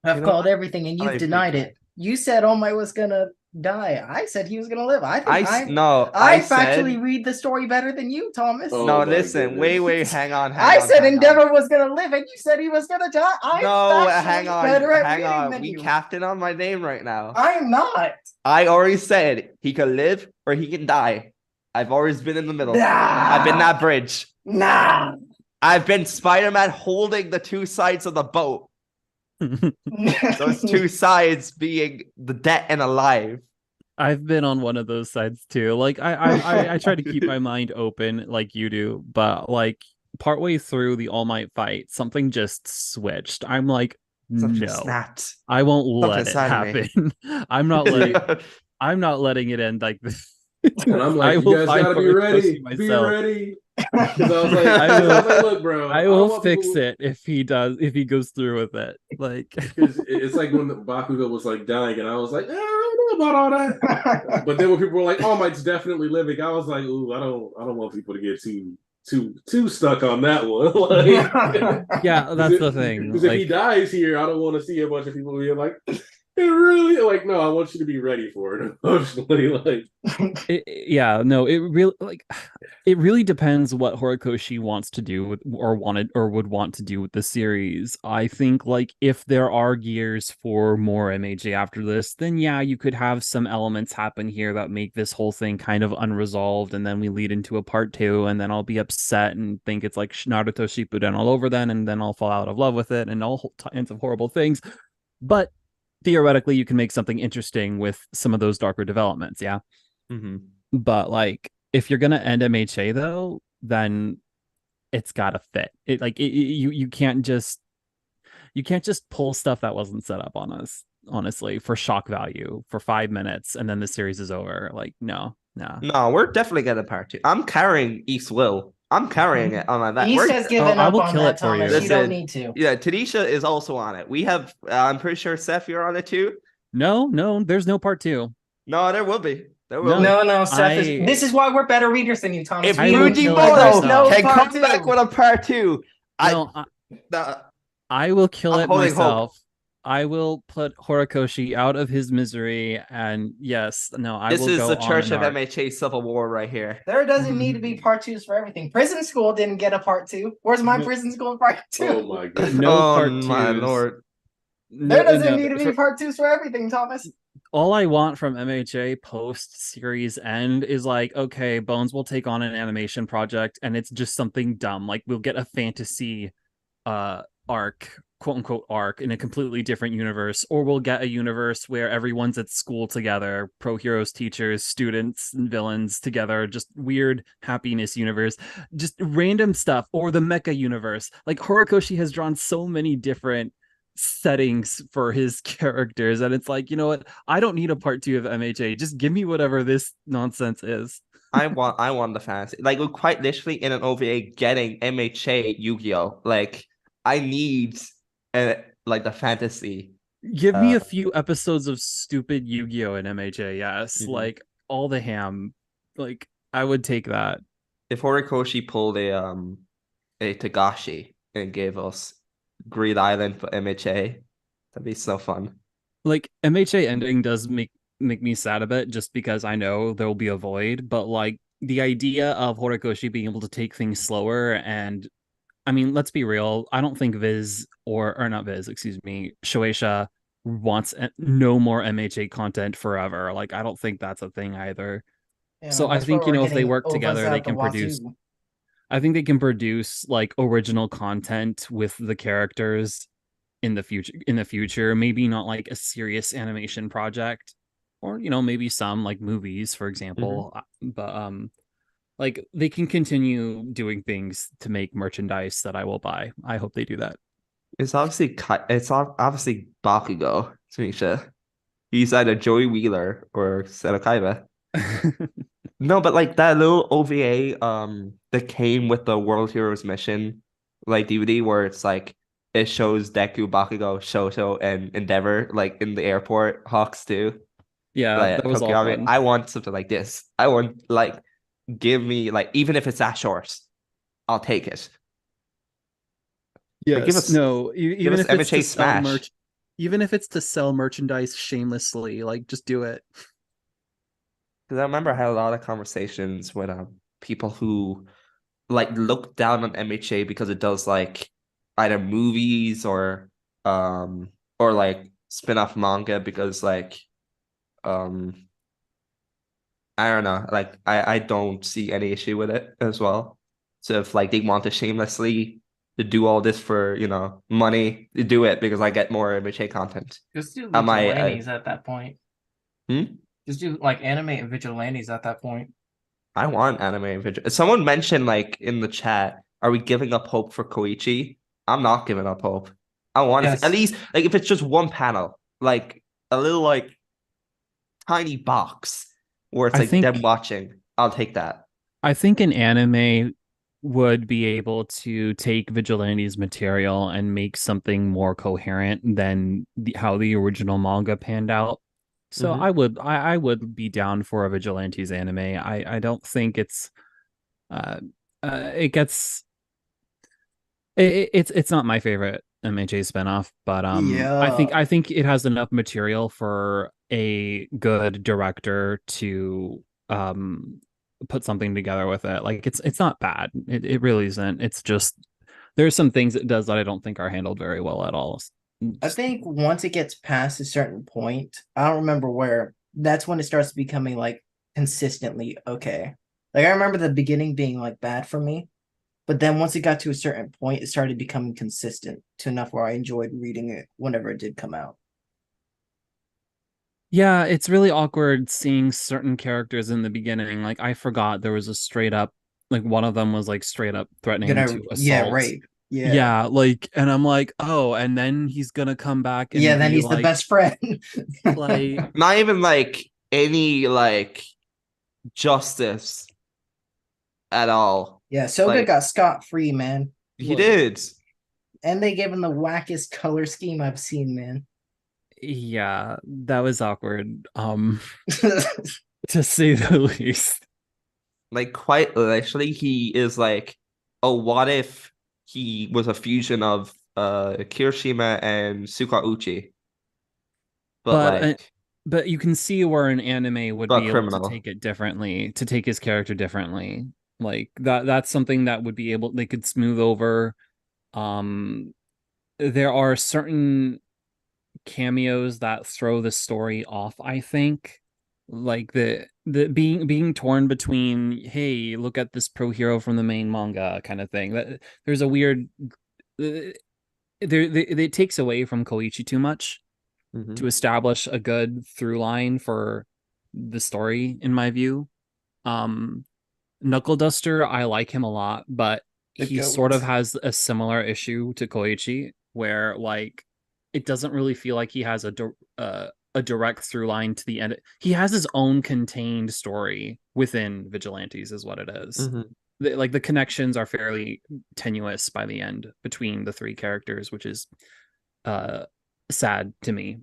I've You know called what? everything, and I you've denied appreciate it. You said All Might was gonna die. I said he was gonna live. I think I factually said read the story better than you, Thomas. Oh, no. my Listen, goodness. wait. Hang on. I said hang on. Endeavor was gonna live, and you said he was gonna die. I'm No, factually hang on. better at Hang reading on. than We you. captain on my name right now. I'm not. I already said he could live or he can die. I've always been in the middle. Nah. I've been that bridge. Nah. I've been Spider-Man holding the two sides of the boat. Those two sides being the dead and alive. I've been on one of those sides too. Like I try to keep my mind open like you do, but like partway through the All Might fight, something just switched. I'm like, Something no, snapped. I won't Something let it inside of me. happen. I'm not letting it end like this. And I'm like, I you will guys find gotta be Horikoshi ready. Be myself. ready. Because I was like, I will- look, bro. I don't will want fix people- it if he goes through with it. Like Because it's like when Bakugo was like dying, and I was like, I don't know about all that. But then when people were like, "Oh, Mike's definitely living," I was like, "Ooh, I don't want people to get too stuck on that one." Like, yeah, that's the thing. Because if he Like, dies here, I don't want to see a bunch of people being like, "It really?" Like, no, I want you to be ready for it emotionally. Like, it really depends what Horikoshi wants to do with or would want to do with the series. I think like if there are gears for more MHA after this, then yeah, you could have some elements happen here that make this whole thing kind of unresolved, and then we lead into a part 2, and then I'll be upset and think it's like Naruto Shippuden all over then, and then I'll fall out of love with it and all kinds of horrible things. But theoretically, you can make something interesting with some of those darker developments, yeah. Mm-hmm. But like, if you're gonna end MHA though, then it's gotta fit. You can't just pull stuff that wasn't set up on us, honestly, for shock value for 5 minutes and then the series is over. Like, no, No. No, we're definitely getting part 2. I'm carrying East Will. I'm carrying it on my back. East has given I up will on kill that, it for you. Thomas. You don't Listen, need to. Yeah, Tanisha is also on it. We have, I'm pretty sure, Seth, you're on it too. No, there's no part 2. No, there will be. There will No. be. No, Seth is. I- This is why we're better readers than you, Thomas. If I will kill it Fujimoto myself. can part come back 2. with a part 2, No, I will kill I'm it holding hope. myself. I will put Horikoshi out of his misery, and yes, no, I this will is go the on Church an of arc. MHA Civil War right here. There doesn't need to be part 2s for everything. Prison School didn't get a part 2. Where's my No. Prison School part 2? Oh my goodness. No oh part my 2s. lord. There doesn't No, need to be part 2s for everything, Thomas. all I want from MHA post series end is like, okay, Bones will take on an animation project, and it's just something dumb. Like we'll get a fantasy arc, quote unquote arc, in a completely different universe, or we'll get a universe where everyone's at school together, pro heroes, teachers, students, and villains together, just weird happiness universe, just random stuff, or the mecha universe. Like Horikoshi has drawn so many different settings for his characters, and it's like, you know what, I don't need a part 2 of MHA, just give me whatever this nonsense is. I want the fantasy. Like, we're quite literally in an OVA getting MHA Yu-Gi-Oh! Like, I need like the fantasy. Give me a few episodes of stupid Yu-Gi-Oh! In MHA, yes. Mhm. Like all the ham. Like I would take that. If Horikoshi pulled a Tagashi and gave us Greed Island for MHA, that'd be so fun. Like MHA ending does make me sad a bit, just because I know there will be a void, but like the idea of Horikoshi being able to take things slower, and I mean, let's be real, I don't think Viz or not Viz, excuse me, Shueisha wants no more MHA content forever. Like I don't think that's a thing either. Yeah, So I that's think, why you we're know, if they getting work ovas together, out they the can produce wazoo. I think they can produce like original content with the characters in the future, maybe not like a serious animation project, or you know, maybe some like movies, for example. But like they can continue doing things to make merchandise that I will buy. I hope they do that. It's obviously Bakugo, Tanisha. He's either Joey Wheeler or Senokaiba. No, but like that little OVA that came with the World Heroes Mission like DVD where it's like it shows Deku, Bakugo, Shoto, and Endeavor like in the airport, Hawks too. Yeah, Like that was all Tokyo. fun. I want something like this. I want like give me like even if it's that short, I'll take it. Yes, give us- no, give even us if it's to MHA sell Smash. even if it's to sell merchandise shamelessly, like just do it. Because I remember I had a lot of conversations with people who like look down on MHA because it does like either movies or like spin-off manga because like I don't know, like I don't see any issue with it as well. So if like they want to shamelessly to do all this for, you know, money, to do it because I get more MHA content. Just do Am I- vigilantes at that point. Hmm? Just do like animate vigilantes at that point. I want anime video. Someone mentioned like in the chat, are we giving up hope for Koichi? I'm not giving up hope. I want to Yes. see, at least like if it's just one panel, like a little like tiny box where it's I like think- them watching. I'll take that. I think an anime would be able to take Vigilante's material and make something more coherent than how the original manga panned out. So Mhm. I would be down for a Vigilantes anime. I don't think it's it gets it's not my favorite MHA spinoff, but I think it has enough material for a good director to put something together with it. Like it's not bad. It really isn't. It's just there's some things it does that I don't think are handled very well at all. I think once it gets past a certain point, I don't remember where, that's when it starts becoming like consistently okay. Like I remember the beginning being like bad for me, but then once it got to a certain point, it started becoming consistent to enough where I enjoyed reading it whenever it did come out. Yeah, it's really awkward seeing certain characters in the beginning. Like I forgot there was a straight up, like one of them was like straight up threatening to assault. Rape. Yeah, like, and I'm like, oh, and then he's gonna come back and then be he's the like, best friend. like, Not even like any like justice at all. Yeah, Soga Like, got scot-free, man. he Look. did. And they gave him the wackest color scheme I've seen, man. Yeah, that was awkward. To say the least. Like, quite literally, he is like, oh, what if he was a fusion of Kirishima and Sukauchi? But But you can see where an anime would but be able to criminal. take it differently, to take his character differently. Like that's something that would be able they could smooth over. There are certain cameos that throw the story off, I think. Like the being torn between, hey, look at this pro hero from the main manga kind of thing. That there's a weird it takes away from Koichi too much Mhm. to establish a good through line for the story, in my view. Knuckle Duster, I like him a lot, but he sort of has a similar issue to Koichi, where like it doesn't really feel like he has a direct through line to the end. He has his own contained story within Vigilantes, is what it is. Mhm. Like the connections are fairly tenuous by the end between the three characters, which is sad to me.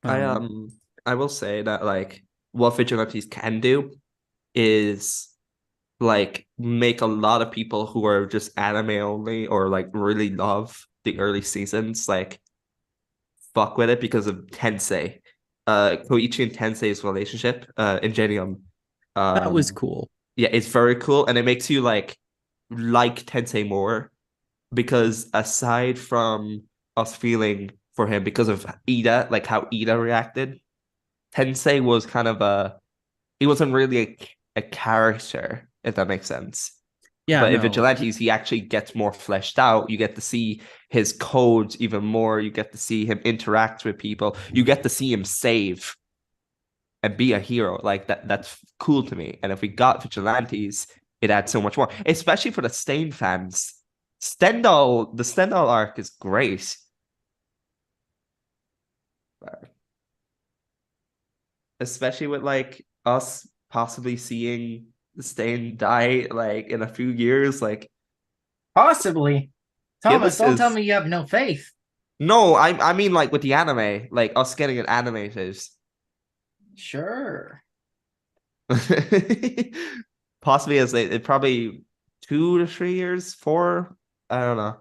I will say that like what Vigilantes can do is like make a lot of people who are just anime only or like really love the early seasons like fuck with it because of Tensei. Koichi and Tensei's relationship, Ingenium. That was cool. Yeah, it's very cool, and it makes you like Tensei more because aside from us feeling for him because of Ida, like how Ida reacted, Tensei was kind of he wasn't really a character, if that makes sense. Yeah, But in no. Vigilantes, he actually gets more fleshed out. You get to see his codes even more. You get to see him interact with people. You get to see him save and be a hero. Like that's cool to me. And if we got Vigilantes, it adds so much more, especially for the Stain fans. The Stendhal arc is great. Especially with like us possibly seeing Stain die like in a few years. Like Possibly. Thomas, Gillis don't tell is- me you have no faith. No, I mean like with the anime, like us getting it animated. Sure. Possibly as it probably 2 to 3 years, 4. I don't know.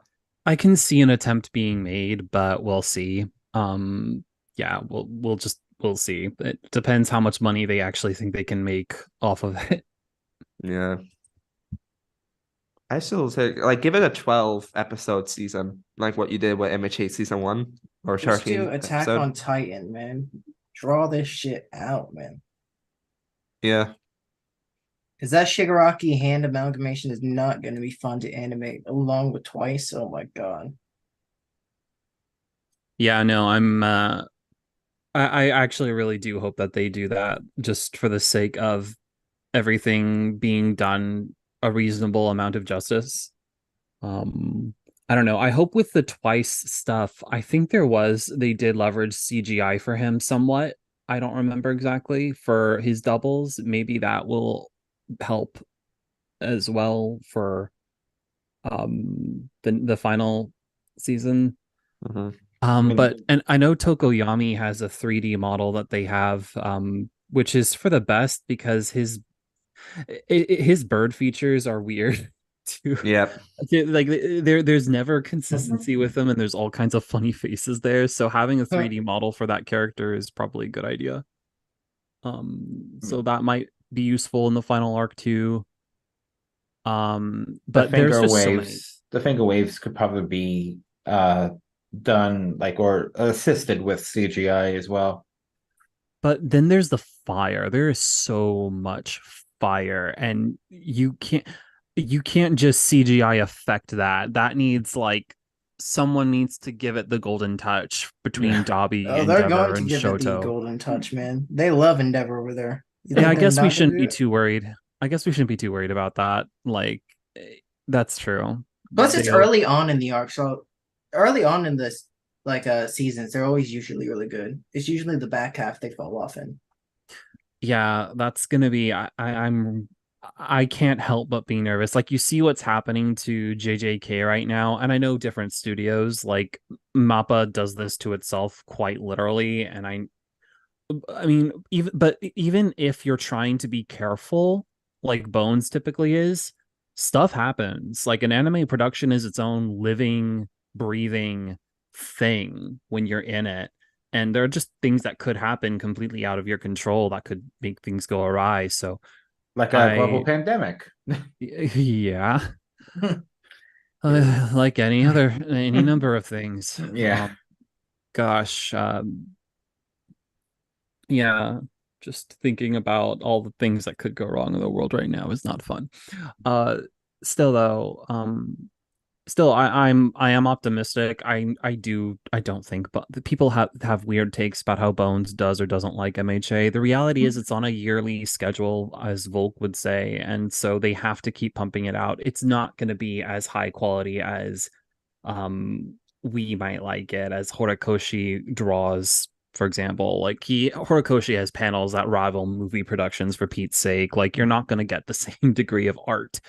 I can see an attempt being made, but we'll see. Yeah, we'll see. It depends how much money they actually think they can make off of it. Yeah. I still say like give it a 12 episode season, like what you did with MHA season 1 or Just 13 do Attack episode. on Titan, man. Draw this shit out, man. Yeah. Because that Shigaraki hand amalgamation is not going to be fun to animate along with Twice. Oh my god. Yeah, no, I actually really do hope that they do that just for the sake of everything being done a reasonable amount of justice. I don't know. I hope with the Twice stuff, I think they did leverage CGI for him somewhat. I don't remember exactly for his doubles. Maybe that will help as well for the final season. Mm-hmm. But and I know Tokoyami has a 3D model that they have, which is for the best because his bird features are weird too. Yeah. Like there's never consistency with them, and there's all kinds of funny faces there. So having a 3D model for that character is probably a good idea. So that might be useful in the final arc too. But there's just so many. The finger waves could probably be done like or assisted with CGI as well. But then there's the fire. There is so much fire, and you can't just CGI affect that. That needs like someone needs to give it the golden touch between Dobby, Oh, they're Endeavor, going to and give it the Shoto. golden touch, man. They love Endeavor over there. Yeah, I guess we shouldn't be too worried. I guess we shouldn't be too worried about that. Like, that's true. Plus, it's early on in the arc, so early on in this seasons, they're always usually really good. It's usually the back half they fall off in. Yeah, that's gonna be. I can't help but be nervous. Like you see what's happening to JJK right now, and I know different studios like Mappa does this to itself quite literally, and I mean, even if you're trying to be careful, like Bones typically is, stuff happens. Like an anime production is its own living, breathing thing when you're in it. And there are just things that could happen completely out of your control that could make things go awry. So Like a global pandemic. yeah, like any number of things. Yeah. Gosh, yeah, just thinking about all the things that could go wrong in the world right now is not fun. Uh, still though, still I am optimistic. I don't think, but the people have weird takes about how Bones does or doesn't like MHA. The reality is it's on a yearly schedule, as Volk would say, and so they have to keep pumping it out. It's not going to be as high quality as we might like it, as Horikoshi draws, for example. Like Horikoshi has panels that rival movie productions, for Pete's sake. Like you're not going to get the same degree of art.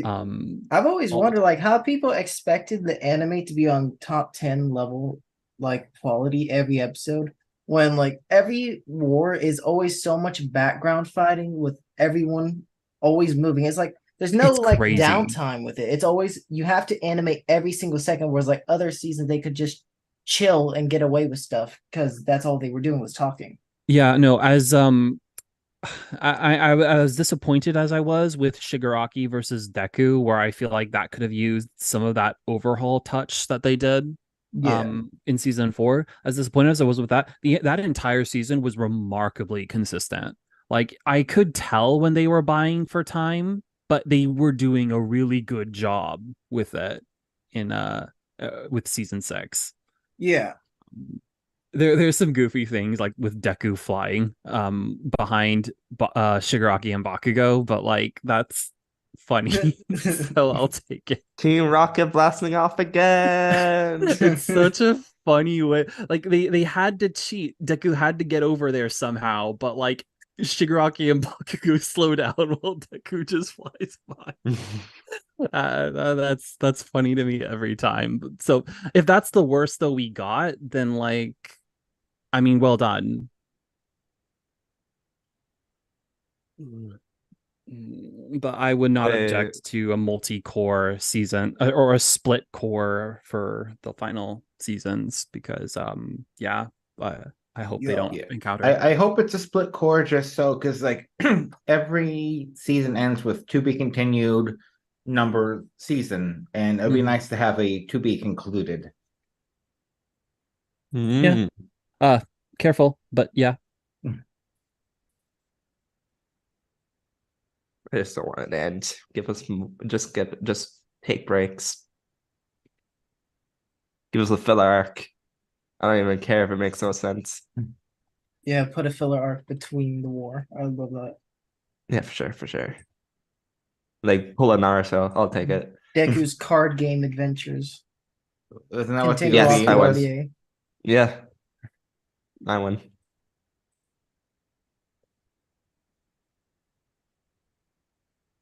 I've always all the wondered time. like how people expected the anime to be on top 10 level like quality every episode when like every war is always so much background fighting with everyone always moving. It's like there's no It's like crazy. downtime with it. It's always you have to animate every single second, whereas like other seasons they could just chill and get away with stuff because that's all they were doing was talking. Yeah, no, as I was disappointed as I was with Shigaraki versus Deku, where I feel like that could have used some of that overhaul touch that they did Yeah. in season 4. As disappointed as I was with that, that entire season was remarkably consistent. Like I could tell when they were buying for time, but they were doing a really good job with it in with season 6. Yeah. There's some goofy things like with Deku flying behind Shigaraki and Bakugo, but like that's funny. So I'll take it. Team Rocket blasting off again. It's such a funny way. Like they had to cheat. Deku had to get over there somehow, but like Shigaraki and Bakugo slow down while Deku just flies by. That's funny to me every time. So if that's the worst though we got, then like I mean, well done. But I would not object to a multi-core season or a split core for the final seasons because yeah, I hope they don't encounter I hope it's a split core just so because like every season ends with to be continued number season, and it'd be nice to have a to be concluded. Yeah. Careful, but yeah. I just don't want it to end. Give us just take breaks. Give us a filler arc. I don't even care if it makes no sense. Yeah, put a filler arc between the war. I love that. Yeah, for sure. Like pull a Naruto, I'll take it. Deku's card game adventures. Isn't that what the Continue off Yes, the I win. RDA. Yeah, I win.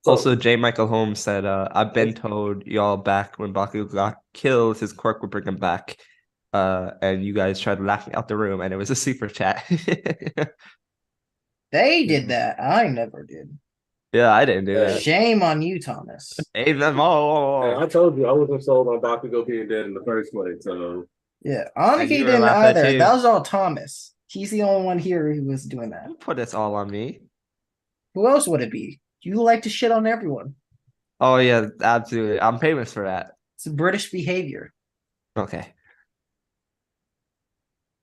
Also, J. Michael Holmes said, I've been told y'all back when Bakugo got killed, his quirk would bring him back. And you guys tried laughing out the room, and it was a super chat. They did that. I never did. Yeah, I didn't do that. Shame on you, Thomas. Hey, them all. I told you I wasn't sold on Bakugo being dead in the first place. So Yeah, you Aniki were didn't laughing either. too. That was all Thomas. He's the only one here who was doing that. Don't put this all on me. Who else would it be? You like to shit on everyone. Oh yeah, absolutely. I'm famous for that. It's British behavior. Okay.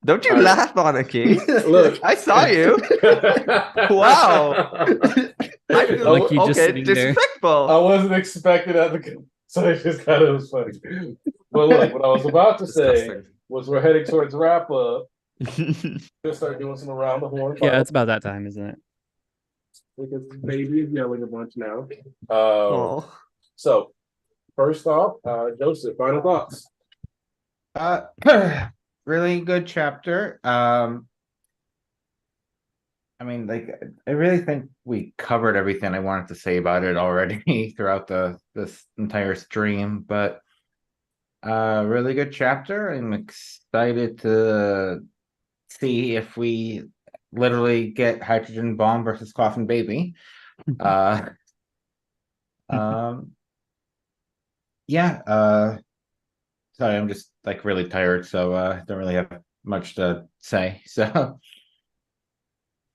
Don't you laugh, Aniki. look, I saw you. Wow. I feel Like you just sitting there. disrespectful. I wasn't expecting that, so it just kind of was funny. But look, what I was about to say Disgusting. was we're heading towards wrap up. We'll start doing some around the horn. Yeah, it's about that time, isn't it? Because baby is yelling a bunch now. Oh. So first off, Joseph, final thoughts. Really good chapter. I mean, like, I really think we covered everything I wanted to say about it already throughout this entire stream, but really good chapter. I'm excited to see if we literally get Hydrogen Bomb versus Coffin Baby. Um, yeah, sorry, I'm just like really tired, so don't really have much to say. So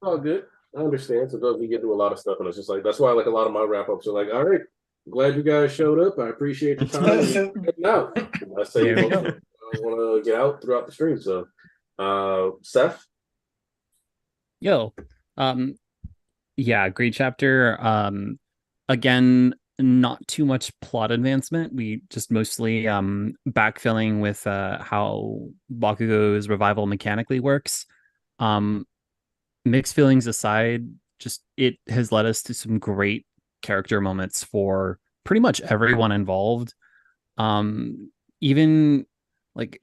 All good. I understand. Sometimes we get through a lot of stuff, and it's just like that's why like a lot of my wrap ups are like, all right, glad you guys showed up. I appreciate the time. Now I say There we most go. of it. I want to get out throughout the stream. So, Seth, Yo, yeah, great chapter. Again, not too much plot advancement. We just mostly backfilling with how Bakugo's revival mechanically works. Um, Mixed feelings aside, just it has led us to some great character moments for pretty much everyone involved. Um, even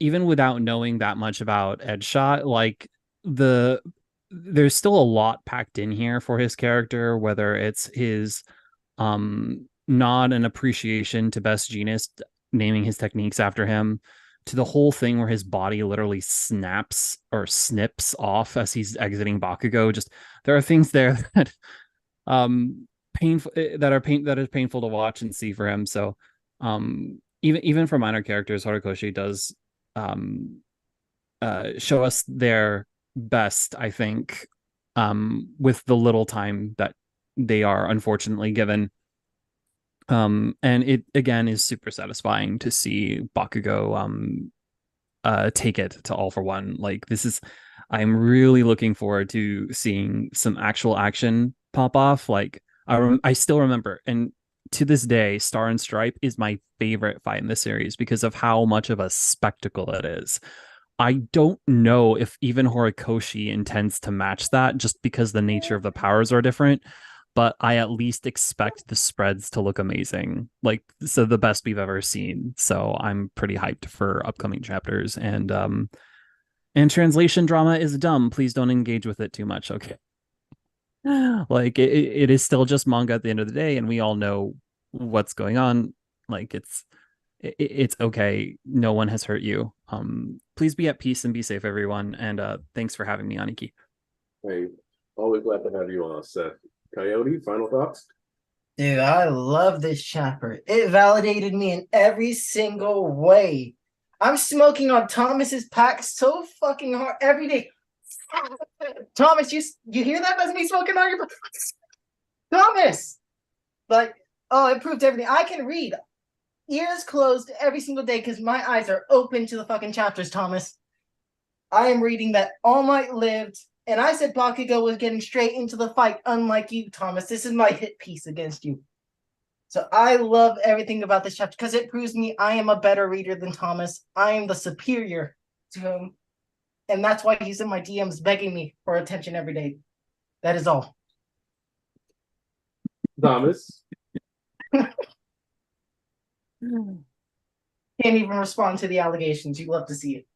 even without knowing that much about Edshot, like the there's still a lot packed in here for his character, whether it's his nod and appreciation to Best Genius naming his techniques after him, to the whole thing where his body literally snaps or snips off as he's exiting Bakugo. Just there are things there that painful that is painful to watch and see for him. So even for minor characters, Horikoshi does show us their best, I think, with the little time that they are unfortunately given. And it again is super satisfying to see Bakugo take it to All for One. Like this is, I'm really looking forward to seeing some actual action pop off. Like I still remember, and to this day, Star and Stripe is my favorite fight in the series because of how much of a spectacle it is. I don't know if even Horikoshi intends to match that just because the nature of the powers are different, but I at least expect the spreads to look amazing. Like, so the best we've ever seen. So I'm pretty hyped for upcoming chapters. And translation drama is dumb. Please don't engage with it too much. Okay. Like it is still just manga at the end of the day, and we all know what's going on. Like it's okay. No one has hurt you. Please be at peace and be safe, everyone. And thanks for having me, Aniki. hey, always glad to have you on, Seth. Coyote, final thoughts? Dude, I love this chapter. It validated me in every single way. I'm smoking on Thomas's pack so fucking hard every day. Thomas, you hear that? That's me smoking on your Thomas. Like, oh, it proved everything. I can read, ears closed every single day because my eyes are open to the fucking chapters. Thomas, I am reading that All Might lived, and I said Bakugo was getting straight into the fight, unlike you, Thomas. This is my hit piece against you. So I love everything about this chapter because it proves me I am a better reader than Thomas. I am the superior to him. And that's why he's in my DMs begging me for attention every day. That is all. Thomas. Can't even respond to the allegations. You love to see it.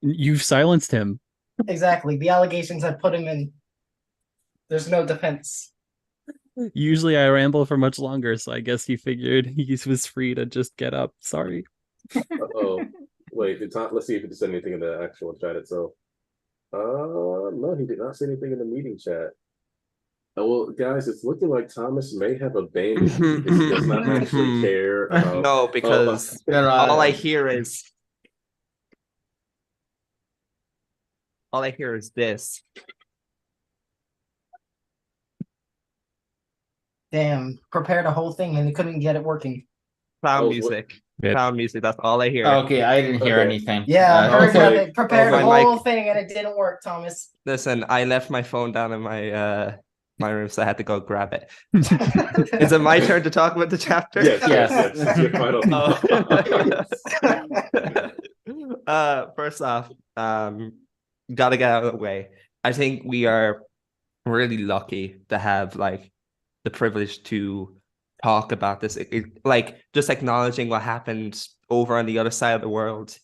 You've silenced him. Exactly. The allegations have put him in. There's no defense. Usually I ramble for much longer, so I guess he figured he was free to just get up. Sorry. Oh, wait. Let's see if he said anything in the actual chat itself. No, he did not say anything in the meeting chat. Well, guys, it's looking like Thomas may have abandoned you because he does not actually care about. No, because all I hear is this. Damn. Prepared a whole thing and they couldn't get it working. Clown music. Clown music. That's all I hear. okay, I didn't hear anything. Yeah, I heard like- nothing. Prepared a my whole mic- thing and it didn't work, Thomas. Listen, I left my phone down in my room, so I had to go grab it. Is it my turn to talk about the chapter? Yes. It's your final First off, gotta get out of the way. I think we are really lucky to have like the privilege to talk about this. Like just acknowledging what happened over on the other side of the world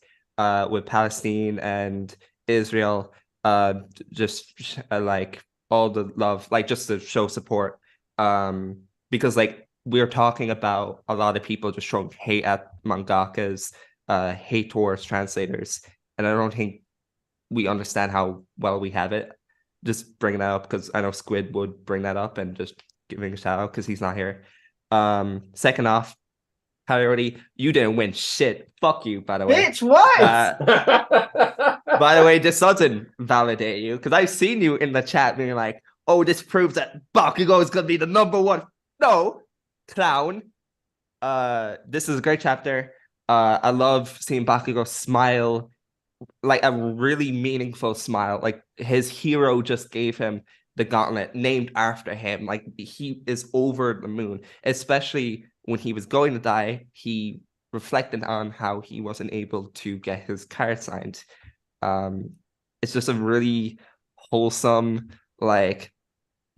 with Palestine and Israel just like all the love, like just to show support. Because like we're talking about a lot of people just throwing hate at mangakas, hate towards translators, and I don't think we understand how well we have it. Just bringing that up because I know Squid would bring that up and just giving a shout out because he's not here. Second off, Coyote, you didn't win shit. Fuck you, by the way. Bitch, what? By the way, this doesn't validate you because I've seen you in the chat being like, "Oh, this proves that Bakugo is gonna be the number one." No, clown. This is a great chapter. I love seeing Bakugo smile, like a really meaningful smile. Like his hero just gave him the gauntlet named after him. Like he is over the moon, especially when he was going to die. He reflected on how he wasn't able to get his card signed. It's just a really wholesome, like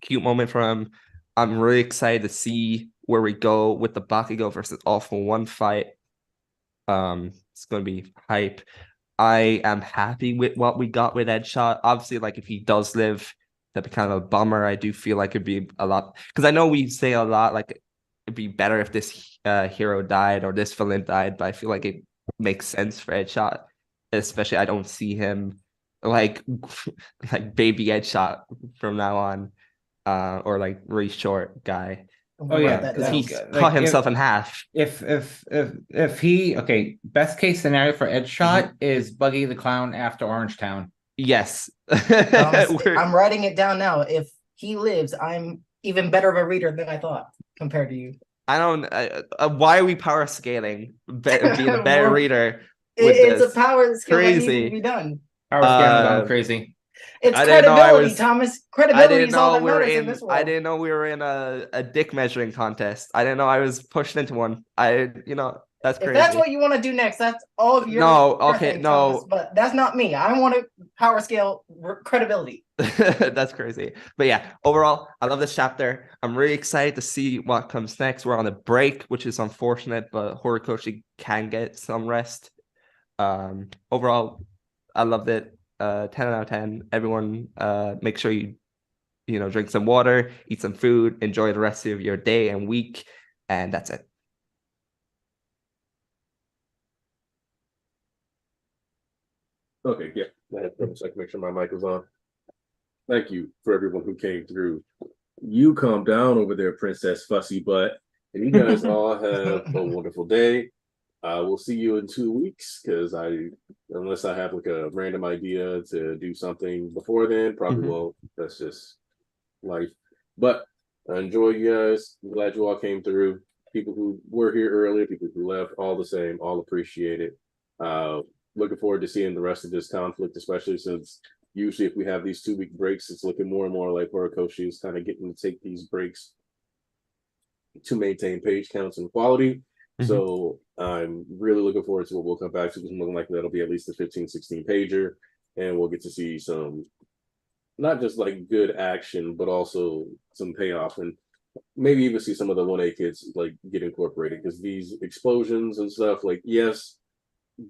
cute moment for him. I'm really excited to see where we go with the Bakugo versus Awful One fight. It's gonna be hype. I am happy with what we got with Edshot. Obviously, like if he does live, that'd be kind of a bummer. I do feel like it'd be a lot because I know we say a lot like it'd be better if this hero died or this villain died, but I feel like it makes sense for Edshot. Especially, I don't see him like like baby Edshot from now on, or like really short guy. Oh yeah, Because he like, cut himself in half. If he okay, best case scenario for Edshot is Buggy the Clown after Orange Town. Yes. I'm writing it down now. If he lives, I'm even better of a reader than I thought compared to you. I don't. Why are we power scaling? Being a better reader. It's a power skill that needs Crazy. to be done. Power scaling gone crazy. It's I didn't know I credibility, was- Thomas. I Credibility didn't is all know that we were matters in in. this world. I didn't know we were in a dick measuring contest. I didn't know I was pushed into one. That's If crazy. that's what you want to do next, that's all of your No, okay, thing, no. Thomas, but that's not me. I want to power scale credibility. That's crazy. But yeah, overall, I love this chapter. I'm really excited to see what comes next. We're on a break, which is unfortunate, but Horikoshi can get some rest. Overall, I loved it. 10 out of 10. Everyone, make sure you drink some water, eat some food, enjoy the rest of your day and week, and that's it. Okay, yeah. I had to check, make sure my mic was on. Thank you for everyone who came through. You calm down over there, Princess Fussy Butt. And you guys all have a wonderful day. We'll see you in 2 weeks because unless I have like a random idea to do something before then, probably won't. That's just life. But I enjoy you guys. I'm glad you all came through. People who were here earlier, people who left, all the same, all appreciate it. Looking forward to seeing the rest of this conflict, especially since usually if we have these 2 week breaks, it's looking more and more like Horikoshi is kind of getting to take these breaks to maintain page counts and quality. So I'm really looking forward to what we'll come back to. It's looking like that'll be at least a 15, 16 pager. And we'll get to see some, not just like good action, but also some payoff. And maybe even see some of the 1A kids like get incorporated. Because these explosions and stuff, like, yes,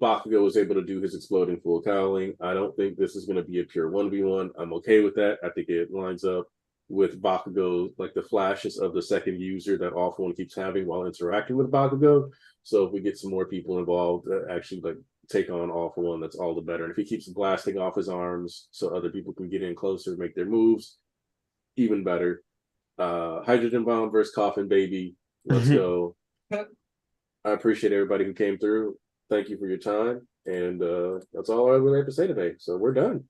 Bakugo was able to do his exploding full cowling. I don't think this is going to be a pure 1v1. I'm okay with that. I think it lines up with Bakugo, like the flashes of the second user that Awful One keeps having while interacting with Bakugo. So if we get some more people involved that actually like take on Awful One, that's all the better. And if he keeps blasting off his arms so other people can get in closer, make their moves, even better. Hydrogen Bomb versus Coffin Baby. Let's go. I appreciate everybody who came through. Thank you for your time. And that's all I really have to say today. So we're done.